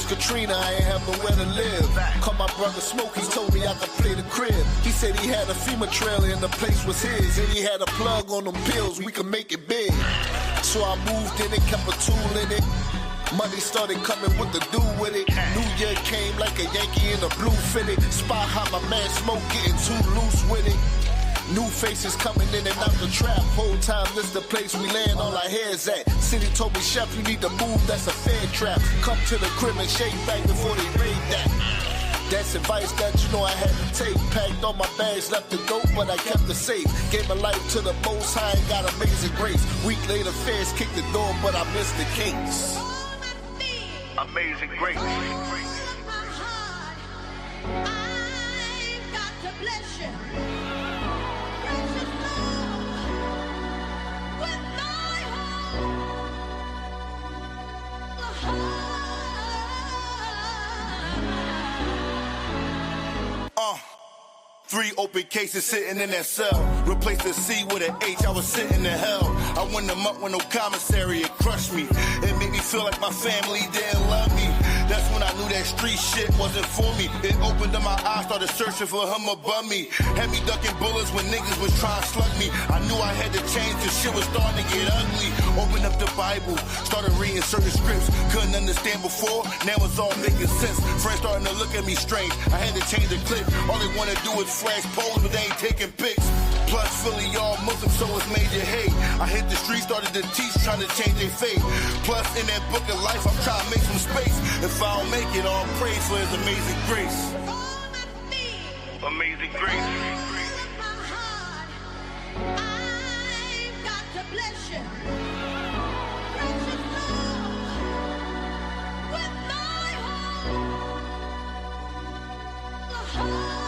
Katrina, I ain't have nowhere to live. Called my brother Smoke, he told me I could play the crib. He said he had a FEMA trailer and the place was his. And he had a plug on them pills, we could make it big. So I moved in it, kept a tool in it. Money started coming, what to do with it. New Year came like a Yankee in a blue fitted. Spot how my man Smoke getting too loose with it. New faces coming in and out the trap. Whole time this the place we land all our hairs at. City told me, Chef, you need to move, that's a fair trap. Come to the crib and shake back before they raid that. That's advice that you know I had to take. Packed all my bags, left the dope, but I kept it safe. Gave my life to the Most High and got amazing grace. Week later, feds kicked the door, but I missed the case. Amazing grace. I've got to bless you. Three open cases sitting in that cell. Replaced the C with an H, I was sitting in hell. I went them up with no commissary, it crushed me. It made me feel like my family didn't love me. That's when I knew that street shit wasn't for me. It opened up my eyes, started searching for him above me. Had me ducking bullets when niggas was trying to slug me. I knew I had to change, cause shit was starting to get ugly. Opened up the Bible, started reading certain scripts. Couldn't understand before, now it's all making sense. Friends starting to look at me strange, I had to change the clip. All they wanna do is flash poles, but they ain't taking pics. Plus Philly all Muslim, so it's major hate. I hit the street, started to teach, trying to change their fate. Plus in that book of life, I'm trying to make some space. If I don't make it, all praise for his amazing grace. Amazing grace. I've got to bless you. Precious Lord, with my whole heart.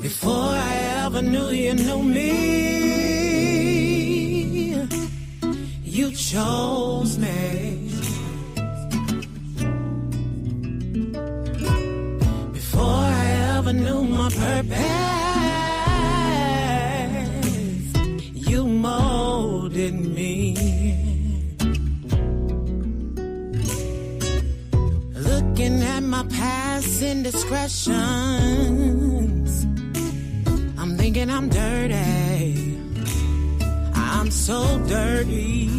Before I ever knew you knew me, you chose me. Before I ever knew my purpose, you molded me. Looking at my past indiscretions, I'm thinking I'm dirty. I'm so dirty.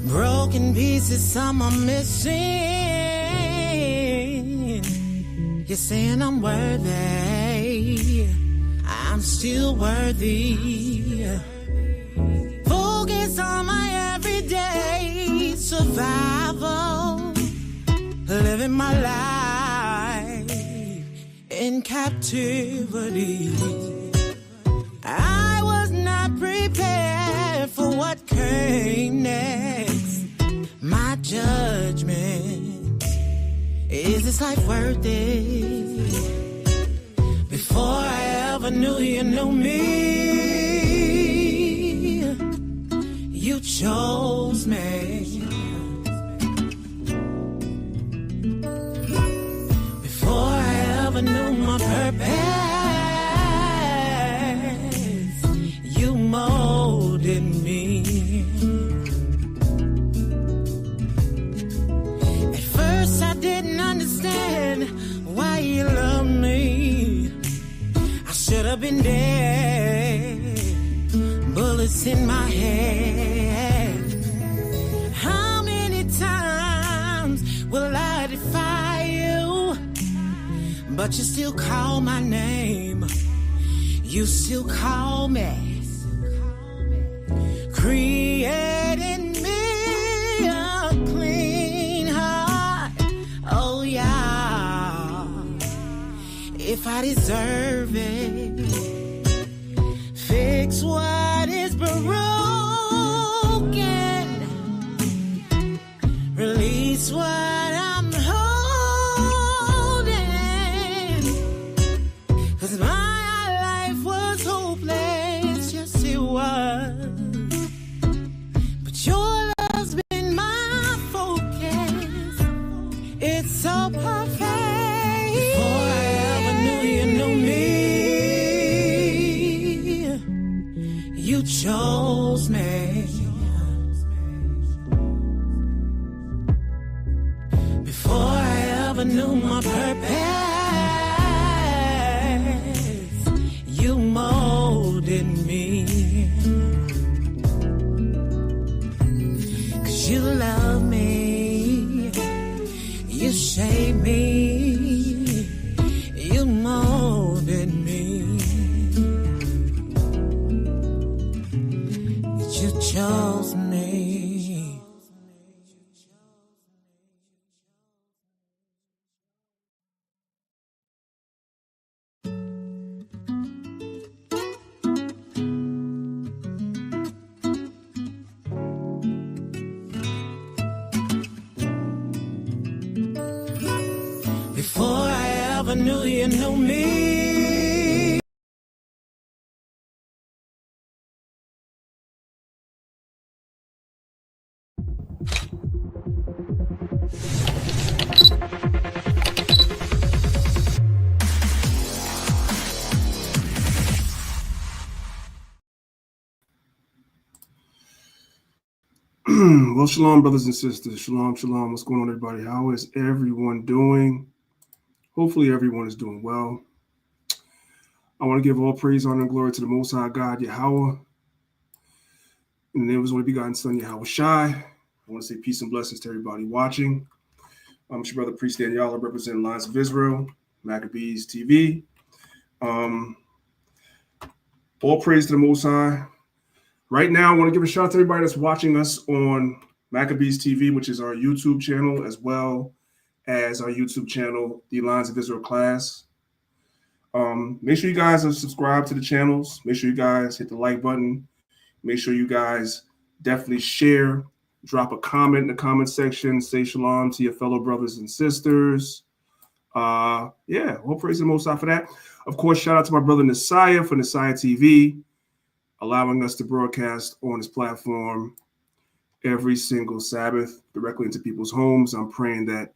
Broken pieces, some are missing. You're saying I'm worthy. I'm still worthy. Focus on my everyday survival. Living my life in captivity. I was not prepared for what came next. My judgment, is this life worth it? Before I ever knew you knew me, you chose me. Before I ever knew my purpose, you molded me. At first I didn't understand why you loved me. I should have been dead, bullets in my head. How many times will I defy you? But you still call my name. You still call me. Creating me a clean heart. Oh yeah. If I deserve it, fix what is broken. Release what I'm holding. 'Cause my life was hopeless. Before I ever knew you knew me, you chose me. Before I ever knew my purpose, you molded me. 'Cause you love me, you shaped me, you molded me. You chose me. Before I ever knew you knew me. Well, shalom, brothers and sisters. Shalom, shalom. What's going on, everybody? How is everyone doing? Hopefully, everyone is doing well. I want to give all praise, honor, and glory to the Most High God, Yahweh. In the name of His only begotten Son, Yahweh Shai. I want to say peace and blessings to everybody watching. I'm your brother, Priest Daniel, representing Lines of Israel, Maccabees TV. All praise to the Most High. Right now, I want to give a shout out to everybody that's watching us on Maccabees TV, which is our YouTube channel, as well as our YouTube channel, The Lines of Israel Class. Make sure you guys are subscribed to the channels. Make sure you guys hit the like button. Make sure you guys definitely share. Drop a comment in the comment section. Say shalom to your fellow brothers and sisters. All praise the Most High for that. Of course, shout out to my brother Nasiah for Nasiah TV, allowing us to broadcast on his platform every single Sabbath directly into people's homes. I'm praying that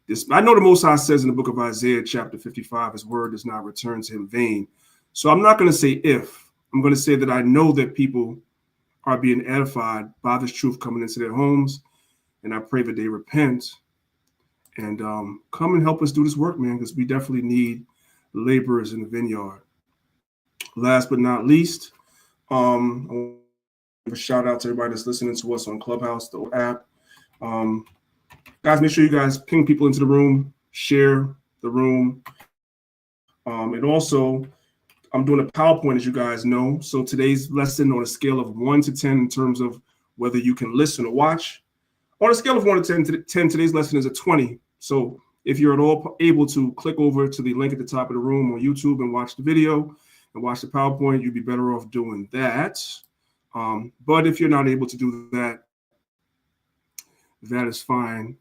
this, I know the Most High says in the book of Isaiah, chapter 55, his word does not return to him vain. So I'm not going to say if, I'm going to say that I know that people are being edified by this truth coming into their homes. And I pray that they repent and come and help us do this work, man, because we definitely need laborers in the vineyard. Last but not least, I want to give a shout out to everybody that's listening to us on Clubhouse, the app. Guys, make sure you guys ping people into the room, share the room. And also, I'm doing a PowerPoint, as you guys know. So today's lesson on a scale of 1 to 10 in terms of whether you can listen or watch. On a scale of 1 to 10, today's lesson is a 20. So if you're at all able to click over to the link at the top of the room on YouTube and watch the video and watch the PowerPoint, you'd be better off doing that. But if you're not able to do that, that is fine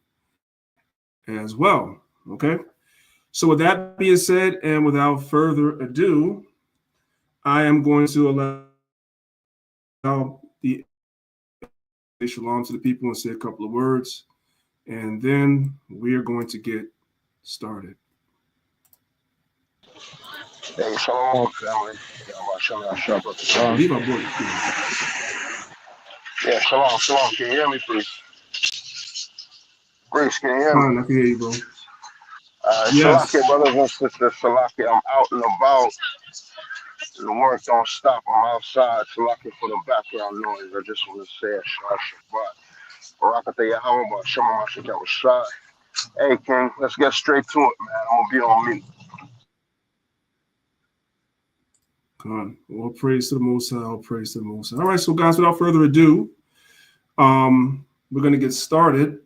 as well. Okay. So with that being said, and without further ado, I am going to allow the shalom to the people and say a couple of words, and then we are going to get started. Hey, shalom, family. Yeah, shalom. Can you hear me, please? Grace, can you hear me? I can hear you, bro. Yes. Shalaki, brothers and sisters. Shalaki, I'm out and about. The work don't stop. I'm outside. Shalaki for the background noise. I just want to say a Shabbat. Barakatah Yahweh, but Shema Mashika was shot. Hey, King, let's get straight to it, man. I'm going to be on mute. God, all praise to the Most High, all praise to the Most High. All right, so guys, without further ado, we're going to get started.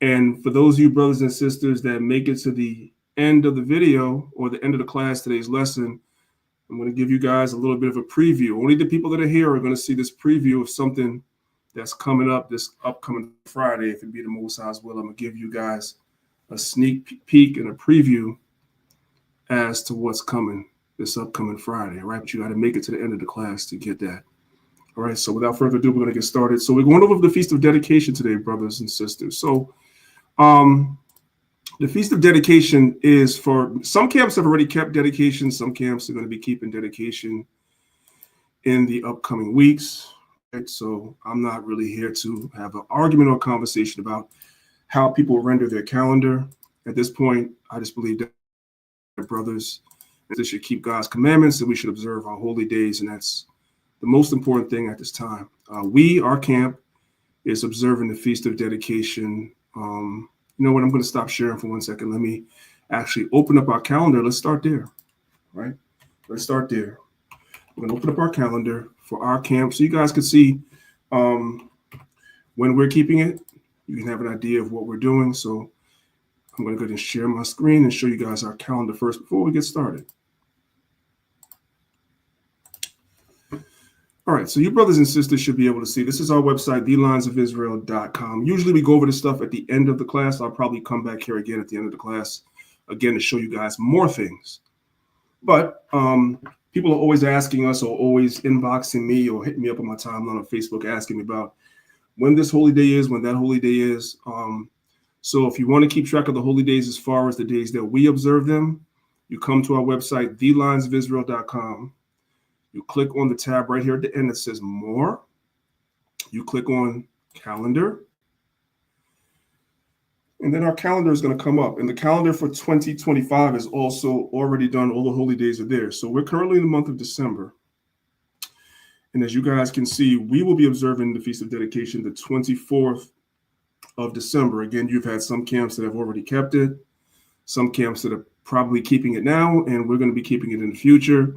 And for those of you brothers and sisters that make it to the end of the video or the end of the class, today's lesson, I'm going to give you guys a little bit of a preview. Only the people that are here are going to see this preview of something that's coming up this upcoming Friday. If it be the Most High's will, I'm going to give you guys a sneak peek and a preview as to what's coming this upcoming Friday. All right, but you got to make it to the end of the class to get that. All right, so without further ado, we're going to get started. So we're going over the Feast of Dedication today, brothers and sisters. So The Feast of Dedication is for some camps have already kept dedication. Some camps are going to be keeping dedication in the upcoming weeks. Right? So I'm not really here to have an argument or conversation about how people render their calendar. At this point, I just believe that brothers and sisters should keep God's commandments and we should observe our holy days. And that's the most important thing at this time. Our camp, is observing the Feast of Dedication. You know what? I'm going to stop sharing for 1 second. Let me actually open up our calendar. Let's start there, right? Let's start there. We're going to open up our calendar for our camp so you guys can see when we're keeping it. You can have an idea of what we're doing. So I'm going to go ahead and share my screen and show you guys our calendar first before we get started. All right, so you brothers and sisters should be able to see. This is our website, thelinesofisrael.com. Usually we go over this stuff at the end of the class. I'll probably come back here again at the end of the class, again, to show you guys more things. But people are always asking us or always inboxing me or hitting me up on my timeline on Facebook asking me about when this holy day is, when that holy day is. So if you want to keep track of the holy days as far as the days that we observe them, you come to our website, thelinesofisrael.com. You click on the tab right here at the end that says More. You click on Calendar. And then our calendar is going to come up. And the calendar for 2025 is also already done. All the holy days are there. So we're currently in the month of December. And as you guys can see, we will be observing the Feast of Dedication the 24th of December. Again, you've had some camps that have already kept it, some camps that are probably keeping it now, and we're going to be keeping it in the future.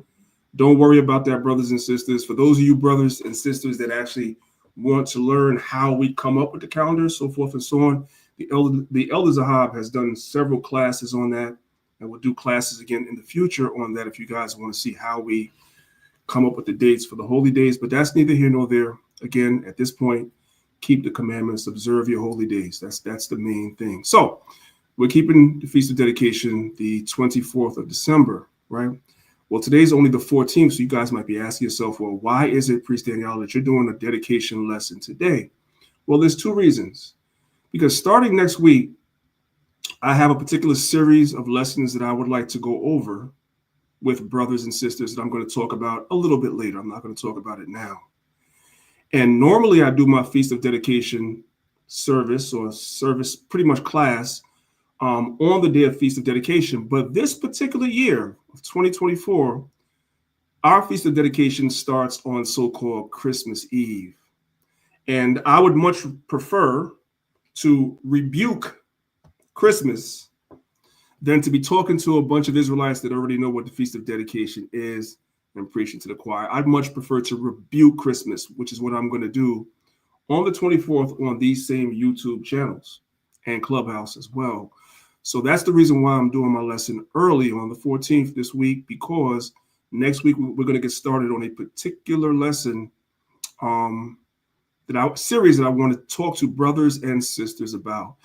Don't worry about that, brothers and sisters. For those of you brothers and sisters that actually want to learn how we come up with the calendar, so forth and so on, the Elder Zahab has done several classes on that, and we'll do classes again in the future on that if you guys want to see how we come up with the dates for the holy days. But that's neither here nor there. Again, at this point, keep the commandments, observe your holy days. That's the main thing. So we're keeping the Feast of Dedication the 24th of December, right? Well, today's only the 14th, so you guys might be asking yourself, well, why is it, Priest Daniel, that you're doing a dedication lesson today? Well, there's two reasons. Because starting next week, I have a particular series of lessons that I would like to go over with brothers and sisters that I'm going to talk about a little bit later. I'm not going to talk about it now. And normally I do my Feast of Dedication service pretty much class on the day of Feast of Dedication. But this particular year of 2024, our Feast of Dedication starts on so-called Christmas Eve. And I would much prefer to rebuke Christmas than to be talking to a bunch of Israelites that already know what the Feast of Dedication is and preaching to the choir. I'd much prefer to rebuke Christmas, which is what I'm going to do on the 24th on these same YouTube channels and Clubhouse as well. So that's the reason why I'm doing my lesson early on the 14th this week, because next week we're going to get started on a particular lesson series that I want to talk to brothers and sisters about.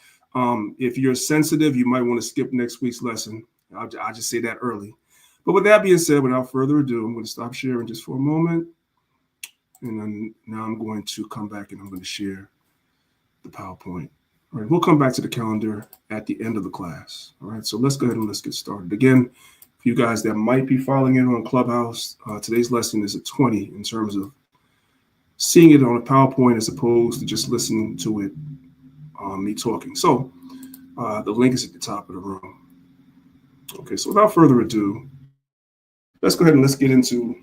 If you're sensitive, you might want to skip next week's lesson. I'll just say that early. But with that being said, without further ado, I'm going to stop sharing just for a moment. And then now I'm going to come back and I'm going to share the PowerPoint. All right, we'll come back to the calendar at the end of the class. All right, so let's go ahead and let's get started. Again, for you guys that might be following in on Clubhouse, today's lesson is a 20 in terms of seeing it on a PowerPoint as opposed to just listening to it, me talking. So the link is at the top of the room. Okay, so without further ado, let's go ahead and let's get into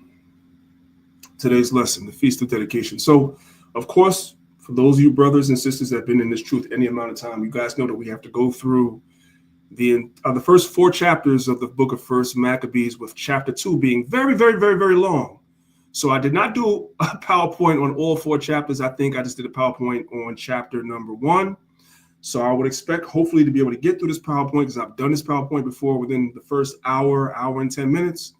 today's lesson, the Feast of Dedication. So, of course, for those of you brothers and sisters that have been in this truth any amount of time, you guys know that we have to go through the first 4 chapters of the book of First Maccabees, with chapter 2 being very, very, very, very long. So I did not do a PowerPoint on all 4 chapters. I think I just did a PowerPoint on chapter number 1. So I would expect hopefully to be able to get through this PowerPoint, because I've done this PowerPoint before within the first hour and 10 minutes.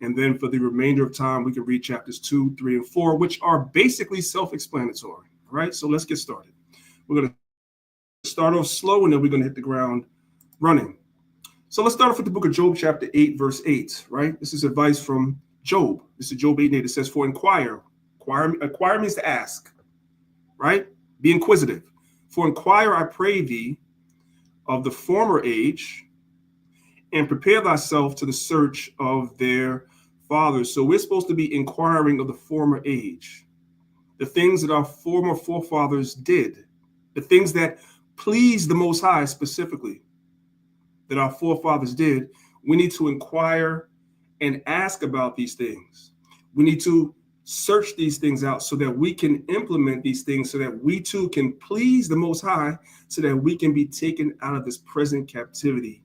And then for the remainder of time, we can read chapters 2, 3, and 4, which are basically self-explanatory. All right, so let's get started. We're going to start off slow, and then we're going to hit the ground running. So let's start off with the book of Job, chapter 8, verse 8, right? This is advice from Job. This is Job 8:8. It says, for inquire means to ask, right? Be inquisitive. For inquire, I pray thee, of the former age, and prepare thyself to the search of their fathers. So we're supposed to be inquiring of the former age, the things that our former forefathers did, the things that pleased the Most High specifically, that our forefathers did. We need to inquire and ask about these things. We need to search these things out so that we can implement these things, so that we too can please the Most High, so that we can be taken out of this present captivity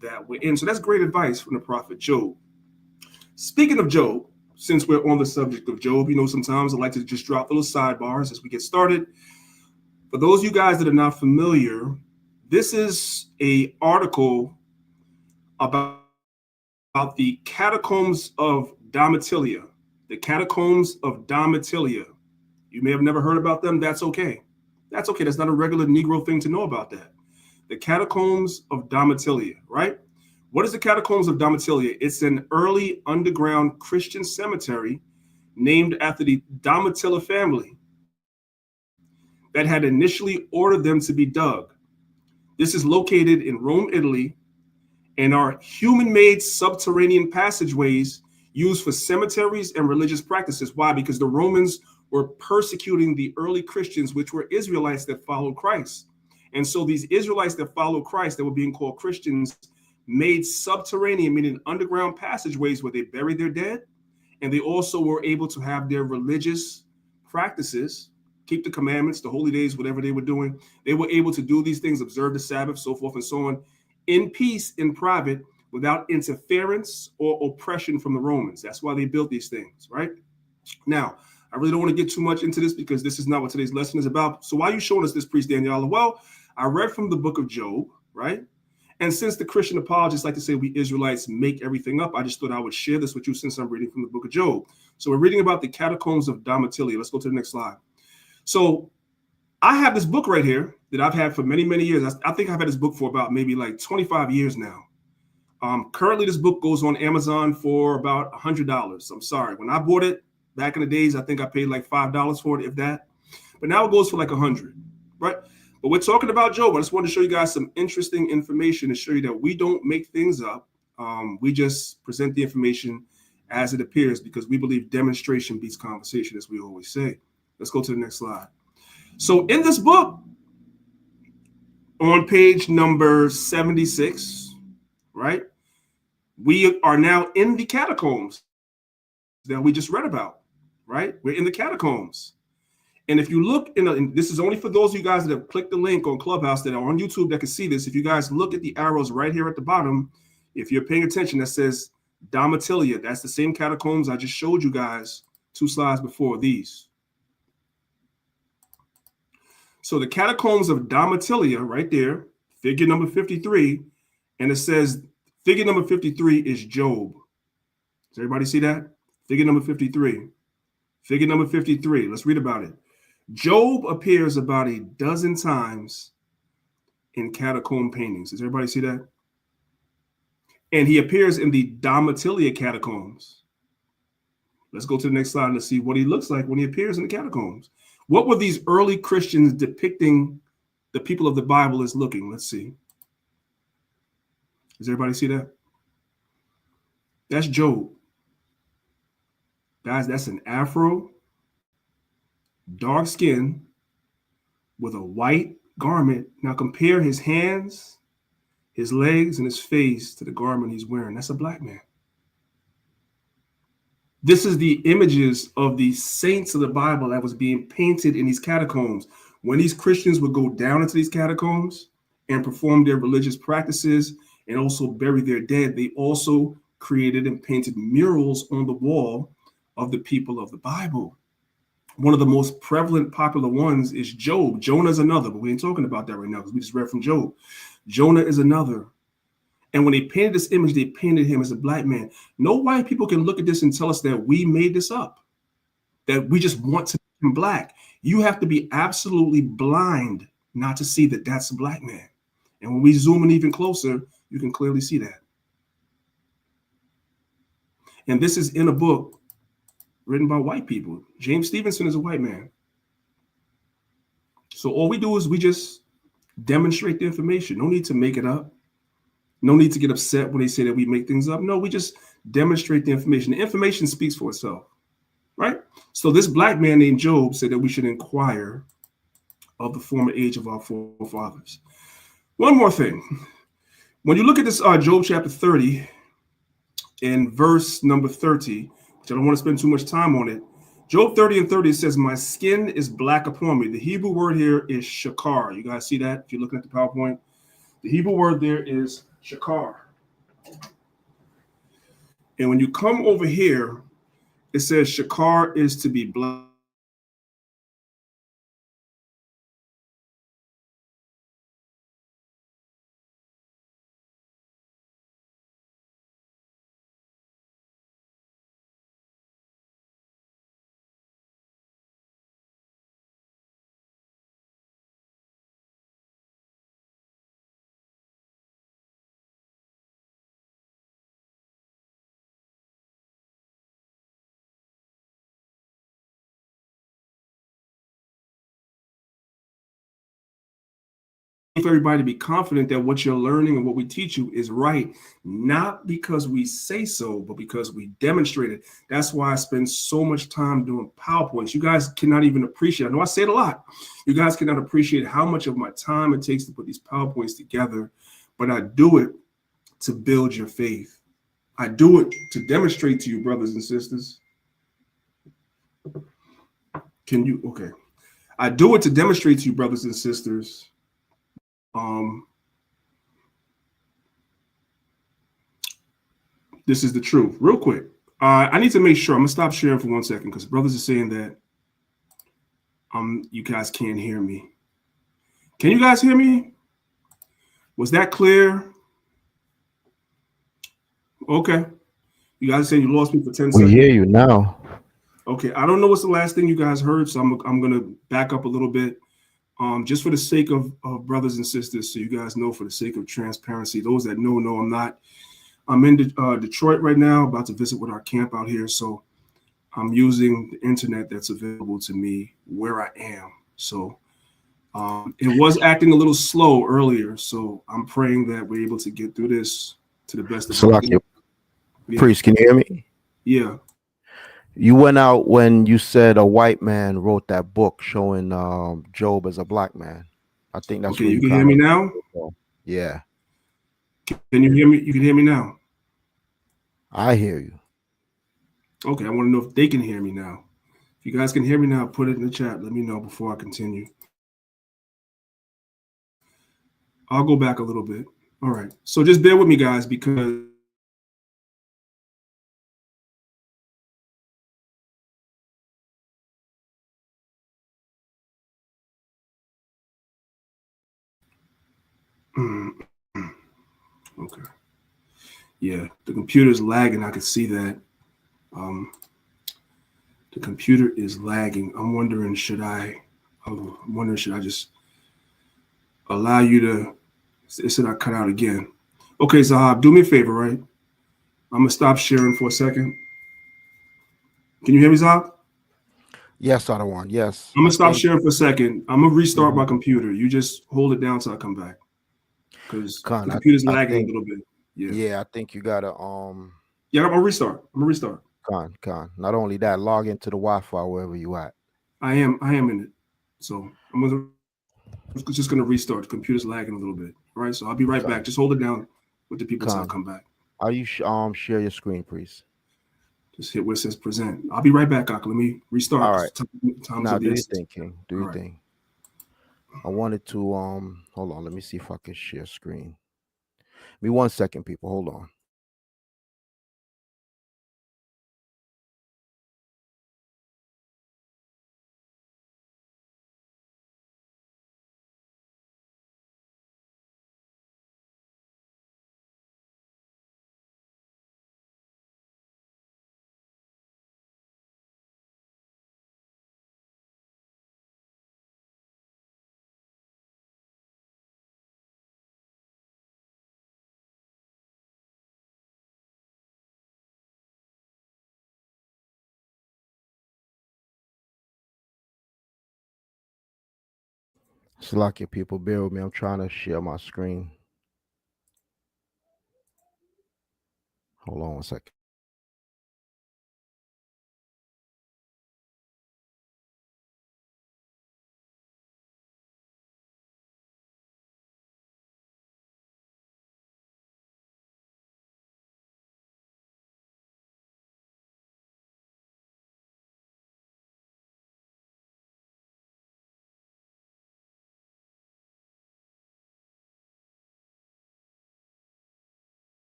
that we're in. So that's great advice from the prophet Job. Speaking of Job, since we're on the subject of Job, sometimes I like to just drop little sidebars as we get started. For those of you guys that are not familiar, this is an article about the catacombs of Domitilia. The catacombs of Domitilia. You may have never heard about them. That's okay. That's okay. That's not a regular Negro thing to know about that. The catacombs of Domitilia, right? What is the catacombs of Domitilia? It's an early underground Christian cemetery named after the Domitilla family that had initially ordered them to be dug. This is located in Rome, Italy, and are human-made subterranean passageways used for cemeteries and religious practices. Why? Because the Romans were persecuting the early Christians, which were Israelites that followed Christ. And so these Israelites that followed Christ, that were being called Christians, made subterranean, meaning underground passageways where they buried their dead. And they also were able to have their religious practices, keep the commandments, the holy days, whatever they were doing. They were able to do these things, observe the Sabbath, so forth and so on, in peace, in private, without interference or oppression from the Romans. That's why they built these things, right? Now, I really don't want to get too much into this because this is not what today's lesson is about. So why are you showing us this, Priest Daniela? Well, I read from the book of Job, right? And since the Christian apologists like to say we Israelites make everything up, I just thought I would share this with you since I'm reading from the book of Job. So we're reading about the catacombs of Domitilia. Let's go to the next slide. So I have this book right here that I've had for many, many years. I think I've had this book for about maybe like 25 years now. Currently, this book goes on Amazon for about $100. I'm sorry. When I bought it back in the days, I think I paid like $5 for it, if that. But now it goes for like $100, right? But we're talking about Job. I just wanted to show you guys some interesting information to show you that we don't make things up. We just present the information as it appears because we believe demonstration beats conversation, as we always say. Let's go to the next slide. So in this book, on page number 76, right, we are now in the catacombs that we just read about, right? We're in the catacombs. And if you look, and this is only for those of you guys that have clicked the link on Clubhouse that are on YouTube that can see this. If you guys look at the arrows right here at the bottom, if you're paying attention, that says Domitilia. That's the same catacombs I just showed you guys 2 slides before these. So the catacombs of Domitilia right there, figure number 53, and it says figure number 53 is Job. Does everybody see that? Figure number 53. Figure number 53. Let's read about it. Job appears about a dozen times in catacomb paintings. Does everybody see that? And he appears in the Domitilia catacombs. Let's go to the next slide and see what he looks like when he appears in the catacombs. What were these early Christians depicting the people of the Bible as looking? Let's see. Does everybody see that? That's Job. Guys, that's an afro, dark skin with a white garment. Now compare his hands, his legs, and his face to the garment he's wearing. That's a black man. This is the images of the saints of the Bible that was being painted in these catacombs. When these Christians would go down into these catacombs and perform their religious practices and also bury their dead, they also created and painted murals on the wall of the people of the Bible. One of the most prevalent, popular ones is Job. Jonah is another, but we ain't talking about that right now because we just read from Job. Jonah is another. And when they painted this image, they painted him as a black man. No white people can look at this and tell us that we made this up, that we just want to be black. You have to be absolutely blind not to see that that's a black man. And when we zoom in even closer, you can clearly see that. And this is in a book written by white people. James Stevenson is a white man. So all we do is we just Demonstrate the information. No need to make it up. No need to get upset when they say that we make things up. No, we just demonstrate the information. The information speaks for itself, right? So this black man named Job said that we should inquire of the former age of our forefathers. One more thing. When you look at this Job chapter 30 in verse number 30, which I don't want to spend too much time on it, Job 30 and 30 says, my skin is black upon me. The Hebrew word here is shakar. You guys see that if you're looking at the PowerPoint? The Hebrew word there is shakar. And when you come over here, it says shakar is to be black. For everybody to be confident that what you're learning and what we teach you is right, not because we say so, but because we demonstrate it. That's why I spend so much time doing PowerPoints. You guys cannot even appreciate, I know I say it a lot, you guys cannot appreciate how much of my time it takes to put these PowerPoints together, but I do it to build your faith. I do it to demonstrate to you, brothers and sisters. Can you, okay. I do it to demonstrate to you, brothers and sisters, this is the truth. Real quick, I need to make sure. I'm gonna stop sharing for 1 second because brothers are saying that you guys can't hear me. Can you guys hear me? Was that clear? Okay. You guys saying you lost me for 10 We seconds? hear you now. Okay. I don't know what's the last thing you guys heard, so I'm gonna back up a little bit. Just for the sake of brothers and sisters, so you guys know, for the sake of transparency, those that know I'm not. I'm in Detroit right now, about to visit with our camp out here. So I'm using the internet that's available to me where I am. So it was acting a little slow earlier. So I'm praying that we're able to get through this to the best of our ability. Yeah. Priest, can you hear me? Yeah. You went out when you said a white man wrote that book showing Job as a black man. I think that's okay. where You can hear me now? Yeah. Can you hear me? You can hear me now? I hear you. Okay. I want to know if they can hear me now. If you guys can hear me now, put it in the chat. Let me know before I continue. I'll go back a little bit. All right. So just bear with me, guys, because okay. Yeah, the computer's lagging. I could see that. The computer is lagging. I'm wondering, should I just allow you to, it said I cut out again. Okay, Zahab, do me a favor, right? I'm going to stop sharing for a second. Can you hear me, Zahab? Yes, Adawan. Yes. I'm going to stop sharing for a second. I'm going to restart my computer. You just hold it down till I come back. Because the computer's lagging a little bit. Yeah, I think you gotta yeah, I'm gonna restart. Con. Not only that, log into the Wi-Fi wherever you at. I am in it. So I'm just gonna restart. The computer's lagging a little bit. All right, so I'll be right back. Just hold it down with the people until I come back. Are you share your screen, please? Just hit where it says present. I'll be right back, Ak. Let me restart. All right. Now do your thing, King. Do your thing. I wanted to hold on. Let me see if I can share screen. Give me 1 second, people. Hold on. Slack your people, bear with me. I'm trying to share my screen. Hold on one second.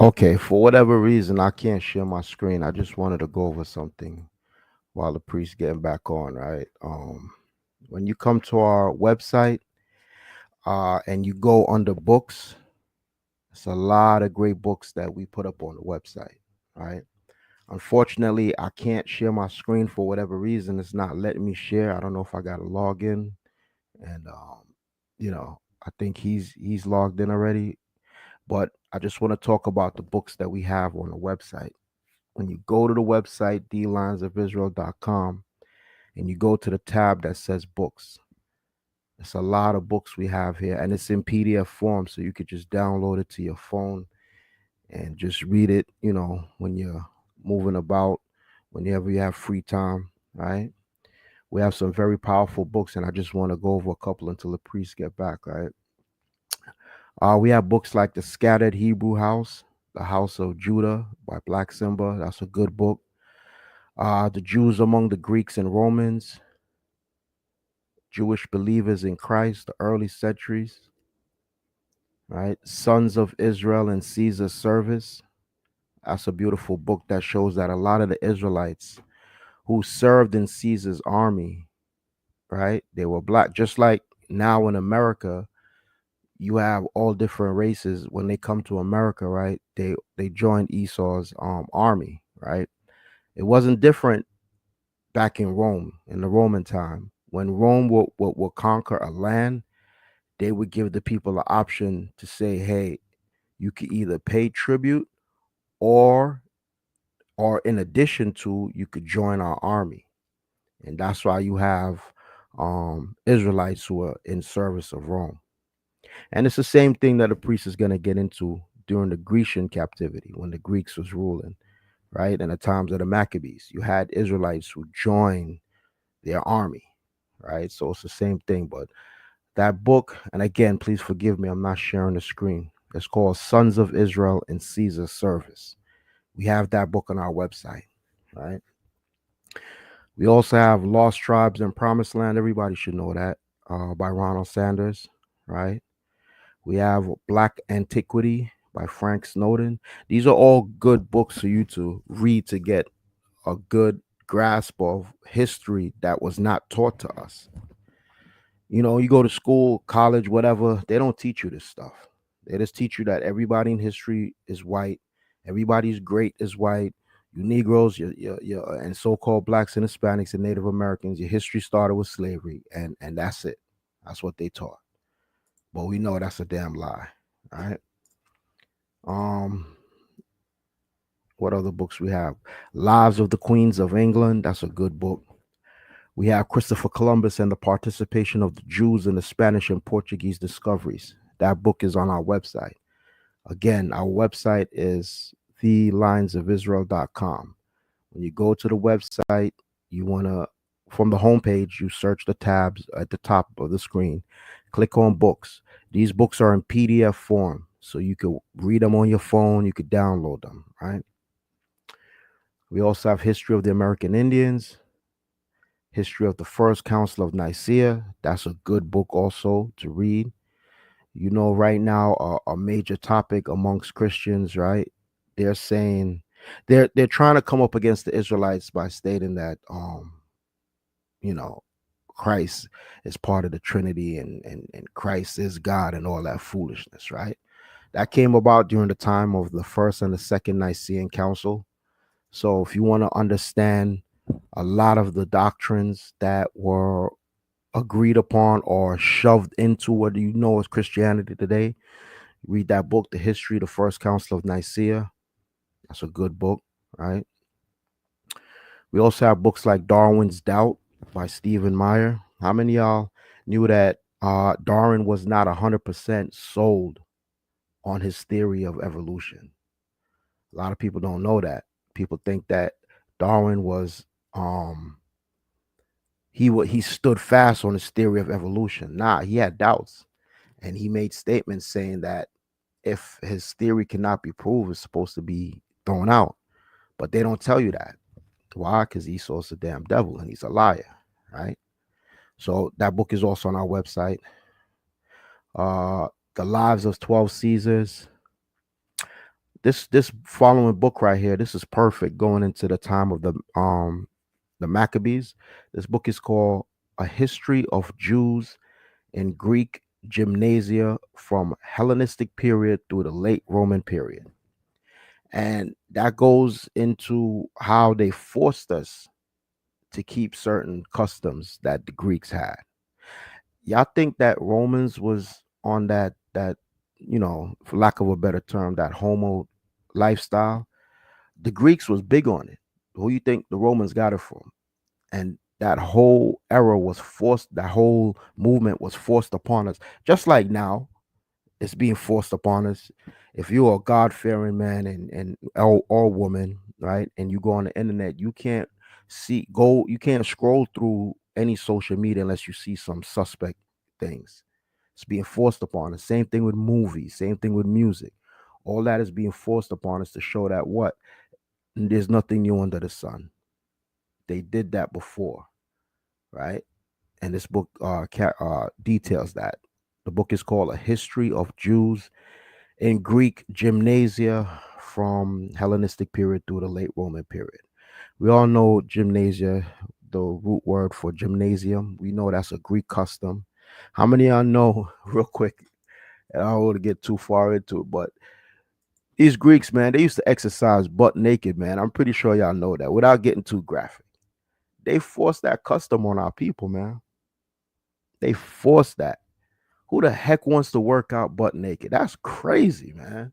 Okay, for whatever reason, I can't share my screen. I just wanted to go over something while the priest getting back on, right? When you come to our website, and you go under books, it's a lot of great books that we put up on the website, right? Unfortunately, I can't share my screen for whatever reason. It's not letting me share. I don't know if I got to log in, and I think he's logged in already. But I just want to talk about the books that we have on the website. When you go to the website dlinesofisrael.com and you go to the tab that says books, it's a lot of books we have here, and it's in PDF form, so you could just download it to your phone and just read it, when you're moving about, whenever you have free time, right? We have some very powerful books, and I just want to go over a couple until the priests get back, right? We have books like The Scattered Hebrew House, The House of Judah by Black Simba. That's a good book. The Jews Among the Greeks and Romans, Jewish Believers in Christ, the Early Centuries, right? Sons of Israel and Caesar's Service. That's a beautiful book that shows that a lot of the Israelites who served in Caesar's army, right? They were black. Just like now in America, you have all different races. When they come to America, right? They join Esau's army, right? It wasn't different back in Rome in the Roman time. When Rome would conquer a land, they would give the people the option to say, hey, you could either pay tribute or in addition to, you could join our army. And that's why you have Israelites who are in service of Rome. And it's the same thing that a priest is going to get into during the Grecian captivity when the Greeks was ruling, right? In the times of the Maccabees, you had Israelites who joined their army, right? So it's the same thing. But that book, and again, please forgive me, I'm not sharing the screen. It's called Sons of Israel in Caesar's Service. We have that book on our website, right? We also have Lost Tribes and Promised Land. Everybody should know that, by Ronald Sanders, right? We have Black Antiquity by Frank Snowden. These are all good books for you to read to get a good grasp of history that was not taught to us. You go to school, college, whatever, they don't teach you this stuff. They just teach you that everybody in history is white, everybody's great is white. You Negroes, and so-called blacks and Hispanics and Native Americans, your history started with slavery, and that's it. That's what they taught. But we know that's a damn lie. All right. Um, what other books we have? Lives of the Queens of England. That's a good book. We have Christopher Columbus and the participation of the Jews in the Spanish and Portuguese discoveries. That book is on our website. Again, our website is thelinesofisrael.com. When you go to the website, you want to, from the homepage, you search the tabs at the top of the screen, click on books. These books are in PDF form, so you can read them on your phone, you could download them, right? We also have History of the American Indians, History of the First Council of Nicaea. That's a good book also to read. Right now, a major topic amongst Christians, right? They're saying they're trying to come up against the Israelites by stating that you know Christ is part of the Trinity, and Christ is God and all that foolishness, right? That came about during the time of the first and the second Nicene Council. So if you want to understand a lot of the doctrines that were agreed upon or shoved into what you know as Christianity today, read that book, The History of the First Council of Nicaea. That's a good book, right? We also have books like Darwin's Doubt by Stephen Meyer. How many of y'all knew that Darwin was not 100% sold on his theory of evolution? A lot of people don't know that. People think that Darwin was he stood fast on his theory of evolution. Nah, he had doubts, and he made statements saying that if his theory cannot be proved, it's supposed to be thrown out. But they don't tell you that. Why? Because Esau's a damn devil and he's a liar, right? So that book is also on our website. Uh, The Lives of 12 Caesars. This following book right here, this is perfect going into the time of the Maccabees. This book is called A History of Jews in Greek Gymnasia from Hellenistic period through the late Roman period. And that goes into how they forced us to keep certain customs that the Greeks had. Y'all think that Romans was on that for lack of a better term, that homo lifestyle? The Greeks was big on it. Who you think the Romans got it from? And that whole era was forced, that whole movement was forced upon us. Just like now, it's being forced upon us. If you're a God-fearing man and or woman, right, and you go on the internet, you can't scroll through any social media unless you see some suspect things. It's being forced upon us. Same thing with movies, same thing with music. All that is being forced upon us to show that what? There's nothing new under the sun. They did that before, right? And this book details that. The book is called A History of Jews in Greek Gymnasia from Hellenistic period through the late Roman period. We all know gymnasia, the root word for gymnasium. We know that's a Greek custom. How many of y'all know, real quick, and I don't want to get too far into it, but these Greeks, man, they used to exercise butt naked, man. I'm pretty sure y'all know that without getting too graphic. They forced that custom on our people, man. They forced that. Who the heck wants to work out butt naked? That's crazy, man.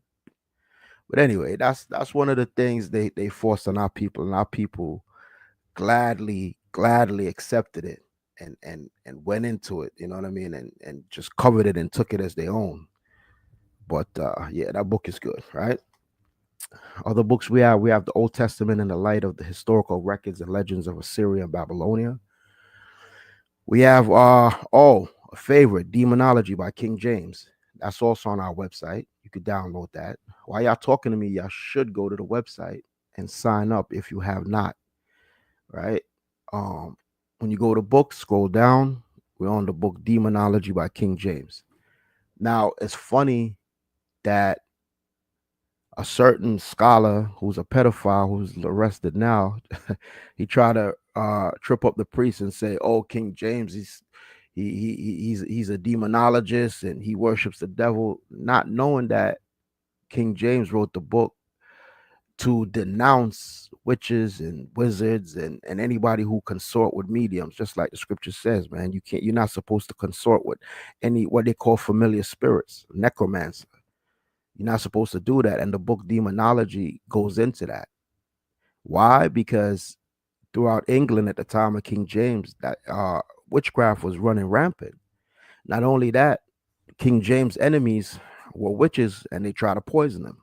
But anyway, that's one of the things they forced on our people, and our people gladly accepted it and went into it. You know what I mean? And just covered it and took it as their own. But yeah, that book is good, right? Other books we have the Old Testament in the light of the historical records and legends of Assyria and Babylonia. We have a favorite, Demonology by King James. That's also on our website. You could download that. While y'all talking to me, y'all should go to the website and sign up if you have not. Right? When you go to books, scroll down. We're on the book Demonology by King James. Now, it's funny that a certain scholar who's a pedophile who's arrested now, he tried to trip up the priest and say, "Oh, King James, he's a demonologist and he worships the devil," not knowing that King James wrote the book to denounce witches and wizards and anybody who consort with mediums, just like the scripture says, man. You're not supposed to consort with any what they call familiar spirits, necromancer. You're not supposed to do that. And the book Demonology goes into that. Why? Because throughout England at the time of King James, that witchcraft was running rampant. Not only that, King James' enemies were witches and they tried to poison him.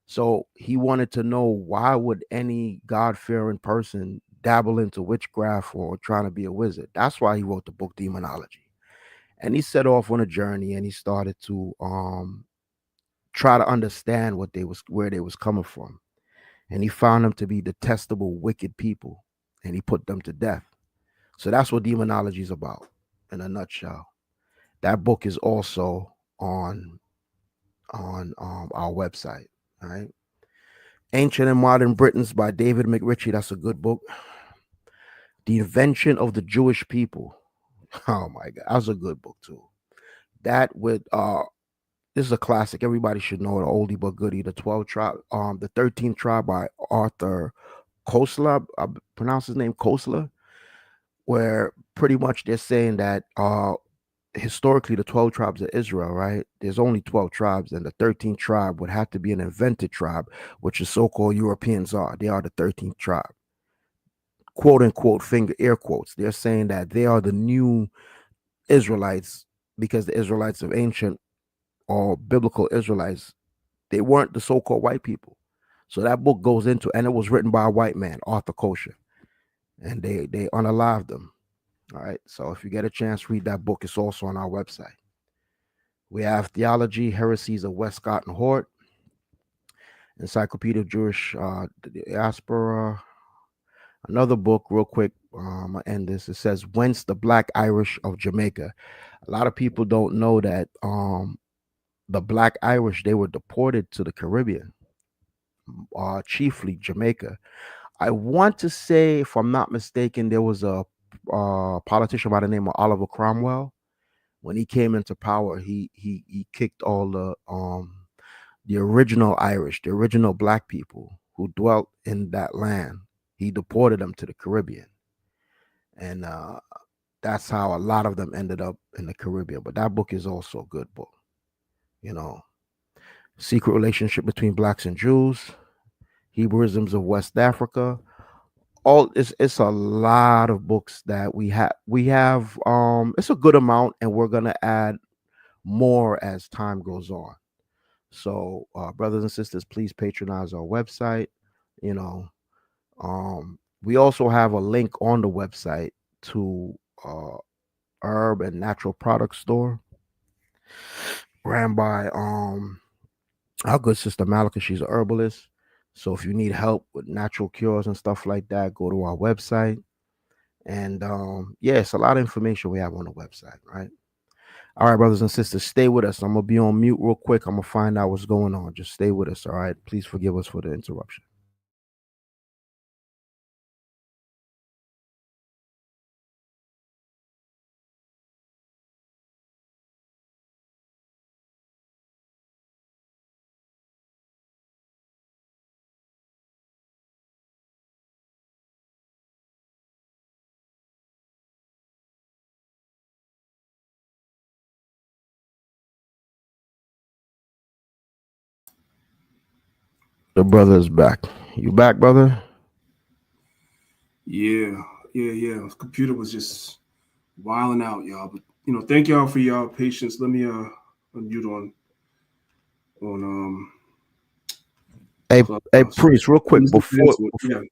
So he wanted to know, why would any God-fearing person dabble into witchcraft or trying to be a wizard? That's why he wrote the book Demonology. And he set off on a journey and he started to try to understand where they was coming from. And he found them to be detestable, wicked people, and he put them to death. So that's what Demonology is about in a nutshell. That book is also on our website. All right. Ancient and Modern Britons by David McRitchie. That's a good book. The Invention of the Jewish People. Oh my God, that's a good book too. That with this is a classic. Everybody should know it. Oldie but goodie. The 12 tribe, the 13th tribe by Arthur Koestler. I pronounce his name Koestler, where pretty much they're saying that historically the 12 tribes of Israel, right? There's only 12 tribes, and the 13th tribe would have to be an invented tribe, which the so-called Europeans are. They are the 13th tribe. Quote unquote, finger air quotes. They're saying that they are the new Israelites because the Israelites of ancient or biblical Israelites, they weren't the so-called white people. So that book goes into, and it was written by a white man, Arthur Kosher, and they unalived them. All right. So if you get a chance, read that book. It's also on our website. We have Theology, Heresies of Westcott and Hort, Encyclopedia of Jewish Diaspora. Another book, real quick, I'll end this. It says, Whence the Black Irish of Jamaica. A lot of people don't know that the Black Irish, they were deported to the Caribbean, chiefly Jamaica. I want to say, if I'm not mistaken, there was a politician by the name of Oliver Cromwell. When he came into power, he kicked all the original Irish, the original black people who dwelt in that land. He deported them to the Caribbean, and that's how a lot of them ended up in the Caribbean. But that book is also a good book. You know, Secret Relationship Between Blacks and Jews, Hebrewisms of West Africa. All it's a lot of books that we have. It's a good amount, and we're gonna add more as time goes on. So, brothers and sisters, please patronize our website. You know, we also have a link on the website to herb and natural product store ran by our good sister Malika. She's a herbalist. So if you need help with natural cures and stuff like that, go to our website. And yeah, it's a lot of information we have on the website, right? All right, brothers and sisters, stay with us. I'm gonna be on mute real quick. I'm gonna find out what's going on. Just stay with us, all right? Please forgive us for the interruption. The brother is back. You back, brother? Yeah. The computer was just wilding out, y'all. But thank y'all for y'all patience. Let me unmute on Hey, priest, real quick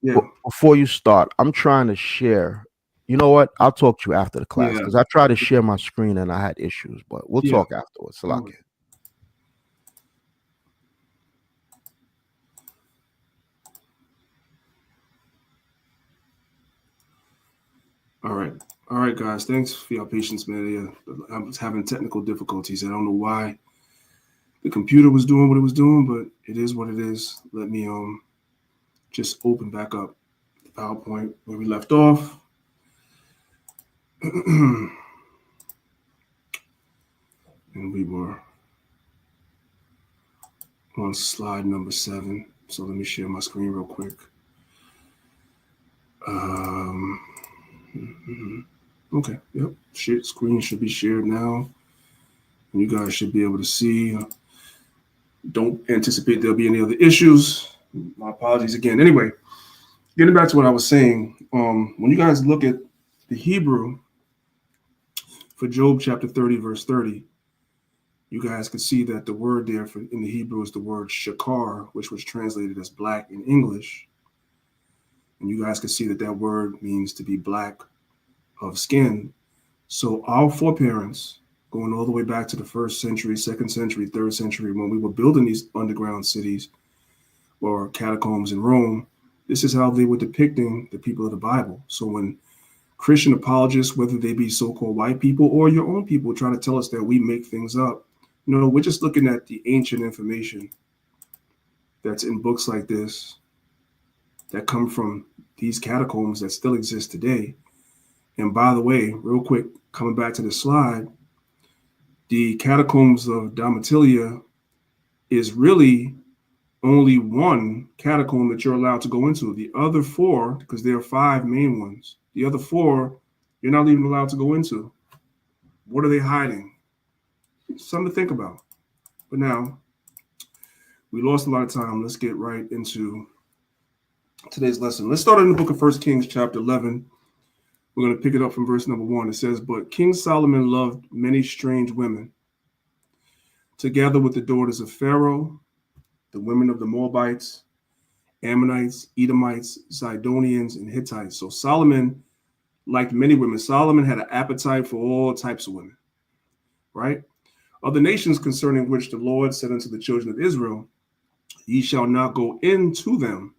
yeah. before you start, I'm trying to share. You know what? I'll talk to you after the class because I tried to share my screen and I had issues, but we'll talk afterwards. Salakia. All right, guys. Thanks for your patience, man. Yeah, I was having technical difficulties. I don't know why the computer was doing what it was doing, but it is what it is. Let me just open back up the PowerPoint where we left off. And we were on slide number 7. So let me share my screen real quick. Okay, yep. Screen should be shared now. And you guys should be able to see. Don't anticipate there'll be any other issues. My apologies again. Anyway, getting back to what I was saying, when you guys look at the Hebrew for Job chapter 30, verse 30, you guys can see that the word there in the Hebrew is the word shakar, which was translated as black in English. And you guys can see that word means to be black of skin. So our foreparents, going all the way back to the 1st century, 2nd century, 3rd century, when we were building these underground cities or catacombs in Rome, this is how they were depicting the people of the Bible. So when Christian apologists, whether they be so-called white people or your own people, try to tell us that we make things up, we're just looking at the ancient information that's in books like this that come from these catacombs that still exist today. And by the way, real quick, coming back to the slide, the catacombs of Damatilia is really only one catacomb that you're allowed to go into. The other 4, because there are 5 main ones, the other 4, you're not even allowed to go into. What are they hiding? Something to think about. But now, we lost a lot of time. Let's get right into today's lesson. Let's start in the book of 1 Kings chapter 11. We're going to pick it up from verse number 1. It says, "But King Solomon loved many strange women, together with the daughters of Pharaoh, the women of the Moabites, Ammonites, Edomites, Zidonians, and Hittites." So Solomon liked many women. Solomon had an appetite for all types of women, right? Other nations concerning which the Lord said unto the children of Israel, "Ye shall not go into them,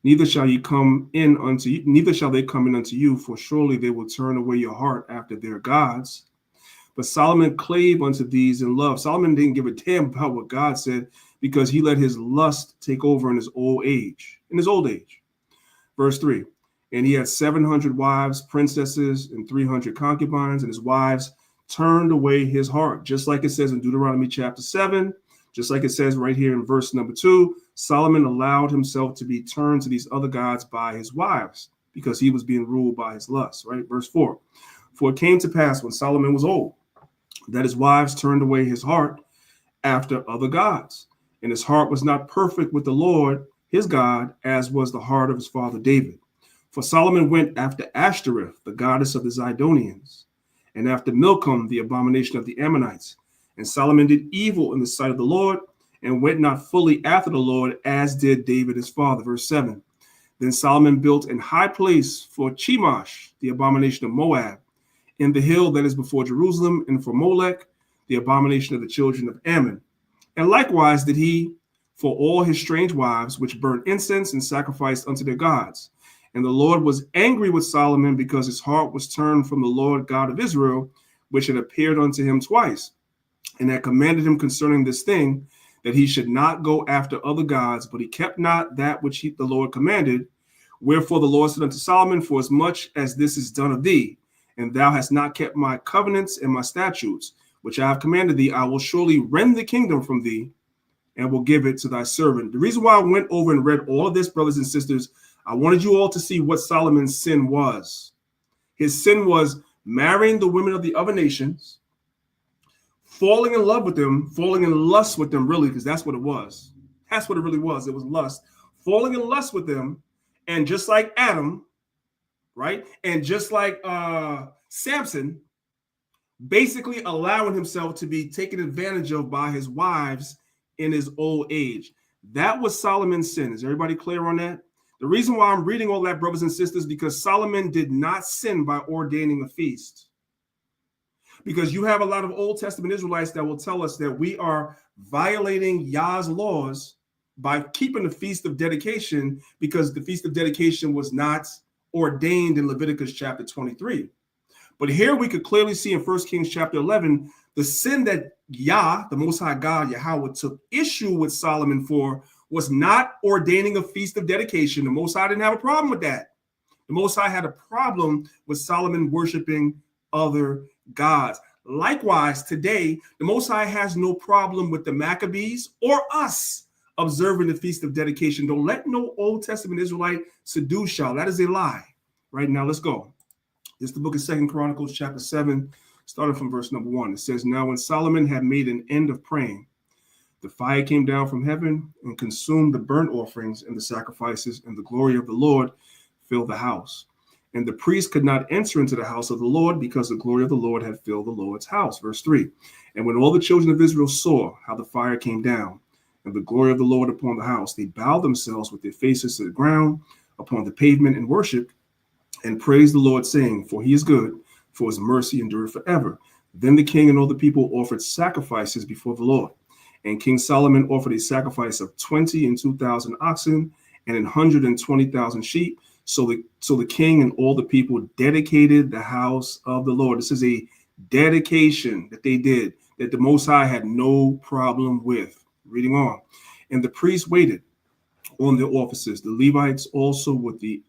neither shall they come in unto you, for surely they will turn away your heart after their gods." But Solomon clave unto these in love. Solomon didn't give a damn about what God said because he let his lust take over in his old age. Verse 3, "And he had 700 wives, princesses, and 300 concubines, and his wives turned away his heart." Just like it says in Deuteronomy chapter 7, just like it says right here in verse number 2, Solomon allowed himself to be turned to these other gods by his wives because he was being ruled by his lust, right? Verse 4, "For it came to pass when Solomon was old, that his wives turned away his heart after other gods, and his heart was not perfect with the Lord his God, as was the heart of his father David. For Solomon went after Ashtoreth, the goddess of the Zidonians, and after Milcom, the abomination of the Ammonites. And Solomon did evil in the sight of the Lord, and went not fully after the Lord, as did David his father." Verse 7, "Then Solomon built an high place for Chemosh, the abomination of Moab, in the hill that is before Jerusalem, and for Molech, the abomination of the children of Ammon. And likewise did he for all his strange wives, which burnt incense and sacrificed unto their gods. And the Lord was angry with Solomon because his heart was turned from the Lord God of Israel, which had appeared unto him twice, and had commanded him concerning this thing, that he should not go after other gods, but he kept not that which the Lord commanded. Wherefore the Lord said unto Solomon, For as much as this is done of thee, and thou hast not kept my covenants and my statutes, which I have commanded thee, I will surely rend the kingdom from thee, and will give it to thy servant." The reason why I went over and read all of this, brothers and sisters, I wanted you all to see what Solomon's sin was. His sin was marrying the women of the other nations, falling in love with them, falling in lust with them, really, because that's what it was. That's what it really was. It was lust. Falling in lust with them, and just like Adam, right? And just like Samson, basically allowing himself to be taken advantage of by his wives in his old age. That was Solomon's sin. Is everybody clear on that? The reason why I'm reading all that, brothers and sisters, because Solomon did not sin by ordaining a feast. Because you have a lot of Old Testament Israelites that will tell us that we are violating Yah's laws by keeping the Feast of Dedication, because the Feast of Dedication was not ordained in Leviticus chapter 23. But here we could clearly see in 1 Kings chapter 11, the sin that Yah, the Most High God, Yahweh, took issue with Solomon for was not ordaining a Feast of Dedication. The Most High didn't have a problem with that. The Most High had a problem with Solomon worshiping other gods. Likewise, today, the Most High has no problem with the Maccabees or us observing the Feast of Dedication. Don't let no Old Testament Israelite seduce y'all. That is a lie. Right now, let's go. This is the book of 2 Chronicles chapter 7, starting from verse number 1. It says, "Now when Solomon had made an end of praying, the fire came down from heaven and consumed the burnt offerings and the sacrifices, and the glory of the Lord filled the house. And the priest could not enter into the house of the Lord, because the glory of the Lord had filled the Lord's house." Verse 3, "And when all the children of Israel saw how the fire came down and the glory of the Lord upon the house, they bowed themselves with their faces to the ground upon the pavement and worshiped, and praised the Lord, saying, For he is good, for his mercy endureth forever. Then the king and all the people offered sacrifices before the Lord. And King Solomon offered a sacrifice of 20 and 2,000 oxen and 120,000 sheep. So the king and all the people dedicated the house of the Lord." This is a dedication that they did, that the Most High had no problem with. Reading on. "And the priests waited on their offices, the Levites also with the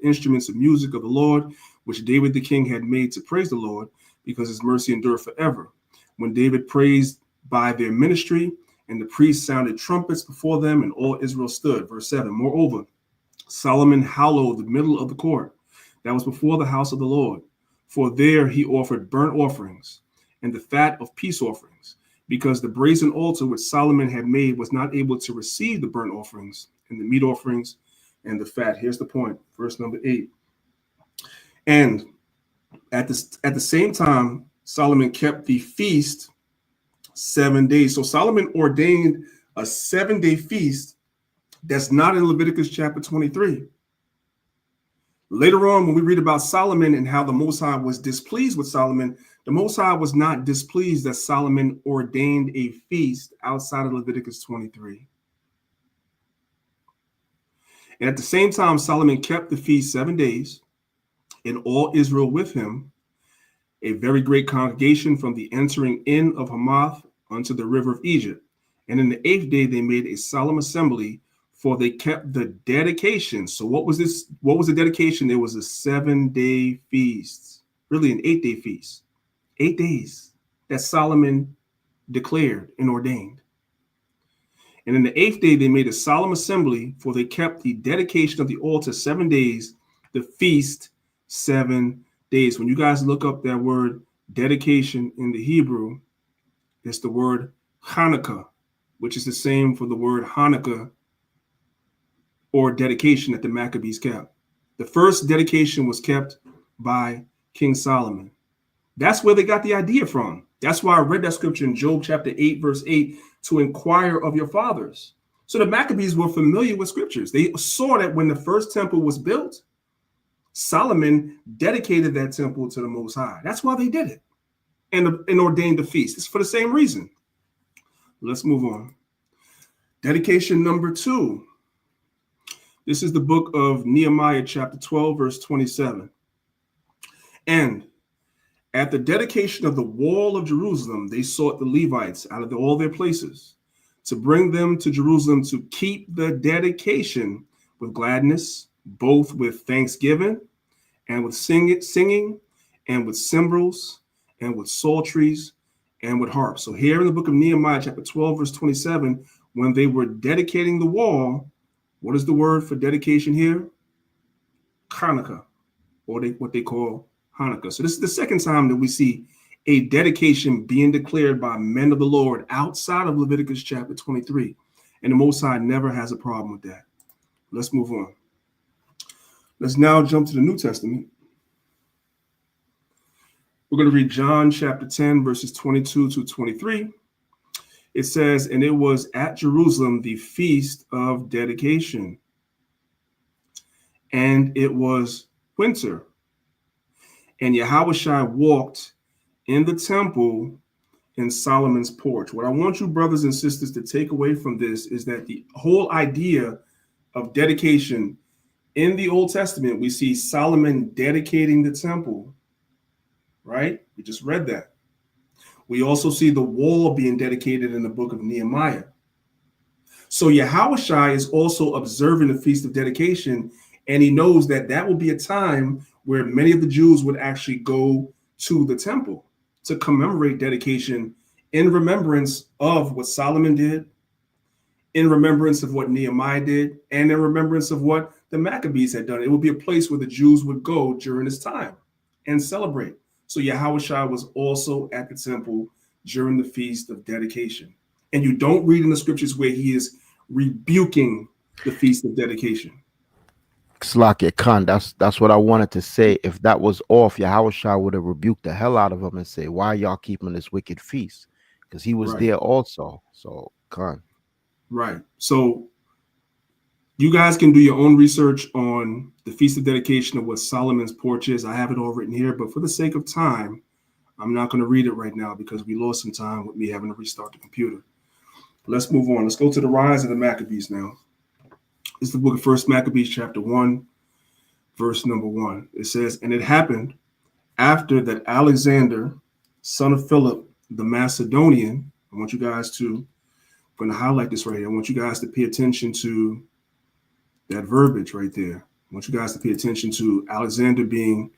instruments of music of the Lord, which David the king had made to praise the Lord, because his mercy endureth forever. When David praised by their ministry, and the priests sounded trumpets before them, and all Israel stood." Verse 7, "Moreover, Solomon hallowed the middle of the court that was before the house of the Lord, for there he offered burnt offerings and the fat of peace offerings, because the brazen altar which Solomon had made was not able to receive the burnt offerings and the meat offerings and the fat. Here's the point, verse number 8. And at the same time, Solomon kept the feast 7 days. So Solomon ordained a 7-day feast that's not in Leviticus chapter 23. Later on, when we read about Solomon and how the Most High was displeased with Solomon, the Most High was not displeased that Solomon ordained a feast outside of Leviticus 23. And at the same time, Solomon kept the feast 7 days, and all Israel with him, a very great congregation from the entering in of Hamath unto the river of Egypt. And in the 8th day, they made a solemn assembly, for they kept the dedication. So what was this? What was the dedication? It was a 7-day feast, really an 8-day feast. 8 days that Solomon declared and ordained. And in the 8th day, they made a solemn assembly, for they kept the dedication of the altar 7 days, the feast 7 days. When you guys look up that word dedication in the Hebrew, it's the word Hanukkah, which is the same for the word Hanukkah or dedication that the Maccabees kept. The first dedication was kept by King Solomon. That's where they got the idea from. That's why I read that scripture in Job chapter 8, verse 8, to inquire of your fathers. So the Maccabees were familiar with scriptures. They saw that when the first temple was built, Solomon dedicated that temple to the Most High. That's why they did it and ordained the feast. It's for the same reason. Let's move on. Dedication number 2. This is the book of Nehemiah, chapter 12, verse 27. And at the dedication of the wall of Jerusalem, they sought the Levites out of all their places to bring them to Jerusalem to keep the dedication with gladness, both with thanksgiving and with singing and with cymbals and with psalteries and with harps. So here in the book of Nehemiah, chapter 12, verse 27, when they were dedicating the wall, what is the word for dedication here? Hanukkah, or what they call Hanukkah. So this is the second time that we see a dedication being declared by men of the Lord outside of Leviticus chapter 23. And the Most High never has a problem with that. Let's move on. Let's now jump to the New Testament. We're going to read John chapter 10, verses 22 to 23. It says, and it was at Jerusalem the feast of dedication, and it was winter. And Yahushua walked in the temple in Solomon's porch. What I want you brothers and sisters to take away from this is that the whole idea of dedication in the Old Testament, we see Solomon dedicating the temple, right? We just read that. We also see the wall being dedicated in the book of Nehemiah. So Yahushua is also observing the Feast of Dedication, and he knows that that will be a time where many of the Jews would actually go to the temple to commemorate dedication in remembrance of what Solomon did, in remembrance of what Nehemiah did, and in remembrance of what the Maccabees had done. It would be a place where the Jews would go during this time and celebrate. So Yahushua was also at the temple during the Feast of Dedication. And you don't read in the scriptures where he is rebuking the Feast of Dedication. Slakia Khan, that's what I wanted to say. If that was off, Yahushua would have rebuked the hell out of him and say, why are y'all keeping this wicked feast? Because he was there also. So Khan. Right. So you guys can do your own research on the Feast of Dedication of what Solomon's porch is. I have it all written here, but for the sake of time, I'm not going to read it right now because we lost some time with me having to restart the computer. Let's move on. Let's go to the rise of the Maccabees now. It's the book of 1 Maccabees, chapter 1, verse number 1. It says, and it happened after that Alexander, son of Philip, the Macedonian, I want you guys to, I'm going to highlight this right here. I want you guys to pay attention to that verbiage right there. I want you guys to pay attention to Alexander being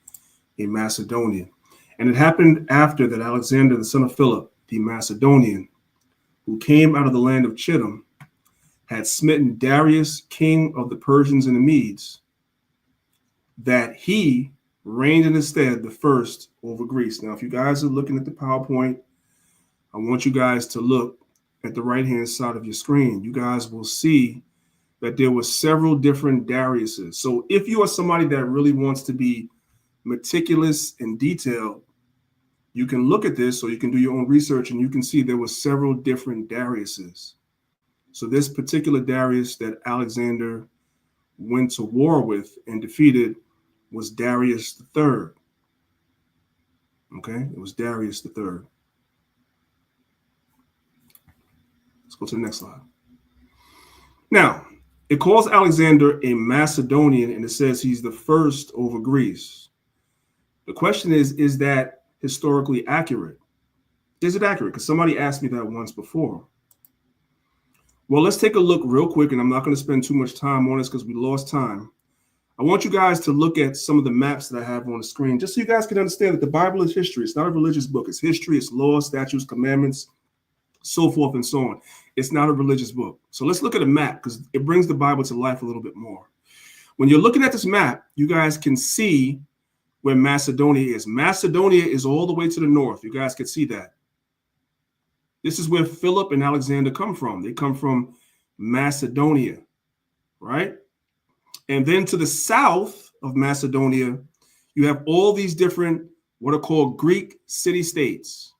a Macedonian. And it happened after that Alexander, the son of Philip, the Macedonian, who came out of the land of Chittim, had smitten Darius, king of the Persians and the Medes, that he reigned in his stead the first over Greece. Now, if you guys are looking at the PowerPoint, I want you guys to look at the right-hand side of your screen. You guys will see that there were several different Dariuses. So if you are somebody that really wants to be meticulous and detailed, you can look at this, or you can do your own research, and you can see there were several different Dariuses. So this particular Darius that Alexander went to war with and defeated was Darius III. Okay, it was Darius III. Let's go to the next slide. Now, it calls Alexander a Macedonian, and it says he's the first over Greece. The question is that historically accurate? Is it accurate? Because somebody asked me that once before. Well, let's take a look real quick, and I'm not going to spend too much time on this because we lost time. I want you guys to look at some of the maps that I have on the screen, just so you guys can understand that the Bible is history. It's not a religious book. It's history. It's laws, statutes, commandments, so forth and so on. It's not a religious book. So let's look at a map because it brings the Bible to life a little bit more. When you're looking at this map, you guys can see where Macedonia is. Macedonia is all the way to the north. You guys can see that. This is where Philip and Alexander come from. They come from Macedonia, right? And then to the south of Macedonia, you have all these different what are called Greek city-states.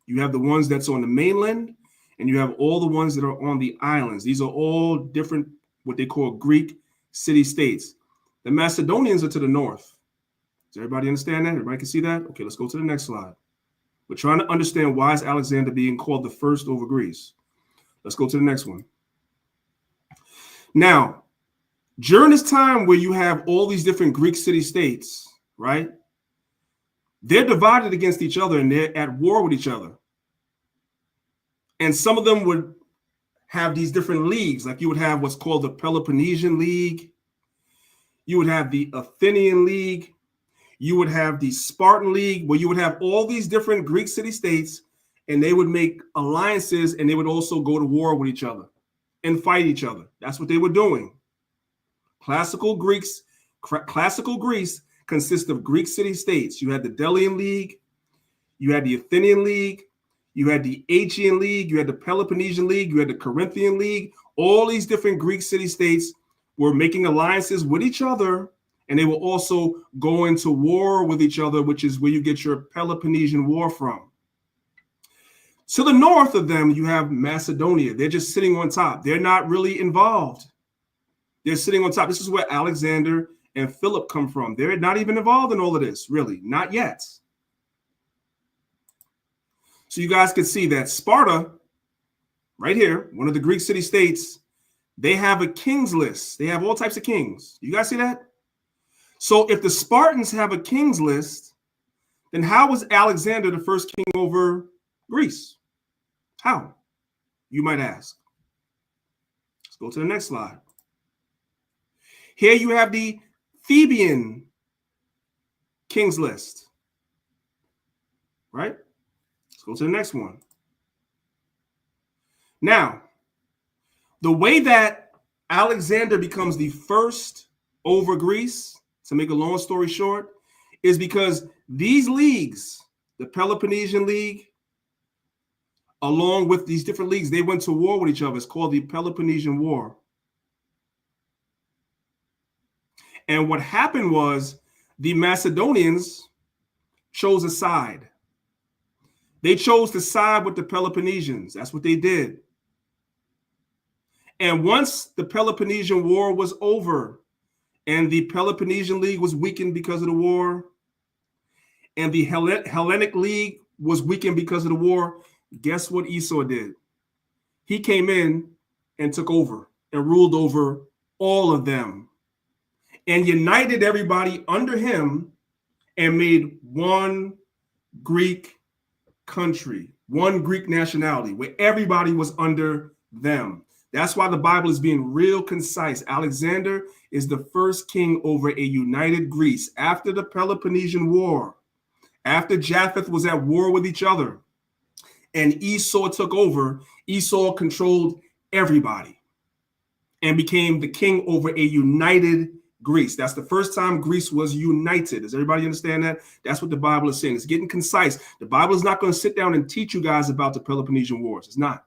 You have the ones that's on the mainland, and you have all the ones that are on the islands. These are all different, what they call Greek city-states. The Macedonians are to the north. Does everybody understand that? Everybody can see that? Okay, let's go to the next slide. We're trying to understand why is Alexander being called the first over Greece. Let's go to the next one. Now, during this time where you have all these different Greek city-states, right? They're divided against each other and they're at war with each other. And some of them would have these different leagues, like you would have what's called the Peloponnesian League. You would have the Athenian League. You would have the Spartan League, where you would have all these different Greek city-states, and they would make alliances, and they would also go to war with each other and fight each other. That's what they were doing. Classical Greece consists of Greek city-states. You had the Delian League, you had the Athenian League, you had the Achaean League, you had the Peloponnesian League, you had the Corinthian League. All these different Greek city-states were making alliances with each other, and they were also going to war with each other, which is where you get your Peloponnesian War from. To the north of them, you have Macedonia. They're just sitting on top. They're not really involved. They're sitting on top. This is where Alexander and Philip come from. They're not even involved in all of this, really. Not yet. So you guys can see that Sparta, right here, one of the Greek city-states, they have a king's list. They have all types of kings. You guys see that? So if the Spartans have a king's list, then how was Alexander the first king over Greece? How? You might ask. Let's go to the next slide. Here you have the Theban king's list, right? Let's go to the next one. Now, the way that Alexander becomes the first over Greece, to make a long story short, is because these leagues, the Peloponnesian League, along with these different leagues, they went to war with each other. It's called the Peloponnesian War. And what happened was the Macedonians chose a side. They chose to side with the Peloponnesians. That's what they did. And once the Peloponnesian War was over, and the Peloponnesian League was weakened because of the war, and the Hellenic League was weakened because of the war, guess what Esau did? He came in and took over and ruled over all of them and united everybody under him and made one Greek country, one Greek nationality where everybody was under them. That's why the Bible is being real concise. Alexander is the first king over a united Greece after the Peloponnesian War, after Japheth was at war with each other, and Esau took over. Esau controlled everybody and became the king over a united Greece. That's the first time Greece was united. Does everybody understand that? That's what the Bible is saying. It's getting concise. The Bible is not going to sit down and teach you guys about the Peloponnesian Wars. It's not.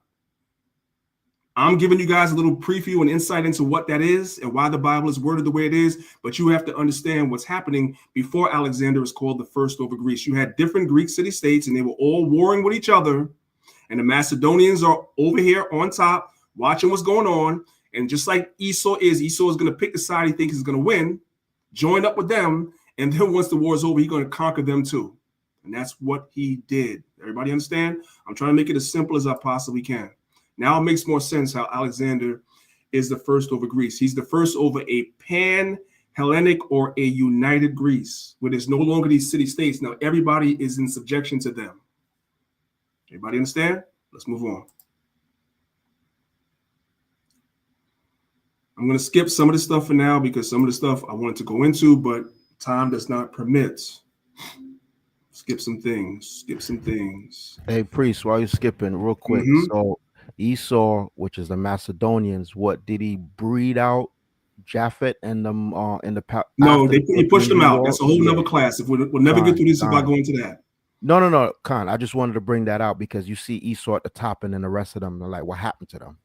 I'm giving you guys a little preview and insight into what that is and why the Bible is worded the way it is, but you have to understand what's happening before Alexander is called the first over Greece. You had different Greek city-states, and they were all warring with each other, and the Macedonians are over here on top watching what's going on, and just like Esau is going to pick the side he thinks is going to win, join up with them, and then once the war is over, he's going to conquer them too. And that's what he did. Everybody understand? I'm trying to make it as simple as I possibly can. Now it makes more sense how Alexander is the first over Greece. He's the first over a pan-Hellenic or a united Greece, where there's no longer these city-states. Now everybody is in subjection to them. Everybody understand? Let's move on. I'm going to skip some of the stuff for now because some of the stuff I wanted to go into, but time does not permit. Skip some things. Hey, Priest, while you're skipping real quick. So Esau, which is the Macedonians, what did he breed out Japhet and them in the no, he pushed them out. That's a whole nother class. If we'll never get through this if I go into that. No, Khan. I just wanted to bring that out because you see Esau at the top, and then the rest of them are like, what happened to them?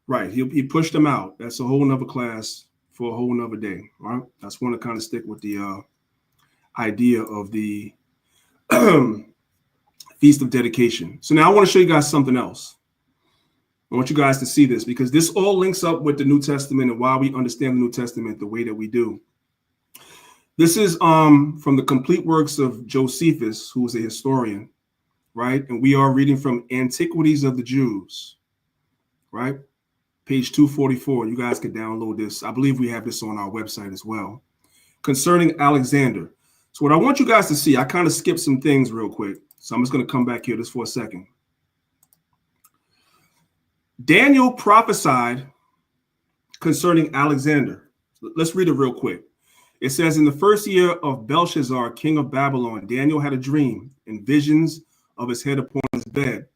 Right. He pushed them out. That's a whole nother class for a whole nother day. All right. I just want to kind of stick with the idea of the Feast of Dedication. So now I want to show you guys something else. I want you guys to see this because this all links up with the New Testament and why we understand the New Testament the way that we do. This is from the complete works of Josephus, who was a historian, right? And we are reading from Antiquities of the Jews, right? Page 244. You guys can download this. I believe we have this on our website as well. Concerning Alexander. So what I want you guys to see, I kind of skipped some things real quick. So I'm just going to come back here just for a second. Daniel prophesied concerning Alexander. Let's read it real quick. It says, in the first year of Belshazzar, king of Babylon, Daniel had a dream and visions of his head upon his bed.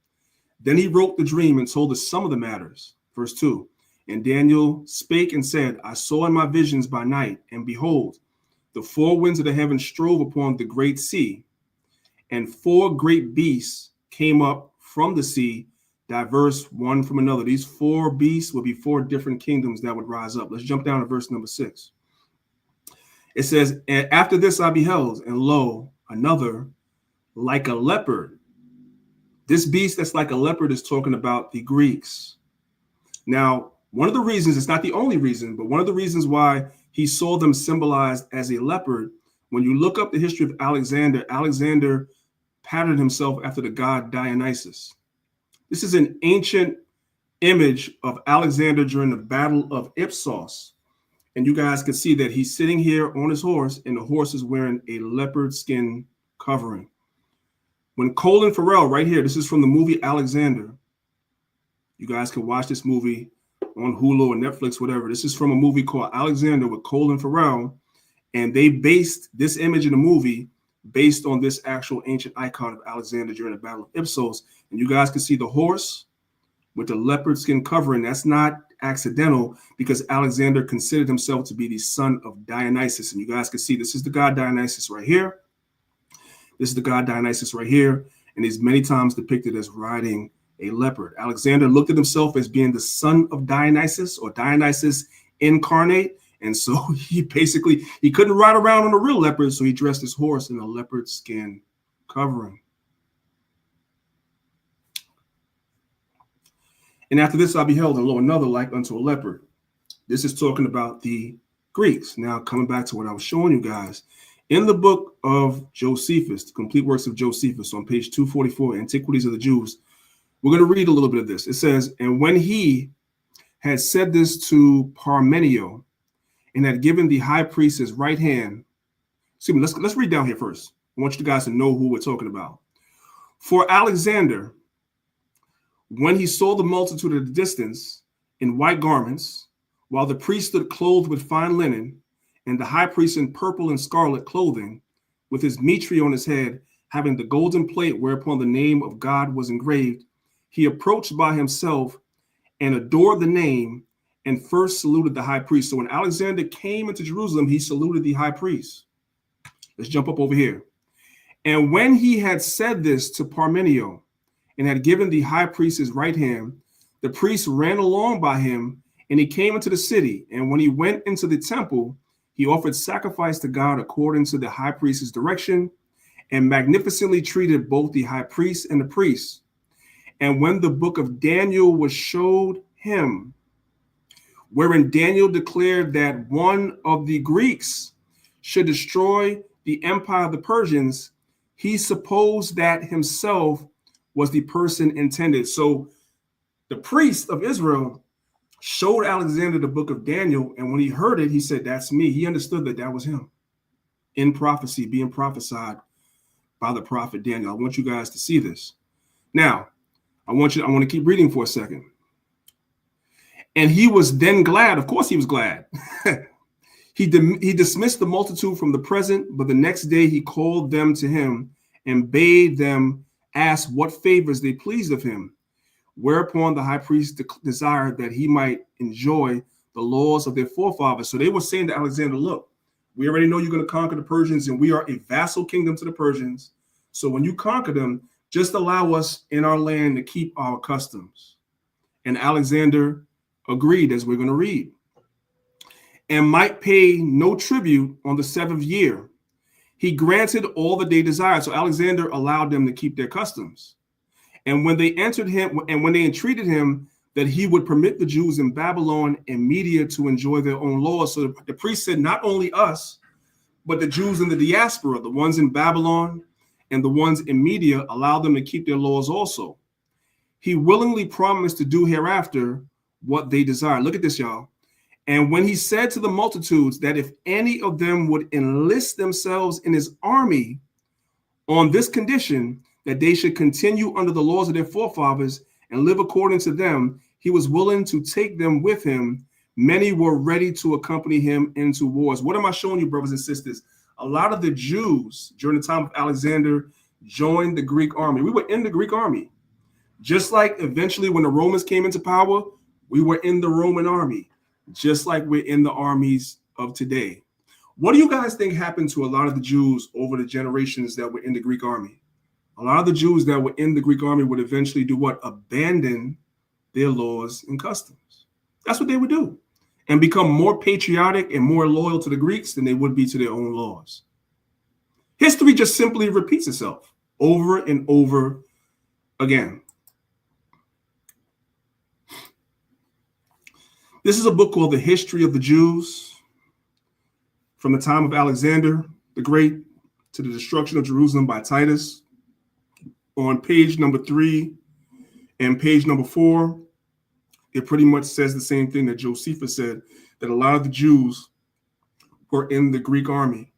Then he wrote the dream and told us some of the matters. Verse 2, and Daniel spake and said, I saw in my visions by night, and behold, the four winds of the heaven strove upon the great sea, and four great beasts came up from the sea, diverse one from another. These four beasts will be four different kingdoms that would rise up. Let's jump down to verse number 6. It says, and after this I beheld, and lo, another like a leopard. This beast that's like a leopard is talking about the Greeks. Now, one of the reasons, it's not the only reason, but one of the reasons why he saw them symbolized as a leopard, when you look up the history of Alexander, Alexander patterned himself after the god Dionysus. This is an ancient image of Alexander during the Battle of Ipsos. And you guys can see that he's sitting here on his horse, and the horse is wearing a leopard skin covering. When Colin Farrell, right here, this is from the movie Alexander. You guys can watch this movie on Hulu or Netflix, whatever. This is from a movie called Alexander with Colin Farrell. And they based this image in the movie based on this actual ancient icon of Alexander during the Battle of Ipsos. And you guys can see the horse with the leopard skin covering. That's not accidental because Alexander considered himself to be the son of Dionysus. And you guys can see this is the god Dionysus right here. This is the god Dionysus right here. And he's many times depicted as riding a leopard. Alexander looked at himself as being the son of Dionysus or Dionysus incarnate. And so he couldn't ride around on a real leopard. So he dressed his horse in a leopard skin covering. And after this, I beheld, and lo, another like unto a leopard. This is talking about the Greeks. Now, coming back to what I was showing you guys, in the book of Josephus, the complete works of Josephus, on page 244, Antiquities of the Jews, we're going to read a little bit of this. It says, and when he had said this to Parmenio, and had given the high priest his right hand, excuse me, let's read down here first. I want you guys to know who we're talking about. For Alexander, when he saw the multitude at a distance in white garments, while the priest stood clothed with fine linen, and the high priest in purple and scarlet clothing, with his mitre on his head, having the golden plate whereupon the name of God was engraved, he approached by himself and adored the name and first saluted the high priest. So when Alexander came into Jerusalem, he saluted the high priest. Let's jump up over here. And when he had said this to Parmenio and had given the high priest his right hand, the priest ran along by him, and he came into the city. And when he went into the temple, he offered sacrifice to God according to the high priest's direction, and magnificently treated both the high priest and the priests. And when the book of Daniel was showed him, wherein Daniel declared that one of the Greeks should destroy the empire of the Persians, he supposed that himself was the person intended. So the priest of Israel showed Alexander the book of Daniel, and when he heard it, he said, "That's me." He understood that that was him in prophecy, being prophesied by the prophet Daniel. I want you guys to see this. Now, I want to keep reading for a second. And he was then glad. Of course he was glad. He dismissed the multitude from the present, but the next day he called them to him and bade them ask what favors they pleased of him. Whereupon the high priest desired that he might enjoy the laws of their forefathers. So they were saying to Alexander, look, we already know you're going to conquer the Persians, and we are a vassal kingdom to the Persians. So when you conquer them, just allow us in our land to keep our customs. And Alexander agreed, as we're going to read, and might pay no tribute on the 7th year. He granted all that they desired. So Alexander allowed them to keep their customs. And when they entreated him that he would permit the Jews in Babylon and Media to enjoy their own laws. So the priest said, not only us, but the Jews in the diaspora, the ones in Babylon and the ones in Media, allowed them to keep their laws also. He willingly promised to do hereafter what they desired. Look at this, y'all. And when he said to the multitudes that if any of them would enlist themselves in his army on this condition, that they should continue under the laws of their forefathers and live according to them, he was willing to take them with him. Many were ready to accompany him into wars. What am I showing you, brothers and sisters? A lot of the Jews during the time of Alexander joined the Greek army. We were in the Greek army. Just like eventually when the Romans came into power, we were in the Roman army, just like we're in the armies of today. What do you guys think happened to a lot of the Jews over the generations that were in the Greek army? A lot of the Jews that were in the Greek army would eventually do what? Abandon their laws and customs. That's what they would do, and become more patriotic and more loyal to the Greeks than they would be to their own laws. History just simply repeats itself over and over again. This is a book called The History of the Jews, from the time of Alexander the Great to the destruction of Jerusalem by Titus. On page number 3 and page number 4, it pretty much says the same thing that Josephus said, that a lot of the Jews were in the Greek army.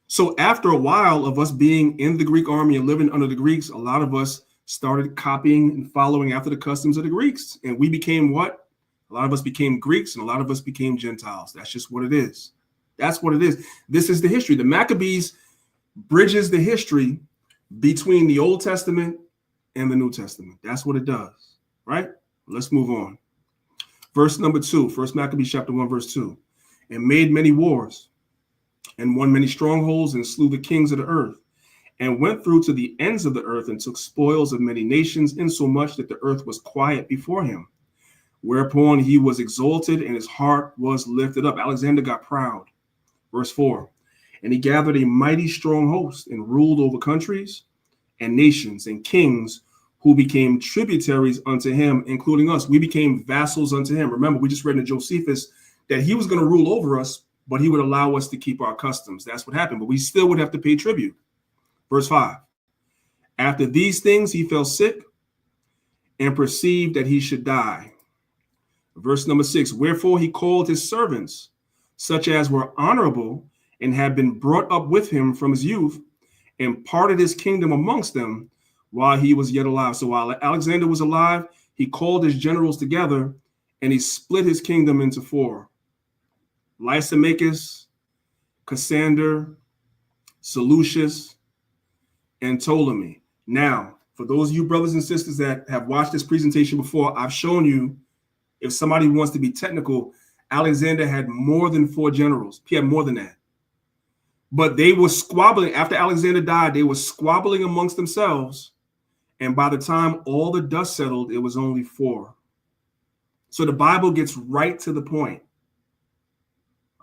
So after a while of us being in the Greek army and living under the Greeks, a lot of us started copying and following after the customs of the Greeks. And we became what? A lot of us became Greeks and a lot of us became Gentiles. That's just what it is. That's what it is. This is the history. The Maccabees bridges the history between the Old Testament and the New Testament. That's what it does, right? Let's move on. Verse number 2, 1 Maccabees chapter 1, verse 2. And made many wars, and won many strongholds, and slew the kings of the earth, and went through to the ends of the earth, and took spoils of many nations, insomuch that the earth was quiet before him. Whereupon he was exalted, and his heart was lifted up. Alexander got proud. Verse 4. And he gathered a mighty strong host, and ruled over countries and nations and kings, who became tributaries unto him, including us. We became vassals unto him. Remember, we just read in Josephus that he was going to rule over us, but he would allow us to keep our customs. That's what happened, but we still would have to pay tribute. Verse 5. After these things he fell sick, and perceived that he should die. Verse number 6. Wherefore he called his servants, such as were honorable, and had been brought up with him from his youth, and parted his kingdom amongst them while he was yet alive. So while Alexander was alive, he called his generals together, and he split his kingdom into 4. Lysimachus, Cassander, Seleucus, and Ptolemy. Now, for those of you brothers and sisters that have watched this presentation before, I've shown you If somebody wants to be technical, Alexander had more than 4 generals. He had more than that. But they were squabbling. After Alexander died, they were squabbling amongst themselves. And by the time all the dust settled, it was only 4. So the Bible gets right to the point.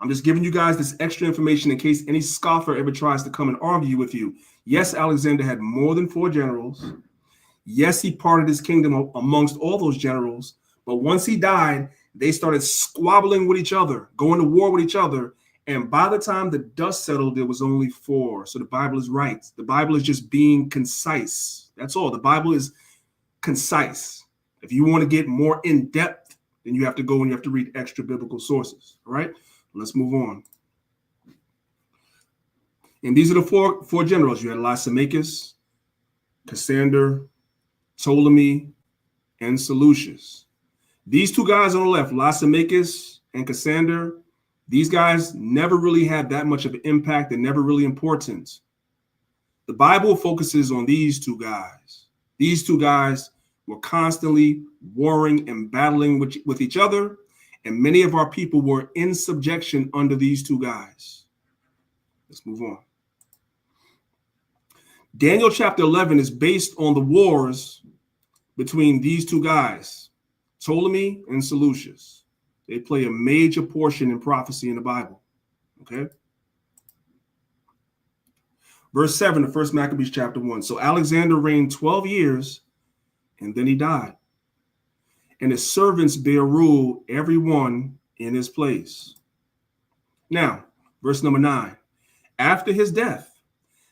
I'm just giving you guys this extra information in case any scoffer ever tries to come and argue with you. Yes, Alexander had more than 4 generals. Yes, he parted his kingdom amongst all those generals. But once he died, they started squabbling with each other, going to war with each other. And by the time the dust settled, there was only 4. So the Bible is right. The Bible is just being concise. That's all. The Bible is concise. If you want to get more in depth, then you have to go and you have to read extra biblical sources. All right, let's move on. And these are the four generals. You had Lysimachus, Cassander, Ptolemy, and Seleucus. These 2 guys on the left, Lysimachus and Cassander, these guys never really had that much of an impact and never really important. The Bible focuses on these 2 guys. These 2 guys were constantly warring and battling with each other, and many of our people were in subjection under these 2 guys. Let's move on. Daniel chapter 11 is based on the wars between these 2 guys, Ptolemy and Seleucus. They play a major portion in prophecy in the Bible. Okay. Verse 7 of 1 Maccabees chapter 1. So Alexander reigned 12 years, and then he died. And his servants bear rule, every one in his place. Now, verse number 9. After his death,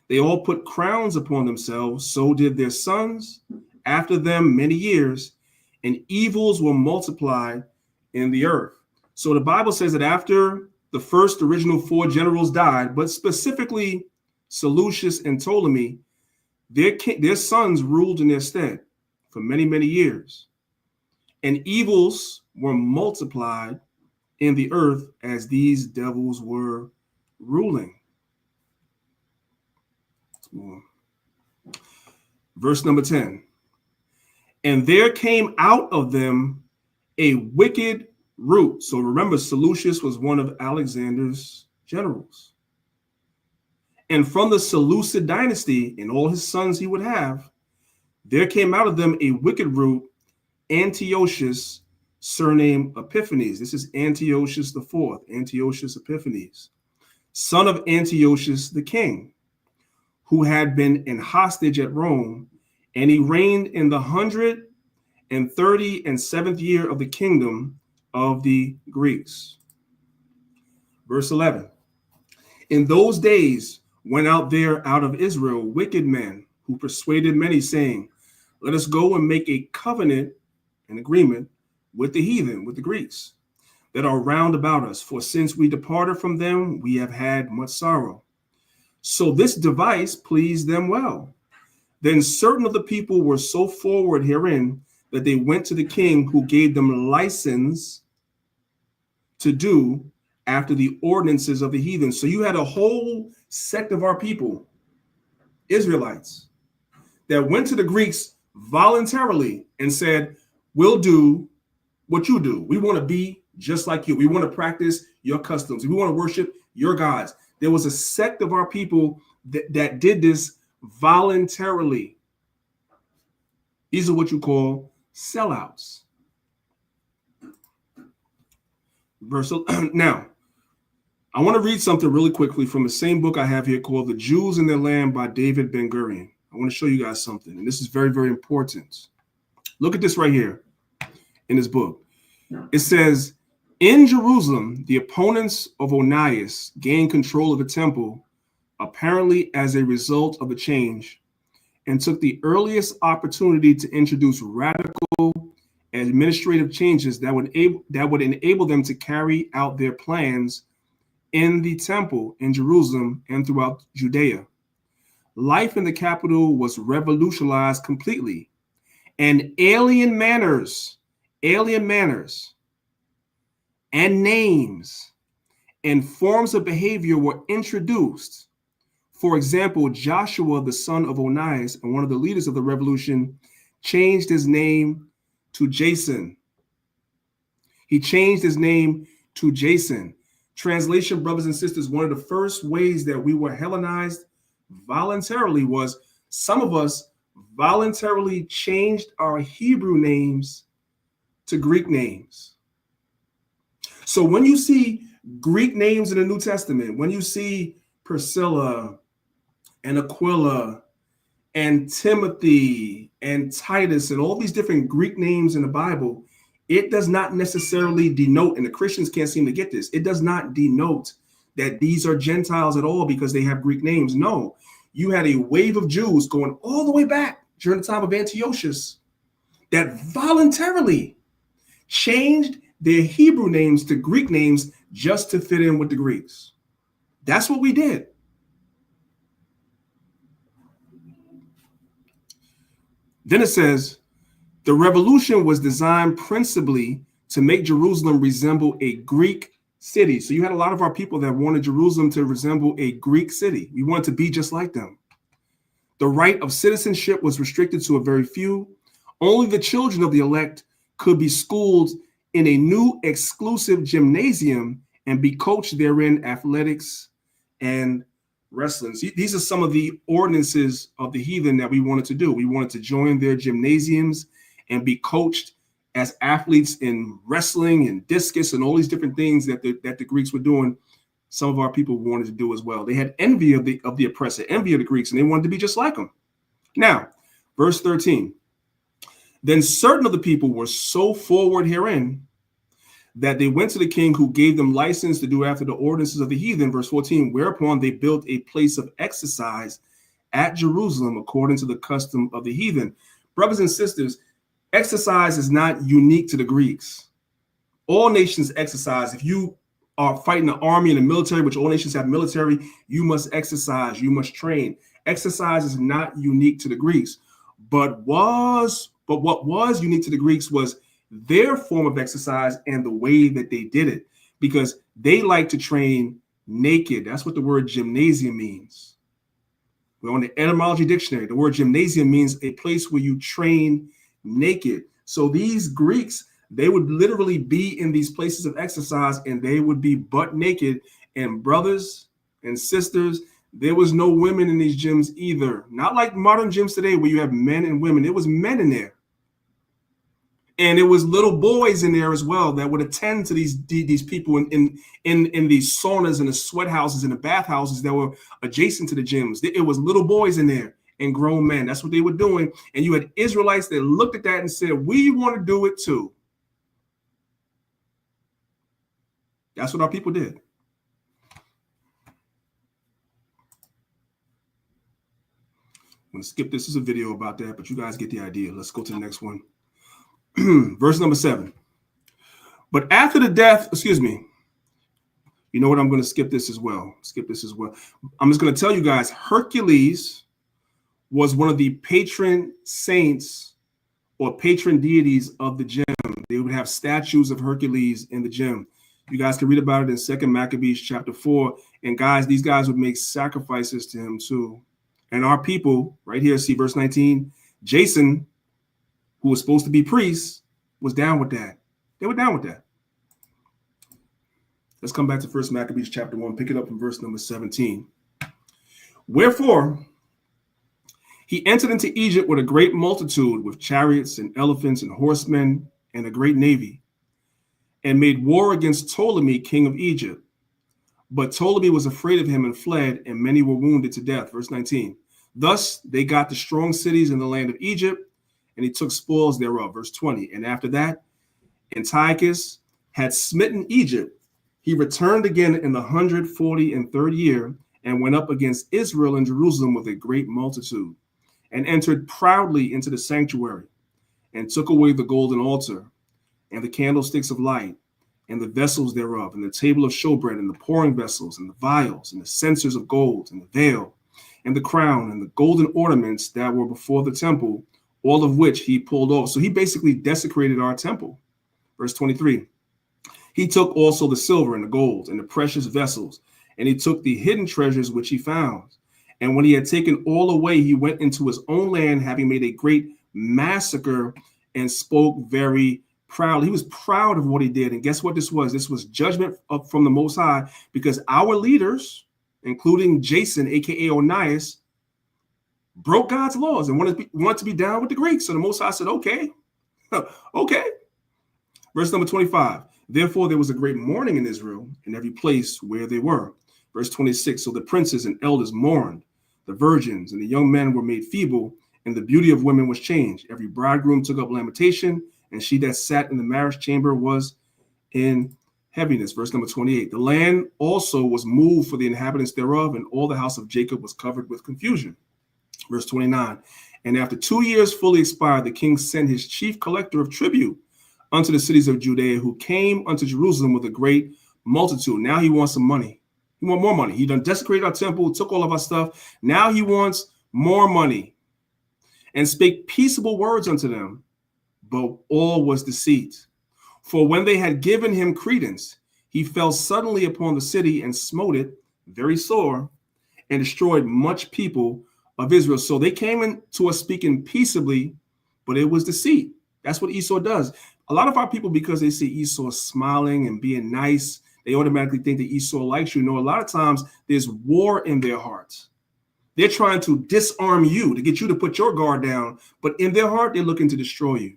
they all put crowns upon themselves. So did their sons after them many years, and evils were multiplied in the earth. So the Bible says that after the first original 4 generals died, but specifically Seleucus and Ptolemy, their sons ruled in their stead for many, many years. And evils were multiplied in the earth as these devils were ruling. Verse number 10. And there came out of them a wicked root. So remember, Seleucus was one of Alexander's generals. And from the Seleucid dynasty and all his sons he would have, there came out of them a wicked root, Antiochus, surnamed Epiphanes. This is Antiochus IV, Antiochus Epiphanes, son of Antiochus the king, who had been in hostage at Rome, and he reigned in the 137th year of the kingdom of the Greeks. Verse 11. In those days went out there out of Israel wicked men who persuaded many, saying, let us go and make a covenant, an agreement with the heathen, with the Greeks that are round about us. For since we departed from them, we have had much sorrow. So this device pleased them well. Then certain of the people were so forward herein that they went to the king, who gave them license to do after the ordinances of the heathen. So you had a whole sect of our people, Israelites, that went to the Greeks voluntarily and said, we'll do what you do. We want to be just like you. We want to practice your customs. We want to worship your gods. There was a sect of our people that did this voluntarily. These are what you call sellouts. Now, I want to read something really quickly from the same book I have here called The Jews and Their Land by David Ben-Gurion. I want to show you guys something, and this is very, very important. Look at this right here in this book. It says, in Jerusalem, the opponents of Onias gained control of the temple, apparently as a result of a change, and took the earliest opportunity to introduce radical administrative changes that would enable them to carry out their plans in the temple in Jerusalem and throughout Judea. Life in the capital was revolutionized completely, and alien manners and names and forms of behavior were introduced. For example, Joshua, the son of Onias and one of the leaders of the revolution, changed his name to Jason. He changed his name to Jason. Translation, brothers and sisters, one of the first ways that we were Hellenized voluntarily was some of us voluntarily changed our Hebrew names to Greek names. So when you see Greek names in the New Testament, when you see Priscilla and Aquila and Timothy and Titus and all these different Greek names in the Bible, it does not necessarily denote, and the Christians can't seem to get this, it does not denote that these are Gentiles at all because they have Greek names. No, you had a wave of Jews going all the way back during the time of Antiochus that voluntarily changed their Hebrew names to Greek names just to fit in with the Greeks. That's what we did. Then it says, the revolution was designed principally to make Jerusalem resemble a Greek city. So you had a lot of our people that wanted Jerusalem to resemble a Greek city. We wanted to be just like them. The right of citizenship was restricted to a very few. Only the children of the elect could be schooled in a new exclusive gymnasium and be coached therein athletics and wrestling. See, these are some of the ordinances of the heathen that we wanted to do. We wanted to join their gymnasiums and be coached as athletes in wrestling and discus and all these different things that the Greeks were doing. Some of our people wanted to do as well. They had envy of the oppressor, envy of the Greeks, and they wanted to be just like them. Now, verse 13. Then certain of the people were so forward herein that they went to the king, who gave them license to do after the ordinances of the heathen. Verse 14, whereupon they built a place of exercise at Jerusalem according to the custom of the heathen. Brothers and sisters, exercise is not unique to the Greeks. All nations exercise. If you are fighting the army and the military, which all nations have military, you must exercise, you must train. Exercise is not unique to the Greeks. But what was unique to the Greeks was their form of exercise and the way that they did it, because they like to train naked. That's what the word gymnasium means. We're on the etymology dictionary. The word gymnasium means a place where you train naked. So these Greeks, they would literally be in these places of exercise and they would be butt naked. And brothers and sisters, there was no women in these gyms either. Not like modern gyms today where you have men and women. It was men in there. And it was little boys in there as well that would attend to these people in these saunas and the sweat houses and the bath houses that were adjacent to the gyms. It was little boys in there and grown men. That's what they were doing. And you had Israelites that looked at that and said, we want to do it too. That's what our people did. I'm going to skip this. This is a video about that, but you guys get the idea. Let's go to the next one. Verse number 7. But after the death, you know what? I'm going to skip this as well. I'm just going to tell you guys, Hercules was one of the patron saints or patron deities of the gym. They would have statues of Hercules in the gym. You guys can read about it in 2 Maccabees chapter 4. And guys, these guys would make sacrifices to him too. And our people, right here, see verse 19, Jason, who was supposed to be priest, was down with that. They were down with that. Let's come back to 1 Maccabees chapter 1, pick it up from verse number 17. Wherefore, he entered into Egypt with a great multitude, with chariots and elephants and horsemen and a great navy, and made war against Ptolemy, king of Egypt. But Ptolemy was afraid of him and fled, and many were wounded to death. Verse 19. Thus they got the strong cities in the land of Egypt, and he took spoils thereof. Verse 20. And after that, Antiochus had smitten Egypt. He returned again in the 143rd year and went up against Israel and Jerusalem with a great multitude, and entered proudly into the sanctuary, and took away the golden altar, and the candlesticks of light, and the vessels thereof, and the table of showbread, and the pouring vessels, and the vials, and the censers of gold, and the veil, and the crown, and the golden ornaments that were before the temple, all of which he pulled off. So he basically desecrated our temple. Verse 23. He took also the silver and the gold and the precious vessels, and he took the hidden treasures which he found. And when he had taken all away, he went into his own land, having made a great massacre, and spoke very proud. He was proud of what he did. And guess what this was? This was judgment from the Most High, because our leaders, including Jason, aka Onias, broke God's laws and wanted to be down with the Greeks. So the Most High said, okay, okay. Verse number 25. Therefore, there was a great mourning in Israel in every place where they were. Verse 26. So the princes and elders mourned, the virgins and the young men were made feeble, and the beauty of women was changed. Every bridegroom took up lamentation, and she that sat in the marriage chamber was in heaviness. Verse number 28. The land also was moved for the inhabitants thereof, and all the house of Jacob was covered with confusion. Verse 29. And after 2 years fully expired, the king sent his chief collector of tribute unto the cities of Judea, who came unto Jerusalem with a great multitude. Now he wants some money. He wants more money. He done desecrated our temple, took all of our stuff. Now he wants more money. And spake peaceable words unto them, but all was deceit. For when they had given him credence, he fell suddenly upon the city and smote it very sore, and destroyed much people of Israel. So they came into us speaking peaceably, but it was deceit. That's what Esau does. A lot of our people, because they see Esau smiling and being nice, they automatically think that Esau likes you. No, a lot of times there's war in their hearts. They're trying to disarm you, to get you to put your guard down, but in their heart, they're looking to destroy you.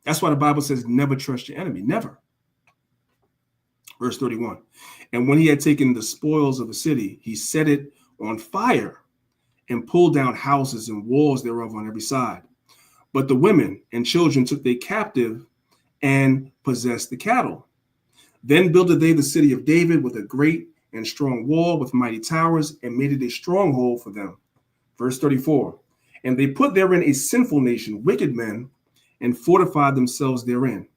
That's why the Bible says, never trust your enemy, never. Verse 31. And when he had taken the spoils of the city, he set it on fire and pulled down houses and walls thereof on every side. But the women and children took they captive and possessed the cattle. Then builded they the city of David with a great and strong wall with mighty towers, and made it a stronghold for them. Verse 34. And they put therein a sinful nation, wicked men, and fortified themselves therein.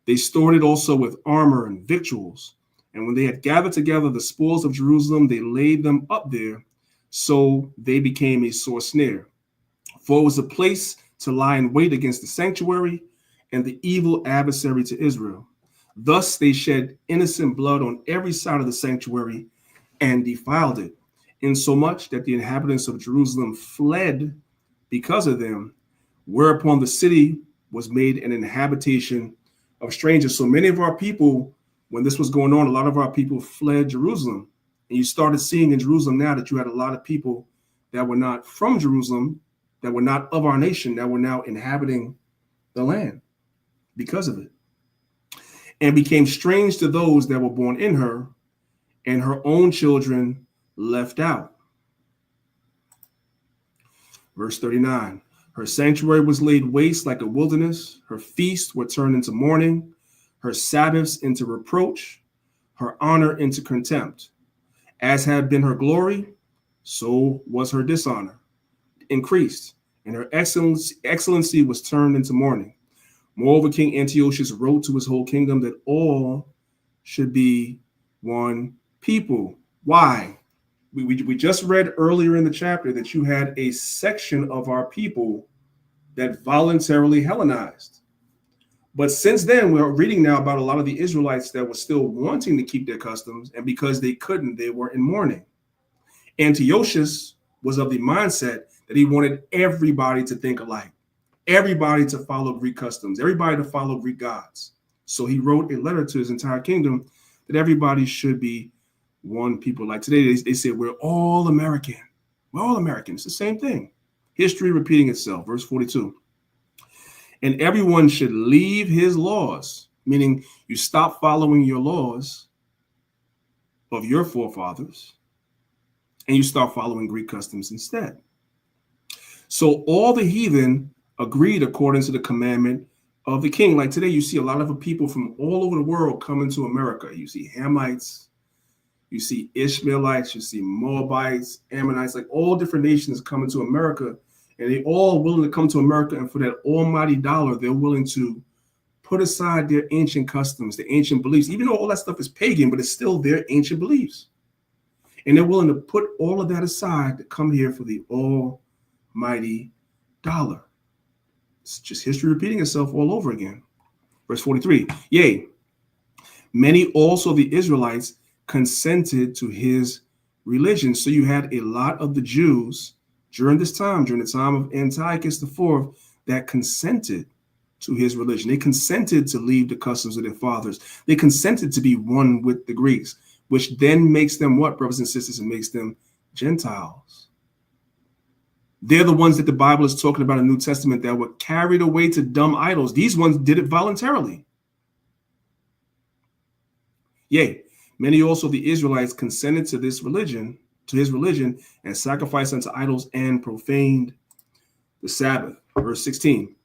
They stored it also with armor and victuals. And when they had gathered together the spoils of Jerusalem, they laid them up there. So they became a sore snare. For it was a place to lie in wait against the sanctuary and the evil adversary to Israel. Thus they shed innocent blood on every side of the sanctuary and defiled it, insomuch that the inhabitants of Jerusalem fled because of them, whereupon the city was made an inhabitation of strangers. So many of our people, when this was going on, a lot of our people fled Jerusalem. And you started seeing in Jerusalem now that you had a lot of people that were not from Jerusalem, that were not of our nation, that were now inhabiting the land because of it. And became strange to those that were born in her, and her own children left out. Verse 39. Her sanctuary was laid waste like a wilderness. Her feasts were turned into mourning, her Sabbaths into reproach, her honor into contempt. As had been her glory, so was her dishonor increased, and her excellency was turned into mourning. Moreover, King Antiochus wrote to his whole kingdom that all should be one people. Why? We just read earlier in the chapter that you had a section of our people that voluntarily Hellenized. But since then, we're reading now about a lot of the Israelites that were still wanting to keep their customs, and because they couldn't, they were in mourning. Antiochus was of the mindset that he wanted everybody to think alike, everybody to follow Greek customs, everybody to follow Greek gods. So he wrote a letter to his entire kingdom that everybody should be one people. Like today, they say we're all American. We're all American. It's the same thing. History repeating itself. Verse 42. And everyone should leave his laws, meaning you stop following your laws of your forefathers and you start following Greek customs instead. So all the heathen agreed according to the commandment of the king. Like today, you see a lot of people from all over the world coming to America. You see Hamites, you see Ishmaelites, you see Moabites, Ammonites, like all different nations coming to America. And they all willing to come to America, and for that almighty dollar, they're willing to put aside their ancient customs, the ancient beliefs, even though all that stuff is pagan, but it's still their ancient beliefs. And they're willing to put all of that aside to come here for the almighty dollar. It's just history repeating itself all over again. Verse 43, yea, many also the Israelites consented to his religion. So you had a lot of the Jews during this time, during the time of Antiochus IV, that consented to his religion. They consented to leave the customs of their fathers. They consented to be one with the Greeks, which then makes them what, brothers and sisters? It makes them Gentiles. They're the ones that the Bible is talking about in the New Testament that were carried away to dumb idols. These ones did it voluntarily. Yea, many also of the Israelites consented to his religion, and sacrificed unto idols and profaned the Sabbath. Verse 16.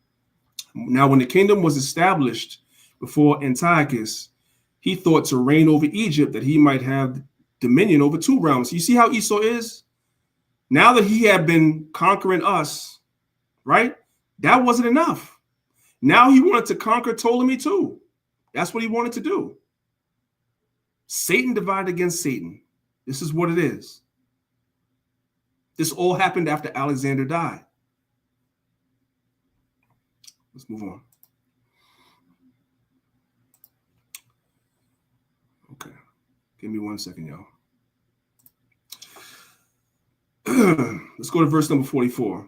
Now, when the kingdom was established before Antiochus, he thought to reign over Egypt, that he might have dominion over two realms. You see how Esau is? Now that he had been conquering us, right? That wasn't enough. Now he wanted to conquer Ptolemy too. That's what he wanted to do. Satan divided against Satan. This is what it is. This all happened after Alexander died. Let's move on. Okay. Give me 1 second, y'all. Let's go to verse number 44.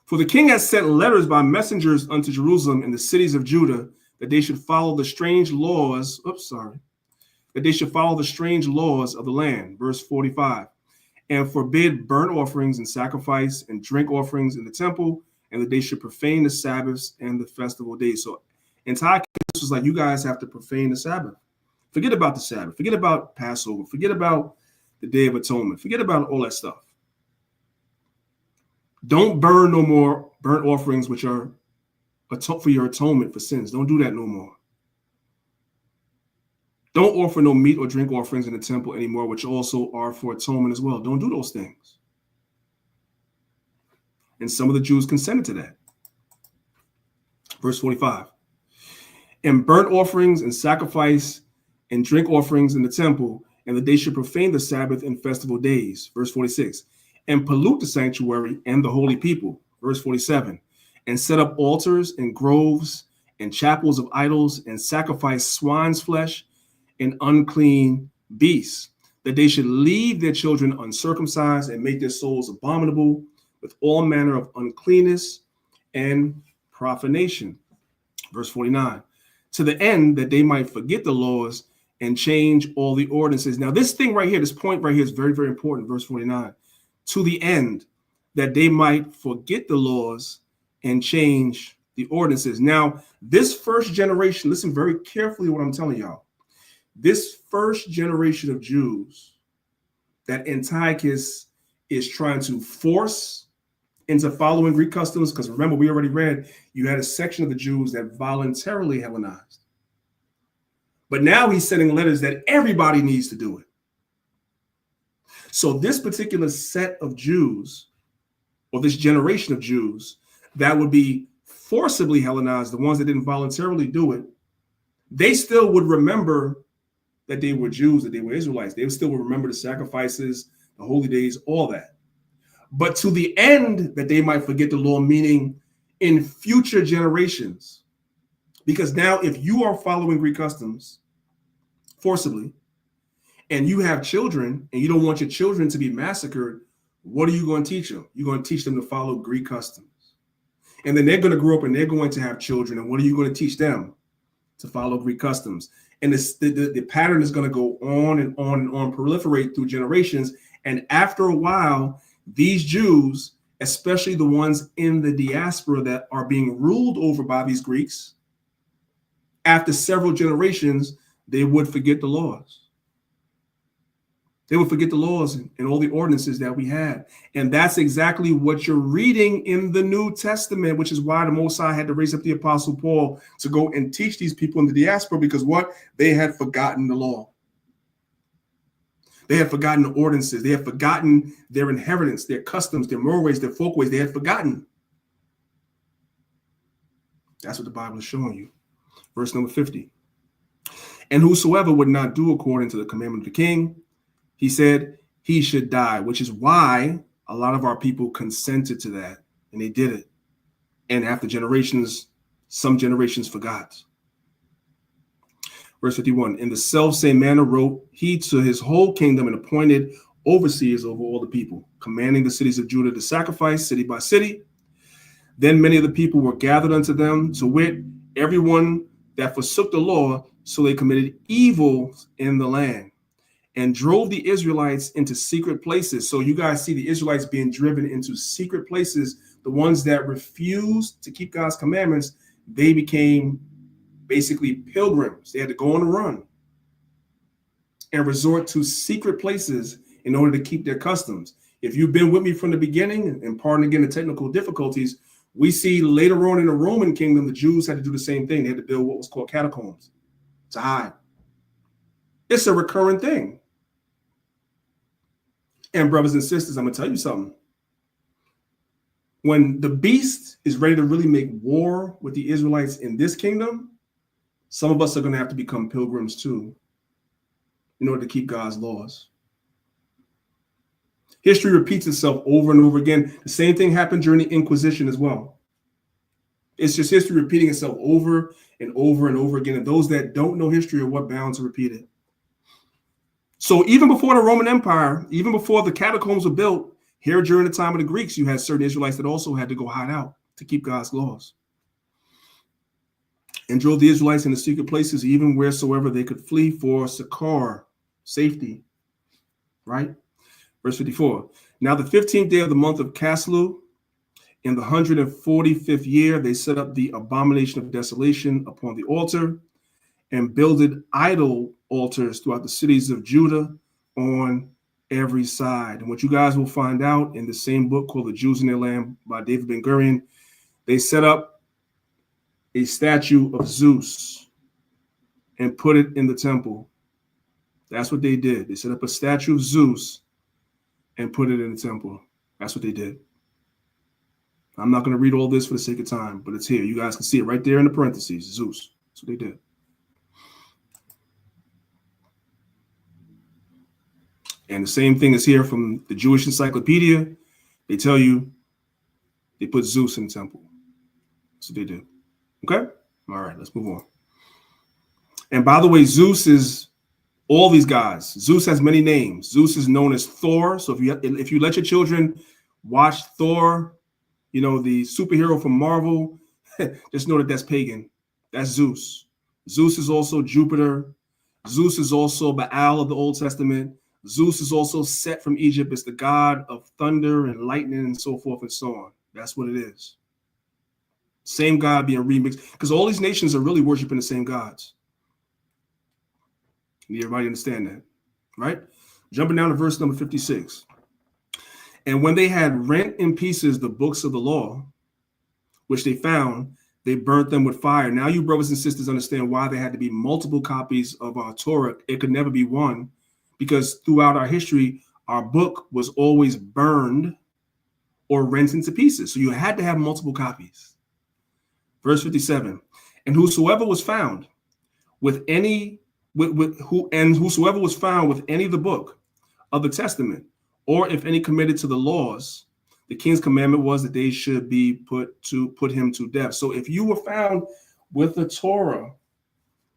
For the king has sent letters by messengers unto Jerusalem and the cities of Judah, that they should follow the strange laws. That they should follow the strange laws of the land. Verse 45. And forbid burnt offerings and sacrifice and drink offerings in the temple, and that they should profane the Sabbaths and the festival days. So Antiochus was like, you guys have to profane the Sabbath. Forget about the Sabbath. Forget about Passover. Forget about the Day of Atonement. Forget about all that stuff. Don't burn no more burnt offerings, which are for your atonement for sins. Don't do that no more. Don't offer no meat or drink offerings in the temple anymore, which also are for atonement as well. Don't do those things. And some of the Jews consented to that. Verse 45. And burnt offerings and sacrifice and drink offerings in the temple, and that they should profane the Sabbath and festival days. Verse 46. And pollute the sanctuary and the holy people. Verse 47. And set up altars and groves and chapels of idols, and sacrifice swine's flesh and unclean beasts, that they should leave their children uncircumcised and make their souls abominable with all manner of uncleanness and profanation. Verse 49, to the end that they might forget the laws and change all the ordinances. Now, this thing right here, this point right here is very, very important. Verse 49, to the end that they might forget the laws and change the ordinances. Now, this first generation, listen very carefully what I'm telling y'all. This first generation of Jews that Antiochus is trying to force into following Greek customs, because remember, we already read, you had a section of the Jews that voluntarily Hellenized. But now he's sending letters that everybody needs to do it. So this particular set of Jews, or this generation of Jews that would be forcibly Hellenized, the ones that didn't voluntarily do it, they still would remember that they were Jews, that they were Israelites. They still would remember the sacrifices, the holy days, all that. But to the end that they might forget the law, meaning in future generations. Because now if you are following Greek customs forcibly, and you have children, and you don't want your children to be massacred, what are you going to teach them? You're going to teach them to follow Greek customs. And then they're going to grow up and they're going to have children. And what are you going to teach them? To follow Greek customs. And the pattern is going to go on and on and on, proliferate through generations. And after a while, these Jews, especially the ones in the diaspora that are being ruled over by these Greeks, after several generations, they would forget the laws. They would forget the laws and all the ordinances that we had. And that's exactly what you're reading in the New Testament, which is why the Most High had to raise up the Apostle Paul to go and teach these people in the diaspora, because what? They had forgotten the law. They had forgotten the ordinances. They had forgotten their inheritance, their customs, their moral ways, their folk ways. They had forgotten. That's what the Bible is showing you. Verse number 50. And whosoever would not do according to the commandment of the king, he said he should die, which is why a lot of our people consented to that, and they did it. And after generations, some generations forgot. Verse 51, in the selfsame manner wrote he to his whole kingdom and appointed overseers over all the people, commanding the cities of Judah to sacrifice city by city, Then many of the people were gathered unto them, to wit, everyone that forsook the law, so they committed evil in the land and drove the Israelites into secret places. So you guys see the Israelites being driven into secret places. The ones that refused to keep God's commandments, they became basically pilgrims. They had to go on the run and resort to secret places in order to keep their customs. If you've been with me from the beginning, and pardon again the technical difficulties, we see later on in the Roman kingdom, the Jews had to do the same thing. They had to build what was called catacombs to hide. It's a recurring thing. And brothers and sisters, I'm going to tell you something. When the beast is ready to really make war with the Israelites in this kingdom, some of us are going to have to become pilgrims too in order to keep God's laws. History repeats itself over and over again. The same thing happened during the Inquisition as well. It's just history repeating itself over and over and over again. And those that don't know history are what bound to repeat it. So even before the Roman Empire, even before the catacombs were built, here during the time of the Greeks, you had certain Israelites that also had to go hide out to keep God's laws. And drove the Israelites into secret places, even wheresoever they could flee for succor, safety, right? Verse 54. Now the 15th day of the month of Caslu, in the 145th year, they set up the abomination of desolation upon the altar and builded idol altars throughout the cities of Judah on every side. And what you guys will find out in the same book called The Jews in Their Land by David Ben-Gurion, they set up a statue of Zeus and put it in the temple. That's what they did. They set up a statue of Zeus and put it in the temple. That's what they did. I'm not going to read all this for the sake of time, but it's here. You guys can see it right there in the parentheses, Zeus. That's what they did. And the same thing is here from the Jewish Encyclopedia. They tell you they put Zeus in the temple. That's what they did. Okay? All right, let's move on. And by the way, Zeus is all these guys. Zeus has many names. Zeus is known as Thor. So if you let your children watch Thor, you know, the superhero from Marvel, just know that that's pagan. That's Zeus. Zeus is also Jupiter. Zeus is also Baal of the Old Testament. Zeus is also Set from Egypt. It's the god of thunder and lightning and so forth and so on. That's what it is. Same God being remixed, because all these nations are really worshiping the same gods. Need everybody understand that, right? Jumping down to verse number 56. And when they had rent in pieces the books of the law, which they found, they burnt them with fire. Now you brothers and sisters understand why there had to be multiple copies of our Torah. It could never be one, because throughout our history, our book was always burned or rent into pieces. So you had to have multiple copies. Verse 57, and whosoever was found with any whosoever was found with any of the book of the testament, or if any committed to the laws, the king's commandment was that they should be put him to death. So if you were found with a Torah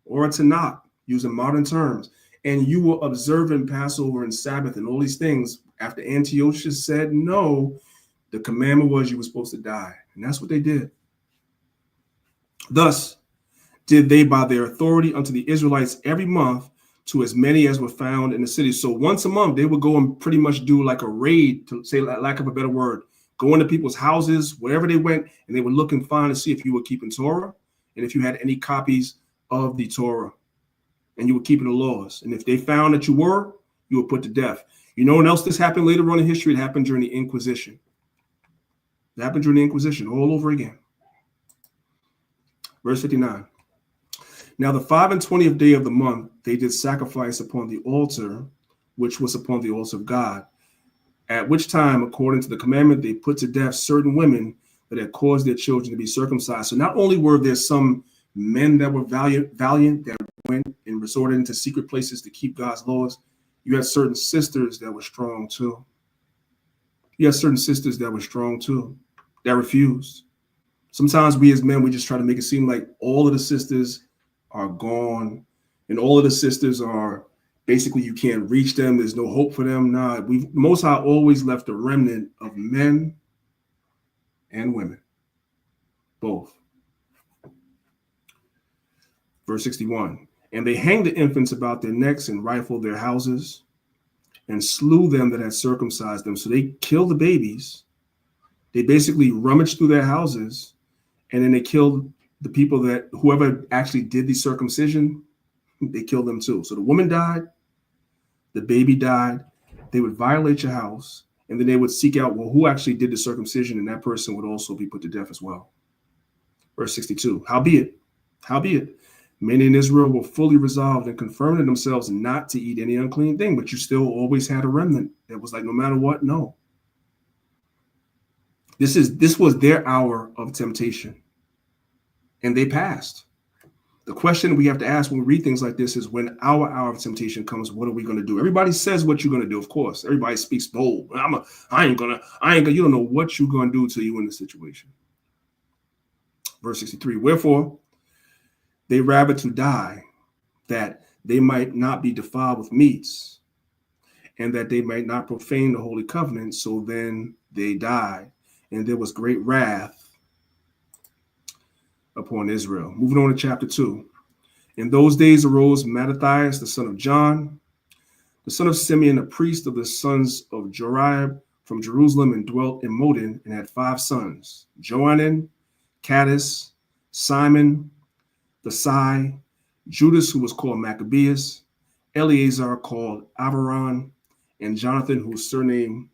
or a Tanakh, using modern terms, and you were observing Passover and Sabbath and all these things, after Antiochus said no, the commandment was you were supposed to die. And that's what they did. Thus did they by their authority unto the Israelites every month to as many as were found in the city. So once a month, they would go and pretty much do like a raid, to say lack of a better word, go into people's houses, wherever they went, and they would look and find to see if you were keeping Torah and if you had any copies of the Torah and you were keeping the laws. And if they found that you were put to death. You know what else this happened later on in history? It happened during the Inquisition. It happened during the Inquisition all over again. Verse 59. Now the 25th day of the month, they did sacrifice upon the altar, which was upon the altar of God, at which time, according to the commandment, they put to death certain women that had caused their children to be circumcised. So not only were there some men that were valiant that went and resorted into secret places to keep God's laws, you had certain sisters that were strong too. You had certain sisters that were strong too, that refused. Sometimes we as men, we just try to make it seem like all of the sisters are gone and all of the sisters are basically, you can't reach them. There's no hope for them. Nah, Most High always left a remnant of men and women. Both. Verse 61. And they hanged the infants about their necks and rifled their houses and slew them that had circumcised them. So they killed the babies. They basically rummaged through their houses, and then they killed the people that, whoever actually did the circumcision, they killed them too. So the woman died, the baby died. They would violate your house, and then they would seek out, well, who actually did the circumcision, and that person would also be put to death as well. Verse 62. Howbeit, many in Israel were fully resolved and confirmed in themselves not to eat any unclean thing, but you still always had a remnant that was like, no matter what, no. This was their hour of temptation, and they passed. The question we have to ask when we read things like this is, when our hour of temptation comes, what are we going to do? Everybody says what you're going to do, of course. Everybody speaks bold. I ain't gonna. You don't know what you're going to do till you in the situation. Verse 63. Wherefore they rather to die, that they might not be defiled with meats, and that they might not profane the holy covenant. So then they died, and there was great wrath upon Israel. Moving on to chapter 2. In those days arose Mattathias, the son of John, the son of Simeon, a priest of the sons of Joraib from Jerusalem, and dwelt in Modin, and had 5 sons, Johanan, Caddis, Simon, the Sai, Judas, who was called Maccabees, Eleazar called Avaron, and Jonathan, whose surname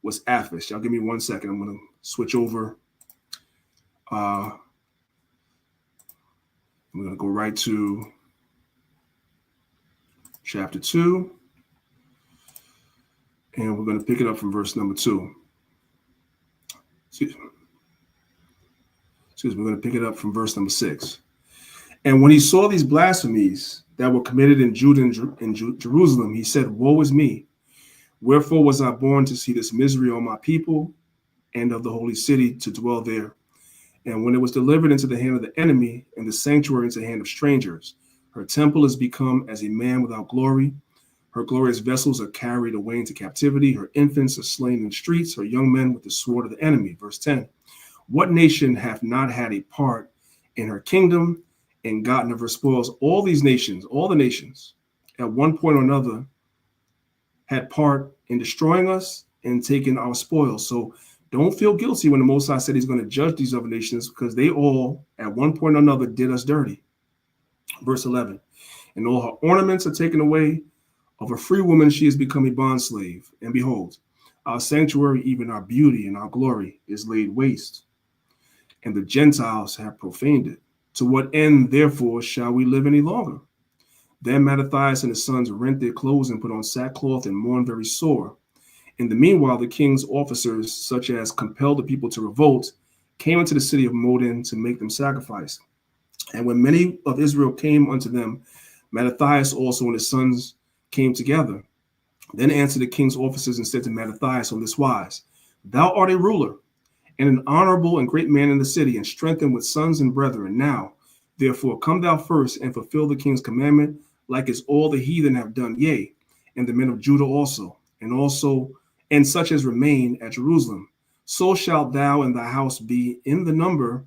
was Aphish. Y'all give me 1 second. I'm going to switch over. We're going to go right to chapter 2, and we're going to pick it up from verse number 2. Excuse me. We're going to pick it up from verse number 6. And when he saw these blasphemies that were committed in Judah and Jerusalem, he said, woe is me. Wherefore was I born to see this misery on my people and of the holy city to dwell there? And when it was delivered into the hand of the enemy, and the sanctuary into the hand of strangers, her temple is become as a man without glory. Her glorious vessels are carried away into captivity. Her infants are slain in the streets, her young men with the sword of the enemy. Verse 10. What nation hath not had a part in her kingdom and gotten of her spoils? All these nations, all the nations, at one point or another, had part in destroying us and taking our spoils. So don't feel guilty when the Most High said he's going to judge these other nations, because they all, at one point or another, did us dirty. Verse 11. And all her ornaments are taken away. Of a free woman she is become a bondslave. And behold, our sanctuary, even our beauty and our glory, is laid waste. And the Gentiles have profaned it. To what end, therefore, shall we live any longer? Then Mattathias and his sons rent their clothes and put on sackcloth and mourn very sore. In the meanwhile, the king's officers, such as compelled the people to revolt, came into the city of Modin to make them sacrifice. And when many of Israel came unto them, Mattathias also and his sons came together. Then answered the king's officers and said to Mattathias on this wise, thou art a ruler and an honorable and great man in the city, and strengthened with sons and brethren. Now, therefore, come thou first and fulfill the king's commandment, like as all the heathen have done, yea, and the men of Judah also, and such as remain at Jerusalem. So shalt thou and thy house be in the number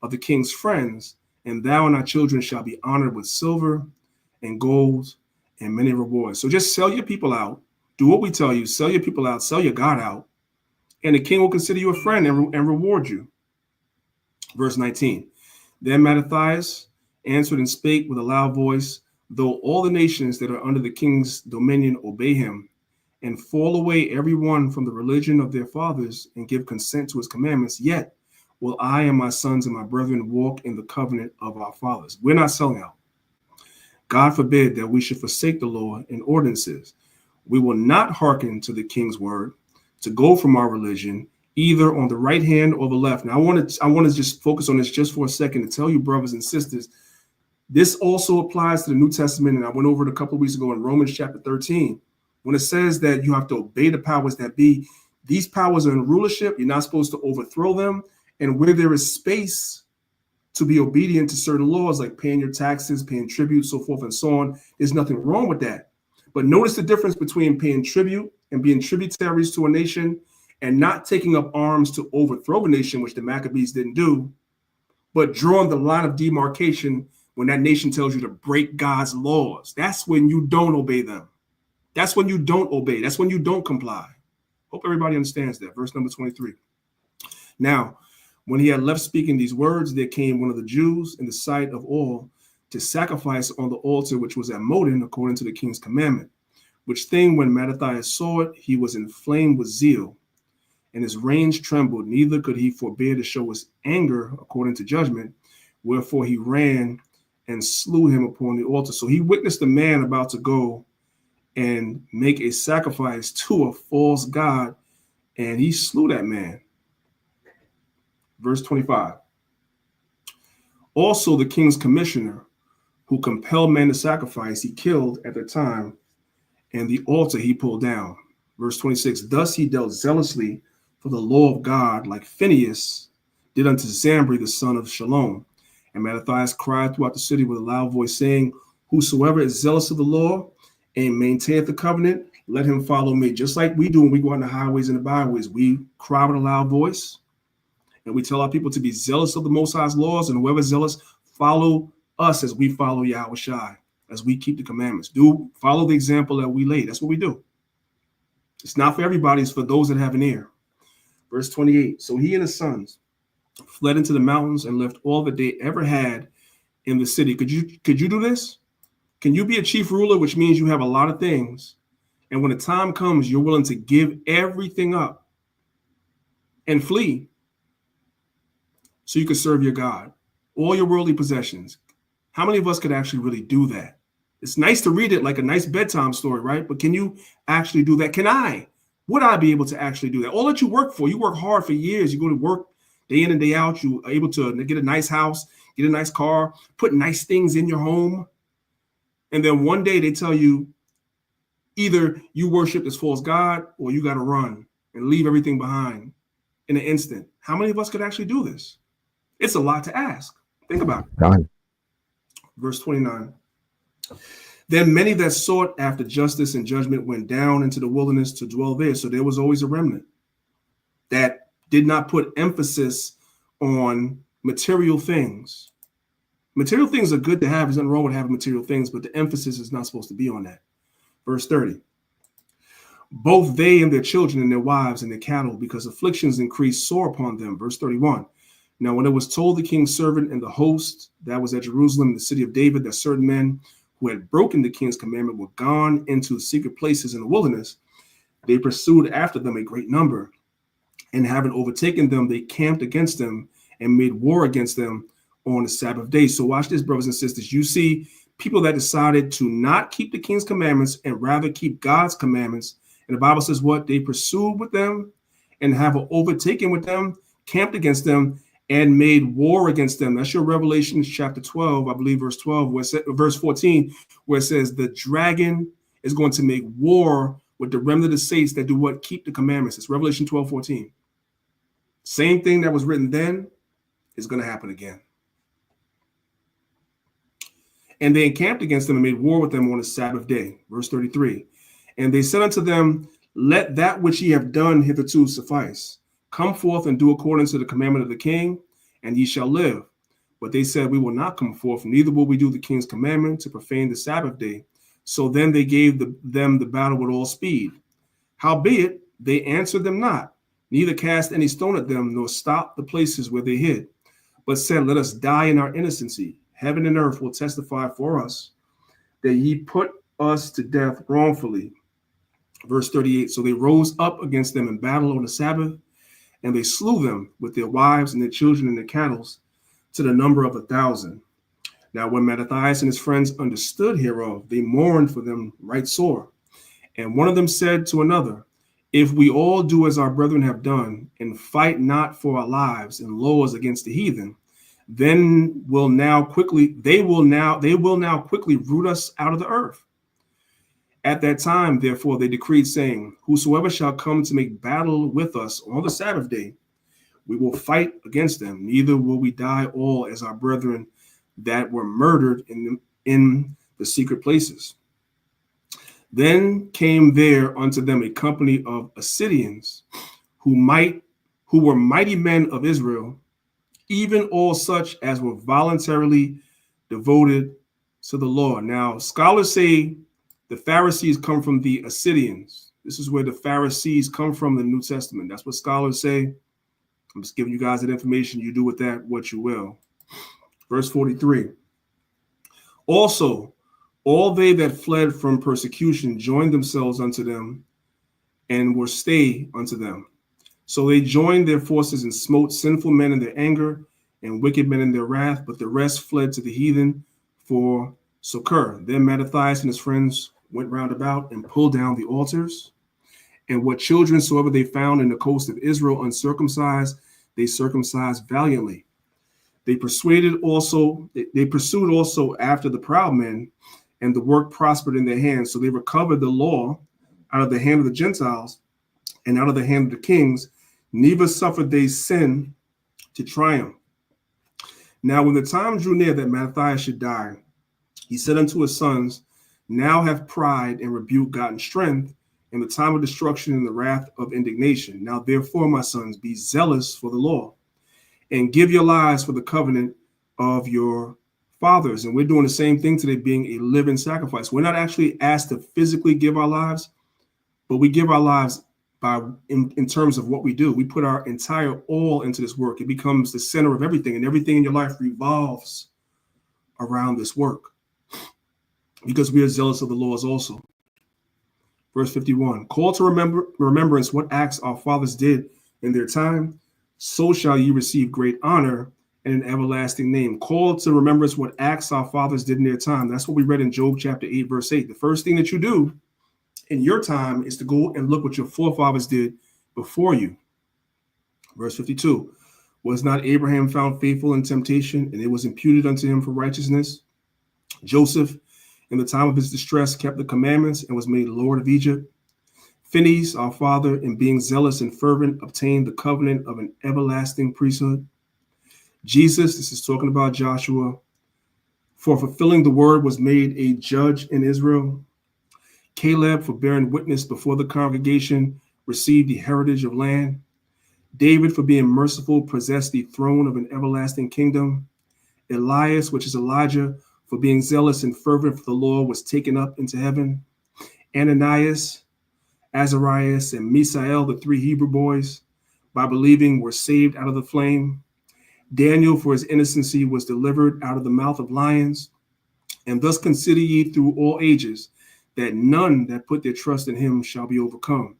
of the king's friends, and thou and thy children shall be honored with silver and gold and many rewards. So just sell your people out. Do what we tell you. Sell your people out. Sell your God out. And the king will consider you a friend and reward you. Verse 19. Then Mattathias answered and spake with a loud voice, though all the nations that are under the king's dominion obey him, and fall away every one from the religion of their fathers, and give consent to his commandments, yet will I and my sons and my brethren walk in the covenant of our fathers. We're not selling out. God forbid that we should forsake the law and ordinances. We will not hearken to the king's word, to go from our religion, either on the right hand or the left. Now, I want to just focus on this just for a second to tell you, brothers and sisters, this also applies to the New Testament, and I went over it a couple of weeks ago in Romans chapter 13, when it says that you have to obey the powers that be. These powers are in rulership. You're not supposed to overthrow them. And where there is space to be obedient to certain laws, like paying your taxes, paying tribute, so forth and so on, there's nothing wrong with that. But notice the difference between paying tribute and being tributaries to a nation and not taking up arms to overthrow a nation, which the Maccabees didn't do, but drawing the line of demarcation when that nation tells you to break God's laws. That's when you don't obey them. That's when you don't obey. That's when you don't comply. Hope everybody understands that. Verse number 23. Now, when he had left speaking these words, there came one of the Jews in the sight of all to sacrifice on the altar which was at Modin, according to the king's commandment. Which thing, when Mattathias saw it, he was inflamed with zeal, and his reins trembled, neither could he forbear to show his anger according to judgment. Wherefore he ran and slew him upon the altar. So he witnessed a man about to go and make a sacrifice to a false god, and he slew that man. Verse 25. Also the king's commissioner, who compelled men to sacrifice, he killed at the time, and the altar he pulled down. Verse 26. Thus he dealt zealously for the law of God, like Phinehas did unto Zambri the son of Shalom. And Mattathias cried throughout the city with a loud voice, saying, whosoever is zealous of the law and maintaineth the covenant, let him follow me. Just like we do when we go on the highways and the byways, we cry with a loud voice, and we tell our people to be zealous of the Most High's laws, and whoever is zealous, follow us as we follow Yahweh Shai, as we keep the commandments. Follow the example that we lay. That's what we do. It's not for everybody, it's for those that have an ear. Verse 28. So he and his sons fled into the mountains and left all that they ever had in the city. Could you do this? Can you be a chief ruler, which means you have a lot of things, and when the time comes, you're willing to give everything up and flee so you can serve your God, all your worldly possessions? How many of us could actually really do that? It's nice to read it like a nice bedtime story, right? But can you actually do that? Would I be able to actually do that? All that you work for, you work hard for years. You go to work day in and day out. You are able to get a nice house, get a nice car, put nice things in your home. And then one day they tell you either you worship this false God or you got to run and leave everything behind in an instant. How many of us could actually do this? It's a lot to ask. Think about it. Done. Verse 29. Then many that sought after justice and judgment went down into the wilderness to dwell there. So there was always a remnant that did not put emphasis on material things. Material things are good to have. There's nothing wrong with having material things, but the emphasis is not supposed to be on that. Verse 30. Both they and their children and their wives and their cattle, because afflictions increased sore upon them. Verse 31. Now, when it was told the king's servant and the host that was at Jerusalem, the city of David, that certain men who had broken the king's commandment were gone into secret places in the wilderness, they pursued after them a great number, and having overtaken them, they camped against them and made war against them on the Sabbath day. So watch this, brothers and sisters. You see people that decided to not keep the king's commandments and rather keep God's commandments. And the Bible says what? They pursued with them and have overtaken with them, camped against them, and made war against them. That's your Revelation chapter 12, I believe, verse 12, verse 14, where it says the dragon is going to make war with the remnant of the saints that do what? Keep the commandments. It's Revelation 12, 14. Same thing that was written then is going to happen again. And they encamped against them and made war with them on the Sabbath day. Verse 33. And they said unto them, let that which ye have done hitherto suffice. Come forth and do according to the commandment of the king, and ye shall live. But they said, we will not come forth, neither will we do the king's commandment to profane the Sabbath day. So then they gave them the battle with all speed. Howbeit, they answered them not, neither cast any stone at them, nor stopped the places where they hid, but said, let us die in our innocency. Heaven and earth will testify for us that ye put us to death wrongfully. Verse 38. So they rose up against them in battle on the Sabbath, and they slew them with their wives and their children and their cattle to the number of 1,000. Now, when Mattathias and his friends understood hereof, they mourned for them right sore. And one of them said to another, if we all do as our brethren have done, and fight not for our lives and laws against the heathen, then they will now quickly root us out of the earth. At that time, therefore, they decreed, saying, whosoever shall come to make battle with us on the Sabbath day, we will fight against them. Neither will we die all as our brethren that were murdered in the secret places. Then came there unto them a company of Assyrians, who were mighty men of Israel, even all such as were voluntarily devoted to the law. Now, scholars say the Pharisees come from the Assyrians. This is where the Pharisees come from in the New Testament. That's what scholars say. I'm just giving you guys that information. You do with that what you will. Verse 43. Also, all they that fled from persecution joined themselves unto them and were stay unto them. So they joined their forces and smote sinful men in their anger and wicked men in their wrath, but the rest fled to the heathen for succor. Then Mattathias and his friends went round about and pulled down the altars. And what children soever they found in the coast of Israel uncircumcised, they circumcised valiantly. They pursued also after the proud men, and the work prospered in their hands. So they recovered the law out of the hand of the Gentiles and out of the hand of the kings. Neither suffered they sin to triumph. Now when the time drew near that Mattathias should die, he said unto his sons, now have pride and rebuke gotten strength in the time of destruction and the wrath of indignation. Now therefore, my sons, be zealous for the law, and give your lives for the covenant of your fathers. And we're doing the same thing today, being a living sacrifice. We're not actually asked to physically give our lives, but we give our lives in terms of what we do. We put our entire all into this work. It becomes the center of everything, and everything in your life revolves around this work because we are zealous of the laws also. Verse 51, call to remembrance what acts our fathers did in their time, so shall ye receive great honor and an everlasting name. Call to remembrance what acts our fathers did in their time. That's what we read in Job chapter 8, verse 8. The first thing that you do in your time is to go and look what your forefathers did before you. Verse 52, was not Abraham found faithful in temptation, and it was imputed unto him for righteousness? Joseph, in the time of his distress, kept the commandments and was made Lord of Egypt. Phinehas, our father, in being zealous and fervent, obtained the covenant of an everlasting priesthood. Jesus, this is talking about Joshua, for fulfilling the word was made a judge in Israel. Caleb, for bearing witness before the congregation, received the heritage of land. David, for being merciful, possessed the throne of an everlasting kingdom. Elias, which is Elijah, for being zealous and fervent for the Lord, was taken up into heaven. Ananias, Azarias, and Misael, the three Hebrew boys, by believing were saved out of the flame. Daniel, for his innocency, was delivered out of the mouth of lions. And thus consider ye through all ages that none that put their trust in him shall be overcome.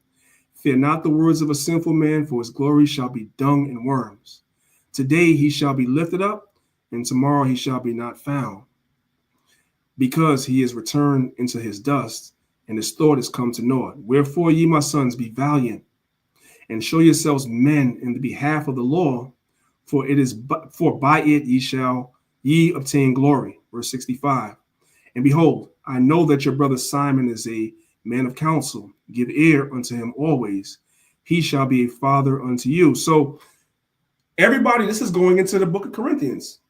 Fear not the words of a sinful man, for his glory shall be dung and worms. Today he shall be lifted up, and tomorrow he shall be not found. Because he is returned into his dust, and his thought is come to naught. Wherefore ye, my sons, be valiant, and show yourselves men in the behalf of the law, for by it ye obtain glory. Verse 65. And behold, I know that your brother Simon is a man of counsel. Give ear unto him always. He shall be a father unto you. So everybody, this is going into the book of Corinthians.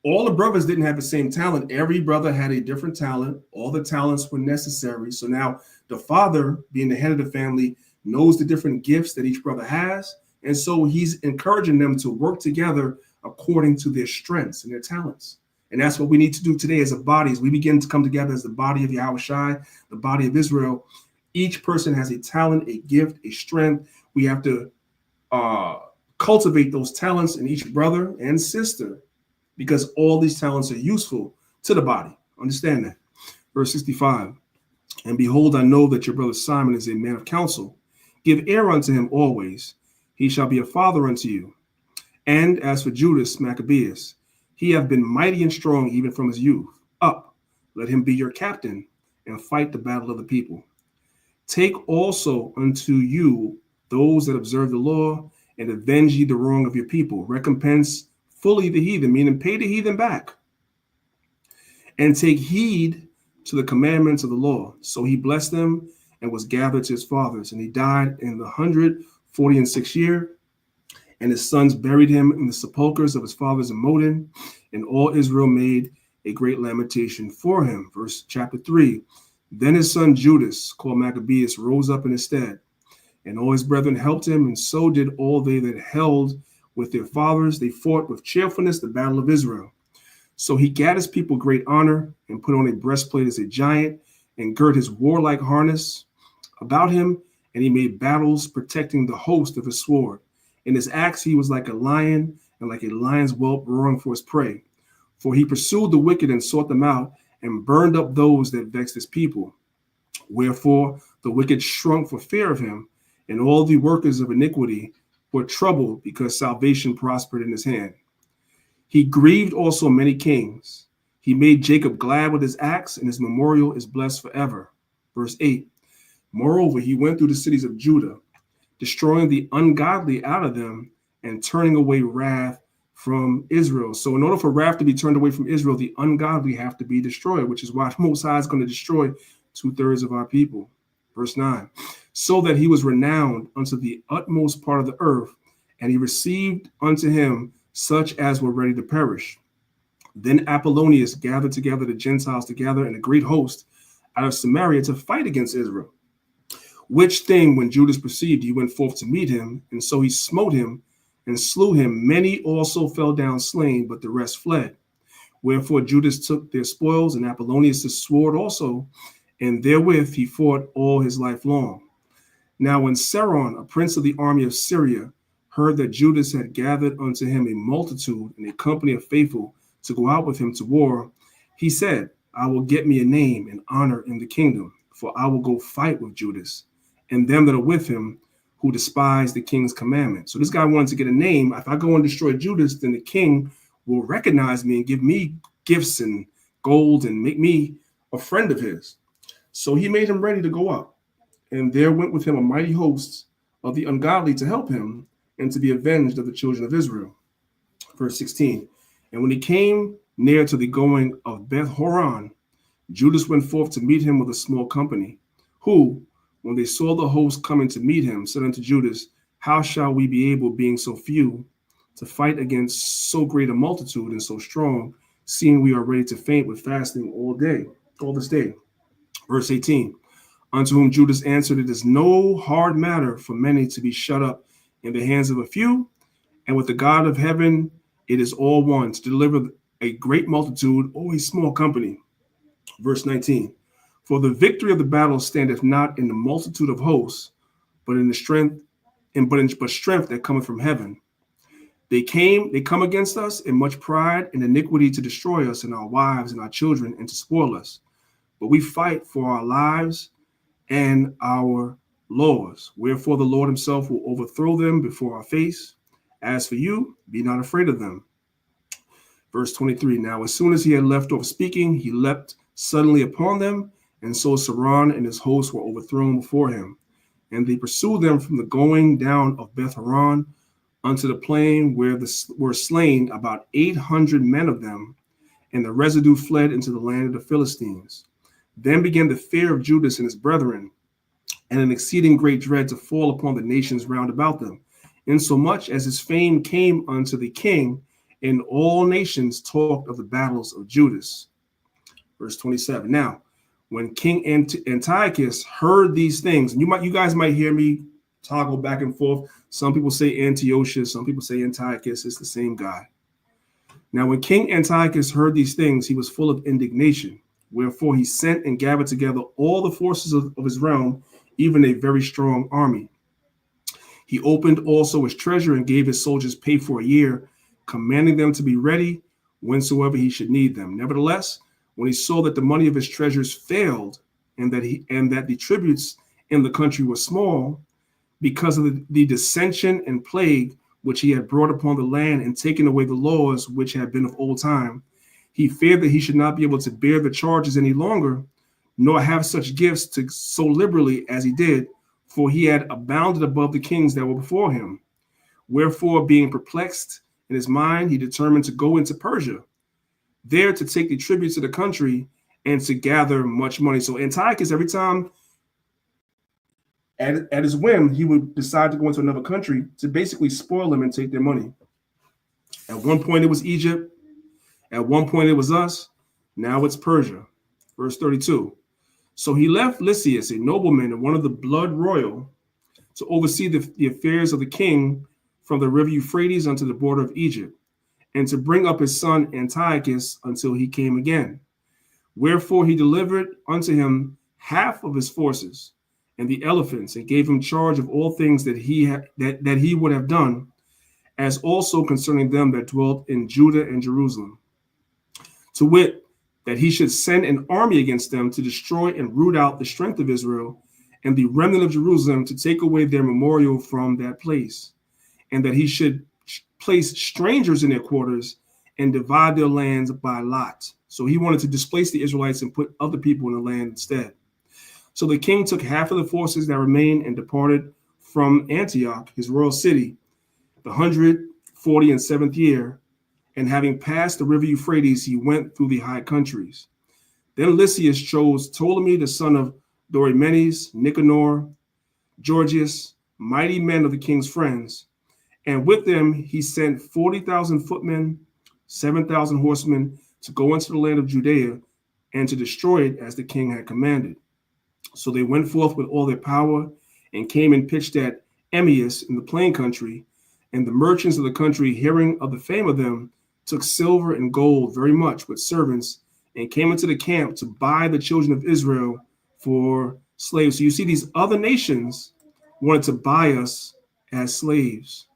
All the brothers didn't have the same talent. Every brother had a different talent. All the talents were necessary. So now the father, being the head of the family, knows the different gifts that each brother has. And so he's encouraging them to work together according to their strengths and their talents. And that's what we need to do today as a body. As we begin to come together as the body of Yahushua, the body of Israel, each person has a talent, a gift, a strength. We have to cultivate those talents in each brother and sister, because all these talents are useful to the body. Understand that. Verse 65. And behold, I know that your brother Simon is a man of counsel. Give ear unto him always. He shall be a father unto you. And as for Judas Maccabeus, he hath been mighty and strong even from his youth. Up, let him be your captain, and fight the battle of the people. Take also unto you those that observe the law, and avenge ye the wrong of your people. Recompense fully the heathen, meaning pay the heathen back. And take heed to the commandments of the law. So he blessed them and was gathered to his fathers. And he died in the 146th year. And his sons buried him in the sepulchres of his fathers in Modin. And all Israel made a great lamentation for him. Verse chapter 3. Then his son Judas, called Maccabeus, rose up in his stead. And all his brethren helped him. And so did all they that held with their fathers, they fought with cheerfulness the battle of Israel. So he gat his people great honor and put on a breastplate as a giant and girt his warlike harness about him, and he made battles protecting the host of his sword. In his axe he was like a lion and like a lion's whelp roaring for his prey. For he pursued the wicked and sought them out and burned up those that vexed his people. Wherefore the wicked shrunk for fear of him, and all the workers of iniquity were troubled because salvation prospered in his hand. He grieved also many kings. He made Jacob glad with his axe, and his memorial is blessed forever. Verse 8. Moreover, he went through the cities of Judah, destroying the ungodly out of them and turning away wrath from Israel. So in order for wrath to be turned away from Israel, the ungodly have to be destroyed, which is why the Most High is going to destroy 2/3 of our people. Verse 9. So that he was renowned unto the utmost part of the earth, and he received unto him such as were ready to perish. Then Apollonius gathered together the Gentiles together in a great host out of Samaria to fight against Israel. Which thing, when Judas perceived, he went forth to meet him, and so he smote him and slew him. Many also fell down slain, but the rest fled. Wherefore Judas took their spoils, and Apollonius' sword also, and therewith he fought all his life long. Now when Seron, a prince of the army of Syria, heard that Judas had gathered unto him a multitude and a company of faithful to go out with him to war, he said, I will get me a name and honor in the kingdom, for I will go fight with Judas and them that are with him who despise the king's commandment. So this guy wanted to get a name. If I go and destroy Judas, then the king will recognize me and give me gifts and gold and make me a friend of his. So he made him ready to go up. And there went with him a mighty host of the ungodly to help him and to be avenged of the children of Israel. Verse 16. And when he came near to the going of Beth Horon, Judas went forth to meet him with a small company, who, when they saw the host coming to meet him, said unto Judas, how shall we be able, being so few, to fight against so great a multitude and so strong, seeing we are ready to faint with fasting all this day? Verse 18. Unto whom Judas answered, it is no hard matter for many to be shut up in the hands of a few, and with the God of heaven it is all one to deliver a great multitude or a small company. Verse 19. For the victory of the battle standeth not in the multitude of hosts, but in the strength, but strength that cometh from heaven. They come against us in much pride and iniquity to destroy us and our wives and our children and to spoil us. But we fight for our lives and our laws. Wherefore the Lord himself will overthrow them before our face. As for you, be not afraid of them. Verse 23. Now as soon as he had left off speaking, he leapt suddenly upon them, and so Seron and his hosts were overthrown before him. And they pursued them from the going down of Beth Horon unto the plain, where were slain about 800 men of them, and the residue fled into the land of the Philistines. Then began the fear of Judas and his brethren, and an exceeding great dread to fall upon the nations round about them, insomuch as his fame came unto the king, and all nations talked of the battles of Judas. Verse 27. Now, when King Antiochus heard these things, and you guys might hear me toggle back and forth. Some people say Antiochus, some people say Antiochus. It's the same guy. Now, when King Antiochus heard these things, he was full of indignation. Wherefore he sent and gathered together all the forces of his realm, even a very strong army. He opened also his treasure and gave his soldiers pay for a year, commanding them to be ready whensoever he should need them. Nevertheless, when he saw that the money of his treasures failed, and that the tributes in the country were small, because of the dissension and plague which he had brought upon the land and taken away the laws which had been of old time, he feared that he should not be able to bear the charges any longer, nor have such gifts to so liberally as he did, for he had abounded above the kings that were before him. Wherefore, being perplexed in his mind, he determined to go into Persia, there to take the tributes of the country and to gather much money. So Antiochus, every time at his whim, he would decide to go into another country to basically spoil them and take their money. At one point, it was Egypt. At one point, it was us. Now it's Persia. Verse 32. So he left Lysias, a nobleman and one of the blood royal, to oversee the affairs of the king from the river Euphrates unto the border of Egypt, and to bring up his son Antiochus until he came again. Wherefore he delivered unto him half of his forces and the elephants, and gave him charge of all things that he would have done, as also concerning them that dwelt in Judah and Jerusalem. To wit, that he should send an army against them to destroy and root out the strength of Israel and the remnant of Jerusalem, to take away their memorial from that place, and that he should place strangers in their quarters and divide their lands by lot. So he wanted to displace the Israelites and put other people in the land instead. So the king took half of the forces that remained and departed from Antioch, his royal city, the 147th year, and having passed the river Euphrates, he went through the high countries. Then Lysias chose Ptolemy, the son of Dorymenes, Nicanor, Gorgias, mighty men of the king's friends, and with them he sent 40,000 footmen, 7,000 horsemen, to go into the land of Judea and to destroy it as the king had commanded. So they went forth with all their power and came and pitched at Emmaus in the plain country. And the merchants of the country, hearing of the fame of them, took silver and gold very much with servants, and came into the camp to buy the children of Israel for slaves. So you see, these other nations wanted to buy us as slaves.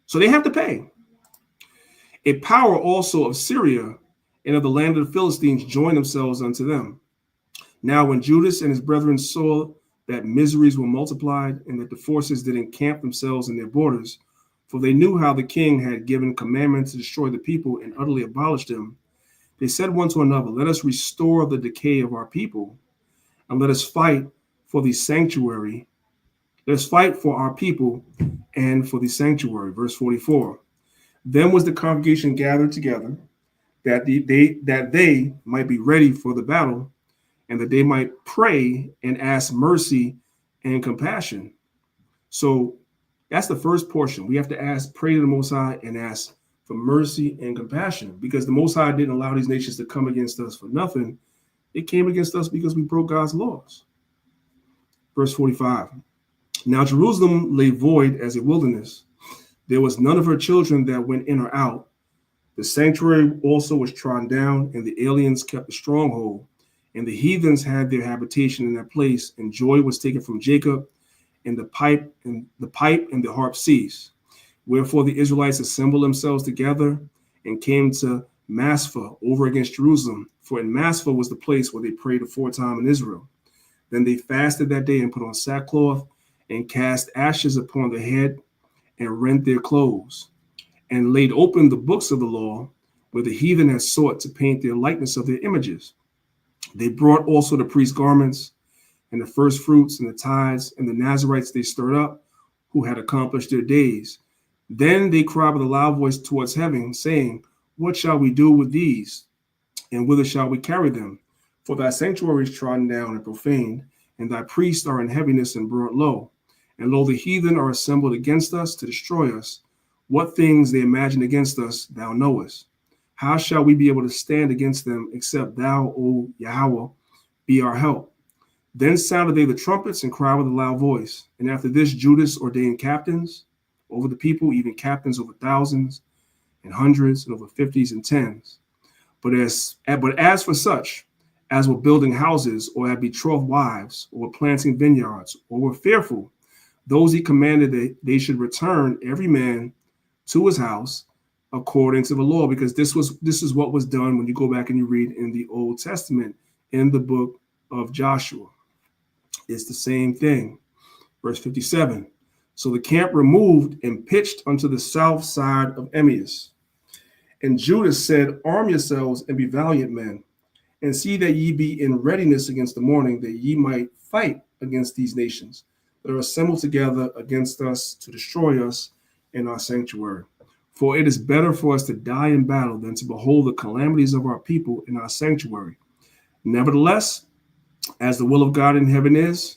So they have to pay. A power also of Syria and of the land of the Philistines joined themselves unto them. Now when Judas and his brethren saw that miseries were multiplied, and that the forces did encamp themselves in their borders, for they knew how the king had given commandment to destroy the people and utterly abolish them, they said one to another, let us restore the decay of our people, and let us fight for the sanctuary. Let us fight for our people and for the sanctuary. Verse 44. Then was the congregation gathered together, that they might be ready for the battle, and that they might pray and ask mercy and compassion. So that's the first portion. We have to pray to the Most High and ask for mercy and compassion, because the Most High didn't allow these nations to come against us for nothing. It came against us because we broke God's laws. Verse 45. Now Jerusalem lay void as a wilderness. There was none of her children that went in or out. The sanctuary also was trodden down, and the aliens kept the stronghold. And the heathens had their habitation in that place, and joy was taken from Jacob, and the pipe and the harp ceased. Wherefore the Israelites assembled themselves together and came to Maspha over against Jerusalem, for in Maspha was the place where they prayed aforetime in Israel. Then they fasted that day and put on sackcloth and cast ashes upon the head and rent their clothes, and laid open the books of the law where the heathen had sought to paint their likeness of their images. They brought also the priest's garments and the first fruits and the tithes, and the Nazarites they stirred up, who had accomplished their days. Then they cried with a loud voice towards heaven, saying, what shall we do with these? And whither shall we carry them? For thy sanctuary is trodden down and profaned, and thy priests are in heaviness and brought low. And lo, the heathen are assembled against us to destroy us. What things they imagine against us, thou knowest. How shall we be able to stand against them, except thou, O Yahweh, be our help? Then sounded they the trumpets and cried with a loud voice. And after this, Judas ordained captains over the people, even captains over thousands and hundreds and over fifties and tens. But as for such as were building houses, or had betrothed wives, or were planting vineyards, or were fearful, those he commanded that they should return every man to his house according to the law, because this is what was done when you go back and you read in the Old Testament in the book of Joshua. It's the same thing. Verse 57. So the camp removed and pitched unto the south side of Emmaus. And Judas said, arm yourselves and be valiant men, and see that ye be in readiness against the morning, that ye might fight against these nations that are assembled together against us to destroy us in our sanctuary. For it is better for us to die in battle than to behold the calamities of our people in our sanctuary. Nevertheless, as the will of God in heaven is,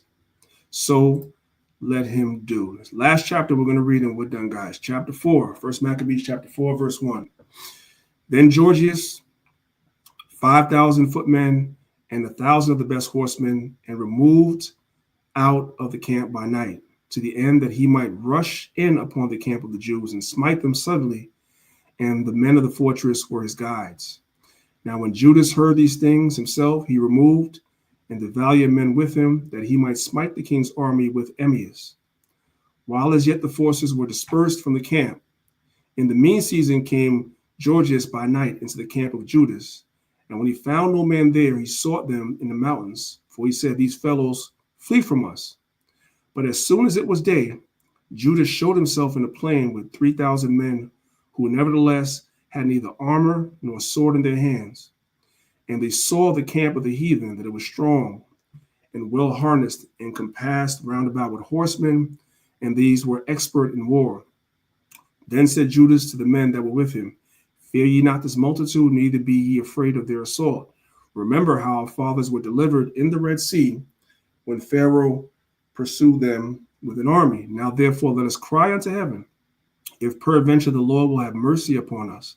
so let him do. This last chapter we're going to read, and we're done, guys. Chapter 4, 1 Maccabees chapter 4, verse 1. Then Gorgias, 5,000 footmen, and 1,000 of the best horsemen, and removed out of the camp by night. to the end that he might rush in upon the camp of the Jews and smite them suddenly, and the men of the fortress were his guides. Now when Judas heard these things himself, he removed, and the valiant men with him, that he might smite the king's army with Emmaus. While as yet the forces were dispersed from the camp, in the mean season came Georgius by night into the camp of Judas. And when he found no man there, he sought them in the mountains, for he said, these fellows flee from us. But as soon as it was day, Judas showed himself in the plain with 3,000 men, who nevertheless had neither armor nor sword in their hands. And they saw the camp of the heathen, that it was strong and well harnessed and compassed round about with horsemen, and these were expert in war. Then said Judas to the men that were with him, fear ye not this multitude, neither be ye afraid of their assault. Remember how our fathers were delivered in the Red Sea, when Pharaoh pursued them with an army. Now therefore let us cry unto heaven, if peradventure the Lord will have mercy upon us,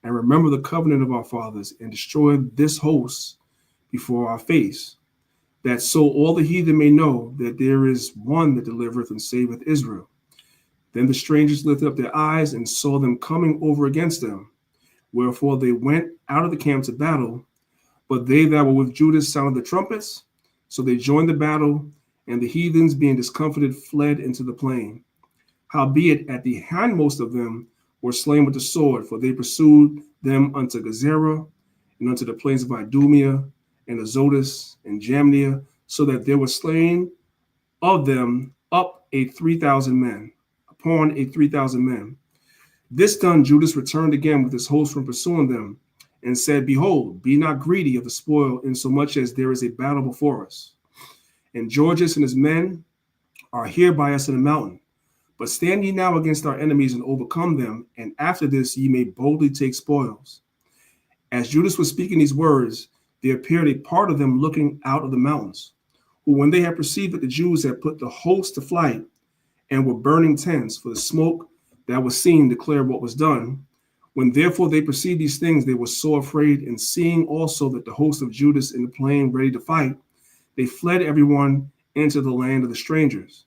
and remember the covenant of our fathers, and destroy this host before our face, that so all the heathen may know that there is one that delivereth and saveth Israel. Then the strangers lifted up their eyes and saw them coming over against them. Wherefore they went out of the camp to battle, but they that were with Judas sounded the trumpets. So they joined the battle, and the heathens, being discomfited, fled into the plain. Howbeit at the hindmost of them were slain with the sword, for they pursued them unto Gezerah, and unto the plains of Idumea, and Azotus, and Jamnia, so that there were slain of them upon a 3,000 men. This done, Judas returned again with his host from pursuing them, and said, behold, be not greedy of the spoil, insomuch as there is a battle before us. And Georgius and his men are here by us in the mountain. But stand ye now against our enemies and overcome them, and after this ye may boldly take spoils. As Judas was speaking these words, there appeared a part of them looking out of the mountains, who when they had perceived that the Jews had put the host to flight, and were burning tents, for the smoke that was seen declared what was done. When therefore they perceived these things, they were so afraid, and seeing also that the host of Judas in the plain ready to fight, they fled everyone into the land of the strangers.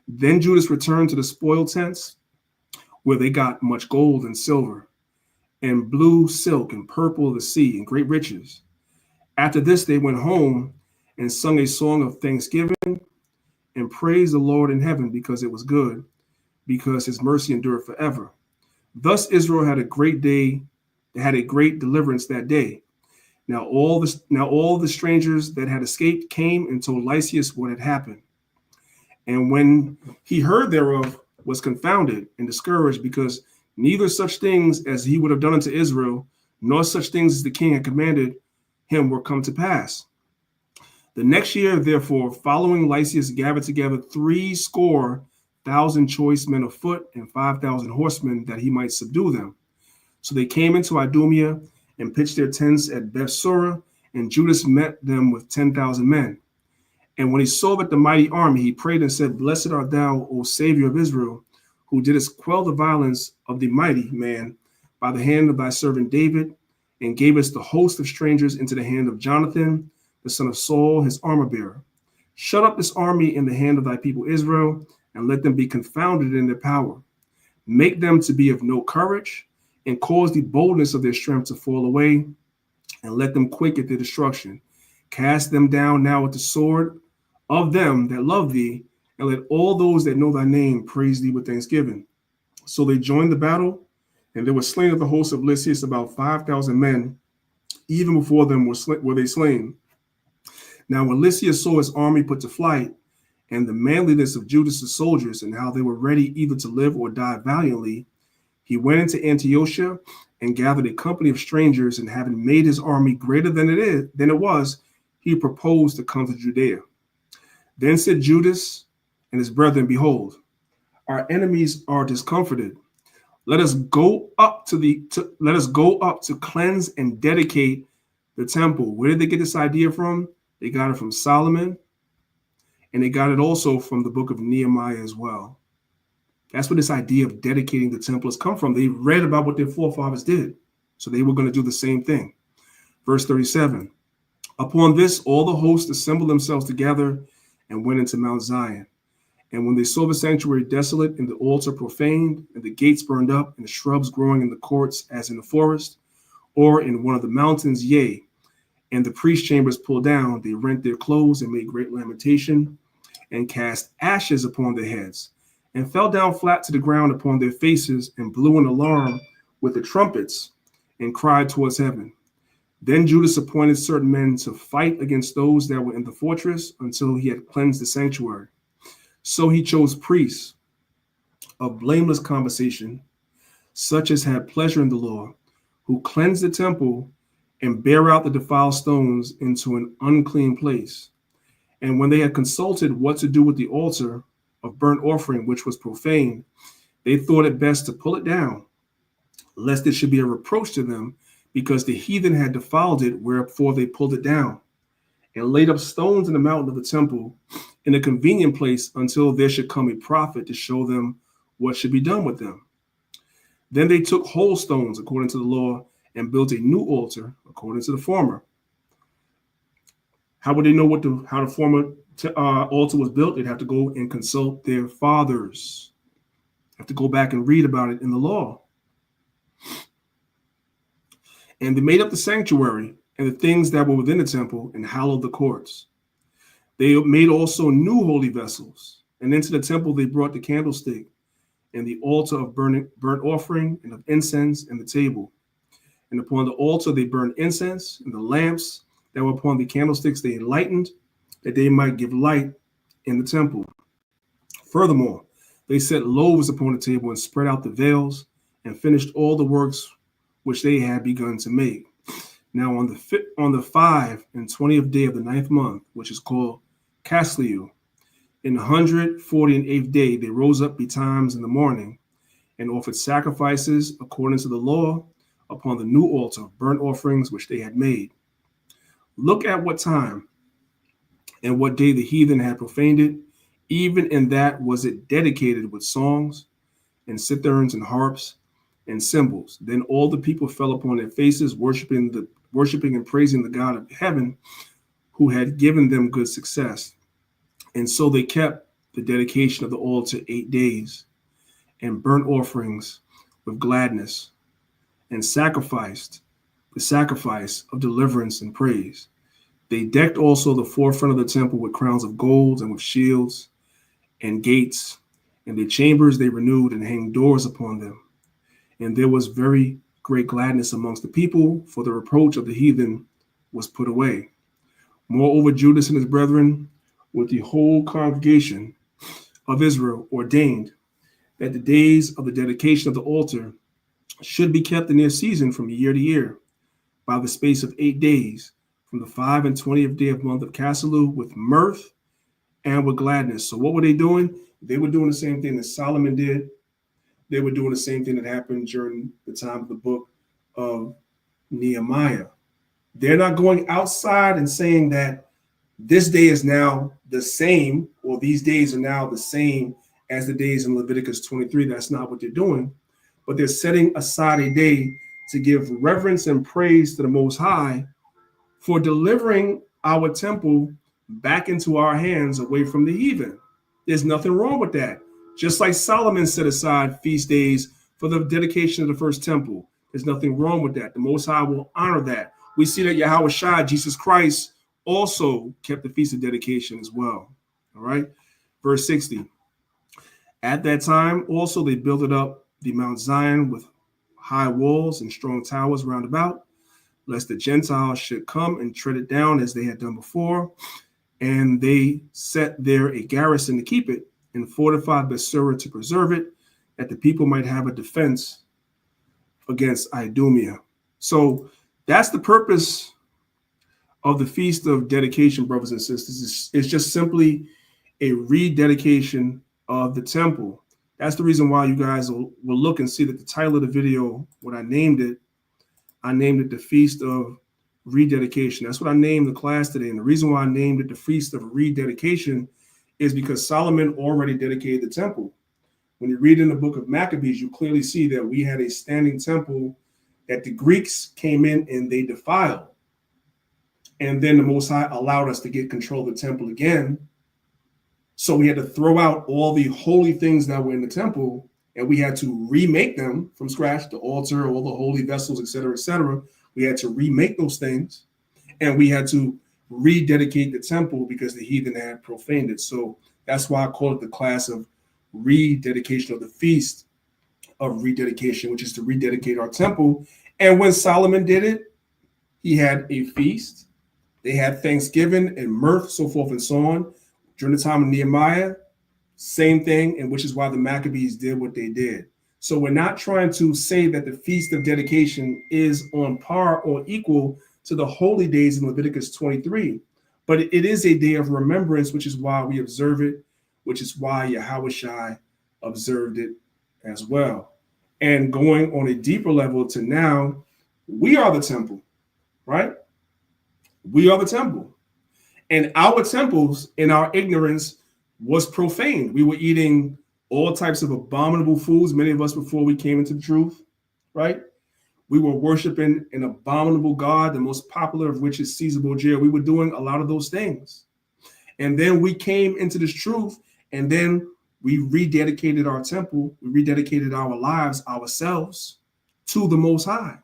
Then Judas returned to the spoiled tents, where they got much gold and silver, and blue silk and purple of the sea, and great riches. After this they went home and sung a song of thanksgiving, and praised the Lord in heaven, because it was good, because his mercy endured forever. Thus Israel had a great deliverance that day. Now all the strangers that had escaped came and told Lysias what had happened. And when he heard thereof, was confounded and discouraged, because neither such things as he would have done unto Israel, nor such things as the king had commanded him were come to pass. The next year, therefore, following Lysias gathered together 70,000 choice men of foot and 5,000 horsemen, that he might subdue them. So they came into Idumea and pitched their tents at Bethsura, and Judas met them with 10,000 men. And when he saw that the mighty army, he prayed and said, blessed art thou, O Savior of Israel, who didst quell the violence of the mighty man by the hand of thy servant David, and gavest the host of strangers into the hand of Jonathan, the son of Saul, his armor bearer. Shut up this army in the hand of thy people Israel, and let them be confounded in their power. Make them to be of no courage, and cause the boldness of their strength to fall away, and let them quake at their destruction. Cast them down now with the sword of them that love thee, and let all those that know thy name praise thee with thanksgiving. So they joined the battle, and there were slain of the host of Lysias about 5,000 men. Even before them were they slain. Now when Lysias saw his army put to flight, and the manliness of Judas' soldiers, and how they were ready either to live or die valiantly, he went into Antiochus and gathered a company of strangers, and having made his army greater than it was, he proposed to come to Judea. Then said Judas and his brethren, behold, our enemies are discomforted. Let us go up to cleanse and dedicate the temple. Where did they get this idea from? They got it from Solomon, and they got it also from the book of Nehemiah as well. That's where this idea of dedicating the temple has come from. They read about what their forefathers did, so they were going to do the same thing. Verse 37, upon this, all the hosts assembled themselves together and went into Mount Zion. And when they saw the sanctuary desolate and the altar profaned and the gates burned up and the shrubs growing in the courts as in the forest or in one of the mountains, yea, and the priest chambers pulled down, they rent their clothes and made great lamentation and cast ashes upon their heads and fell down flat to the ground upon their faces and blew an alarm with the trumpets and cried towards heaven. Then Judas appointed certain men to fight against those that were in the fortress until he had cleansed the sanctuary. So he chose priests of blameless conversation, such as had pleasure in the law, who cleansed the temple and bare out the defiled stones into an unclean place. And when they had consulted what to do with the altar of burnt offering, which was profane, they thought it best to pull it down, lest it should be a reproach to them, because the heathen had defiled it, wherefore they pulled it down, and laid up stones in the mountain of the temple in a convenient place until there should come a prophet to show them what should be done with them. Then they took whole stones according to the law and built a new altar according to the former. How would they know how the former altar was built? They'd have to go and consult their fathers. Have to go back and read about it in the law. And they made up the sanctuary and the things that were within the temple and hallowed the courts. They made also new holy vessels, and into the temple they brought the candlestick and the altar of burnt offering and of incense and the table. And upon the altar they burned incense, and the lamps that were upon the candlesticks they lightened, that they might give light in the temple. Furthermore, they set loaves upon the table and spread out the veils and finished all the works which they had begun to make. Now on the 25th day of the 9th month, which is called Casliu, in the 148th day, they rose up betimes in the morning and offered sacrifices according to the law upon the new altar of burnt offerings which they had made. Look at what time and what day the heathen had profaned it. Even in that was it dedicated with songs and citherns and harps and cymbals. Then all the people fell upon their faces, worshiping and praising the God of heaven, who had given them good success. And so they kept the dedication of the altar 8 days, and burnt offerings with gladness, and sacrificed the sacrifice of deliverance and praise. They decked also the forefront of the temple with crowns of gold and with shields and gates, and the chambers they renewed and hanged doors upon them. And there was very great gladness amongst the people, for the reproach of the heathen was put away. Moreover, Judas and his brethren, with the whole congregation of Israel, ordained that the days of the dedication of the altar should be kept in their season from year to year, by the space of 8 days, from the 25th day of month of Casliu, with mirth and with gladness. So what were they doing? They were doing the same thing that Solomon did. They were doing the same thing that happened during the time of the book of Nehemiah. They're not going outside and saying that this day is now the same, or these days are now the same as the days in Leviticus 23. That's not what they're doing. But they're setting aside a day to give reverence and praise to the Most High for delivering our temple back into our hands away from the heathen. There's nothing wrong with that. Just like Solomon set aside feast days for the dedication of the first temple. There's nothing wrong with that. The Most High will honor that. We see that Yahweh Shai, Jesus Christ, also kept the feast of dedication as well. All right. Verse 60. At that time, also they built up the Mount Zion with high walls and strong towers round about, lest the Gentiles should come and tread it down as they had done before. And they set there a garrison to keep it, and fortified Bethsura to preserve it, that the people might have a defense against Idumea. So that's the purpose of the Feast of Dedication, brothers and sisters. It's just simply a rededication of the temple. That's the reason why you guys will look and see that the title of the video, when I named it the Feast of Rededication. That's what I named the class today. And the reason why I named it the Feast of Rededication is because Solomon already dedicated the temple. When you read in the book of Maccabees, you clearly see that we had a standing temple that the Greeks came in and they defiled. And then the Most High allowed us to get control of the temple again. So we had to throw out all the holy things that were in the temple, and we had to remake them from scratch, the altar, all the holy vessels, et cetera, et cetera. We had to remake those things, and we had to rededicate the temple because the heathen had profaned it. So that's why I call it the class of rededication, of the feast of rededication, which is to rededicate our temple. And when Solomon did it, he had a feast. They had Thanksgiving and mirth, so forth and so on. During the time of Nehemiah, same thing, and which is why the Maccabees did what they did. So we're not trying to say that the Feast of Dedication is on par or equal to the holy days in Leviticus 23, but it is a day of remembrance, which is why we observe it, which is why Yahushua observed it as well. And going on a deeper level to now, we are the temple, right? We are the temple. And our temples, in our ignorance, was profaned. We were eating all types of abominable foods, many of us before we came into the truth, right? We were worshiping an abominable God, the most popular of which is Caesar Borgia. We were doing a lot of those things. And then we came into this truth, and then we rededicated our temple, we rededicated our lives, ourselves, to the Most High.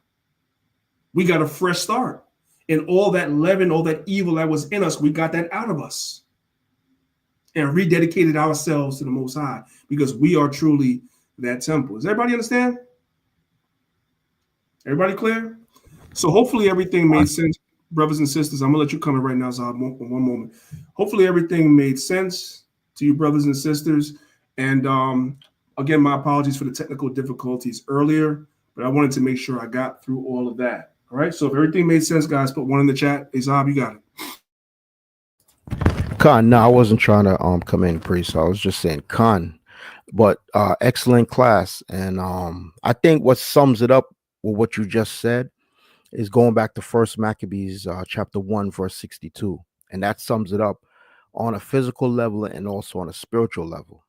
We got a fresh start. And all that leaven, all that evil that was in us, we got that out of us and rededicated ourselves to the Most High because we are truly that temple. Does everybody understand? Everybody clear? So hopefully everything made sense, brothers and sisters. I'm going to let you come in right now, Zab, one moment. Hopefully everything made sense to you, brothers and sisters. And again, my apologies for the technical difficulties earlier, but I wanted to make sure I got through all of that. All right, so if everything made sense, guys, put one in the chat. Hey, Zab, you got it. Khan, no, I wasn't trying to come in, priest. I was just saying Khan. But excellent class. And I think what sums it up with what you just said is going back to First Maccabees chapter 1, verse 62. And that sums it up on a physical level and also on a spiritual level.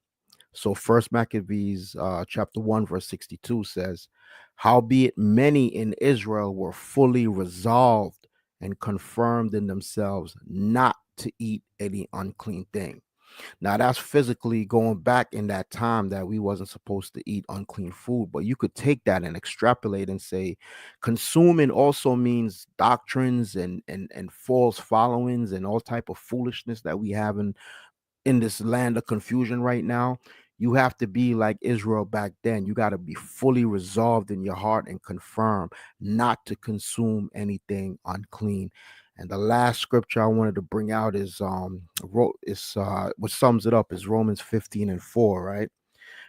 So First Maccabees chapter 1, verse 62 says, howbeit many in Israel were fully resolved and confirmed in themselves not to eat any unclean thing. Now that's physically going back in that time that we wasn't supposed to eat unclean food, but you could take that and extrapolate and say consuming also means doctrines and false followings and all type of foolishness that we have in this land of confusion right now. You have to be like Israel back then. You got to be fully resolved in your heart and confirm not to consume anything unclean. And the last scripture I wanted to bring out is what sums it up is Romans 15:4, right?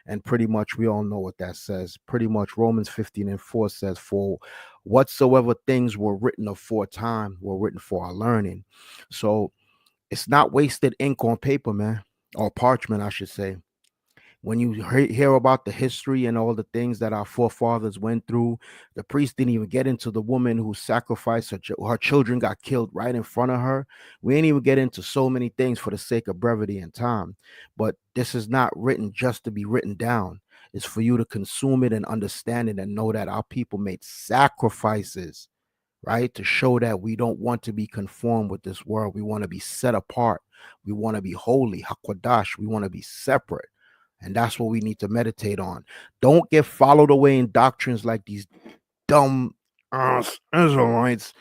And pretty much we all know what that says. Pretty much Romans 15:4 says, for whatsoever things were written aforetime were written for our learning. So it's not wasted ink on paper, man, or parchment, I should say. When you hear about the history and all the things that our forefathers went through, the priest didn't even get into the woman who sacrificed her children got killed right in front of her. We ain't even get into so many things for the sake of brevity and time. But this is not written just to be written down. It's for you to consume it and understand it and know that our people made sacrifices, right? To show that we don't want to be conformed with this world. We want to be set apart. We want to be holy, hakwadash. We want to be separate. And that's what we need to meditate on. Don't get followed away in doctrines like these dumb Israelites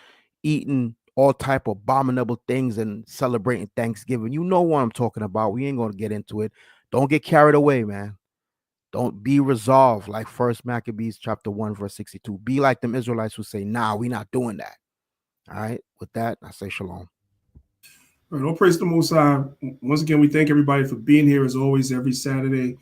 eating all type of abominable things and celebrating Thanksgiving. You know what I'm talking about. We ain't going to get into it. Don't get carried away, man. Don't be resolved like First Maccabees chapter 1, verse 62. Be like them Israelites who say, nah, we're not doing that. All right. With that, I say shalom. All right, all praise the Most High. Once again, we thank everybody for being here as always every Saturday.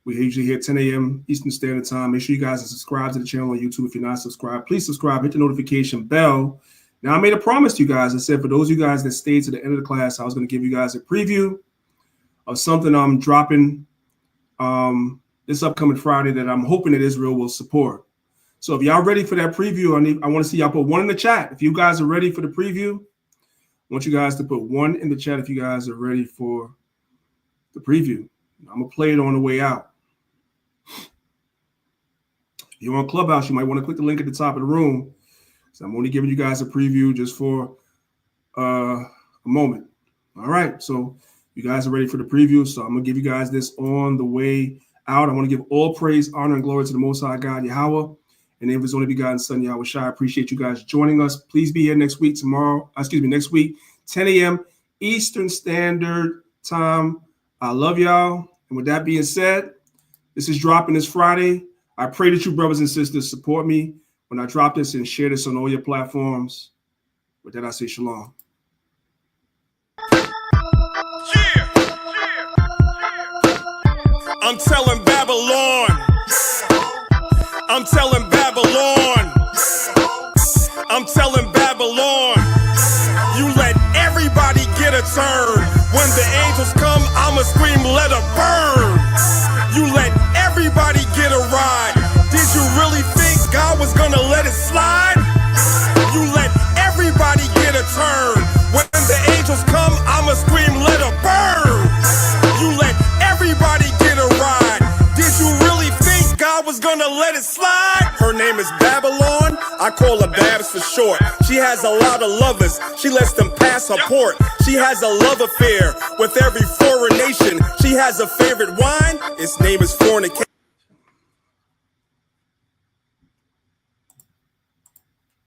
We usually here 10 a.m. Eastern Standard Time. Make sure you guys are subscribed to the channel on YouTube. If you're not subscribed, please subscribe. Hit the notification bell. Now, I made a promise to you guys. I said for those of you guys that stayed to the end of the class, I was going to give you guys a preview of something I'm dropping this upcoming Friday that I'm hoping that Israel will support. So if y'all ready for that preview, I want to see y'all put one in the chat. If you guys are ready for the preview, I want you guys to put one in the chat if you guys are ready for the preview. I'm going to play it on the way out. If you're on Clubhouse, you might want to click the link at the top of the room. So I'm only giving you guys a preview just for a moment. All right. So You guys are ready for the preview, so I'm going to give you guys this on the way out. I want to give all praise, honor, and glory to the Most High God, Yahweh, and the His only begotten Son, Yahweh Shai. I appreciate you guys joining us. Please be here next week, next week, 10 a.m. Eastern Standard Time. I love y'all. And with that being said, this is dropping this Friday. I pray that you brothers and sisters support me when I drop this and share this on all your platforms. With that, I say shalom. I'm telling Babylon. I'm telling Babylon. I'm telling Babylon. You let everybody get a turn. When the angels come, I'ma scream, let her burn. You let everybody get a ride. Did you really think God was gonna let it slide? You let everybody get a turn. When the angels come, I'ma scream, let her burn. You let everybody get a ride. Did you really think God was gonna let it slide? Her name is Babylon. I call her Babs for short. She has a lot of lovers. She lets them pass her port. She has a love affair with every foreign nation. She has a favorite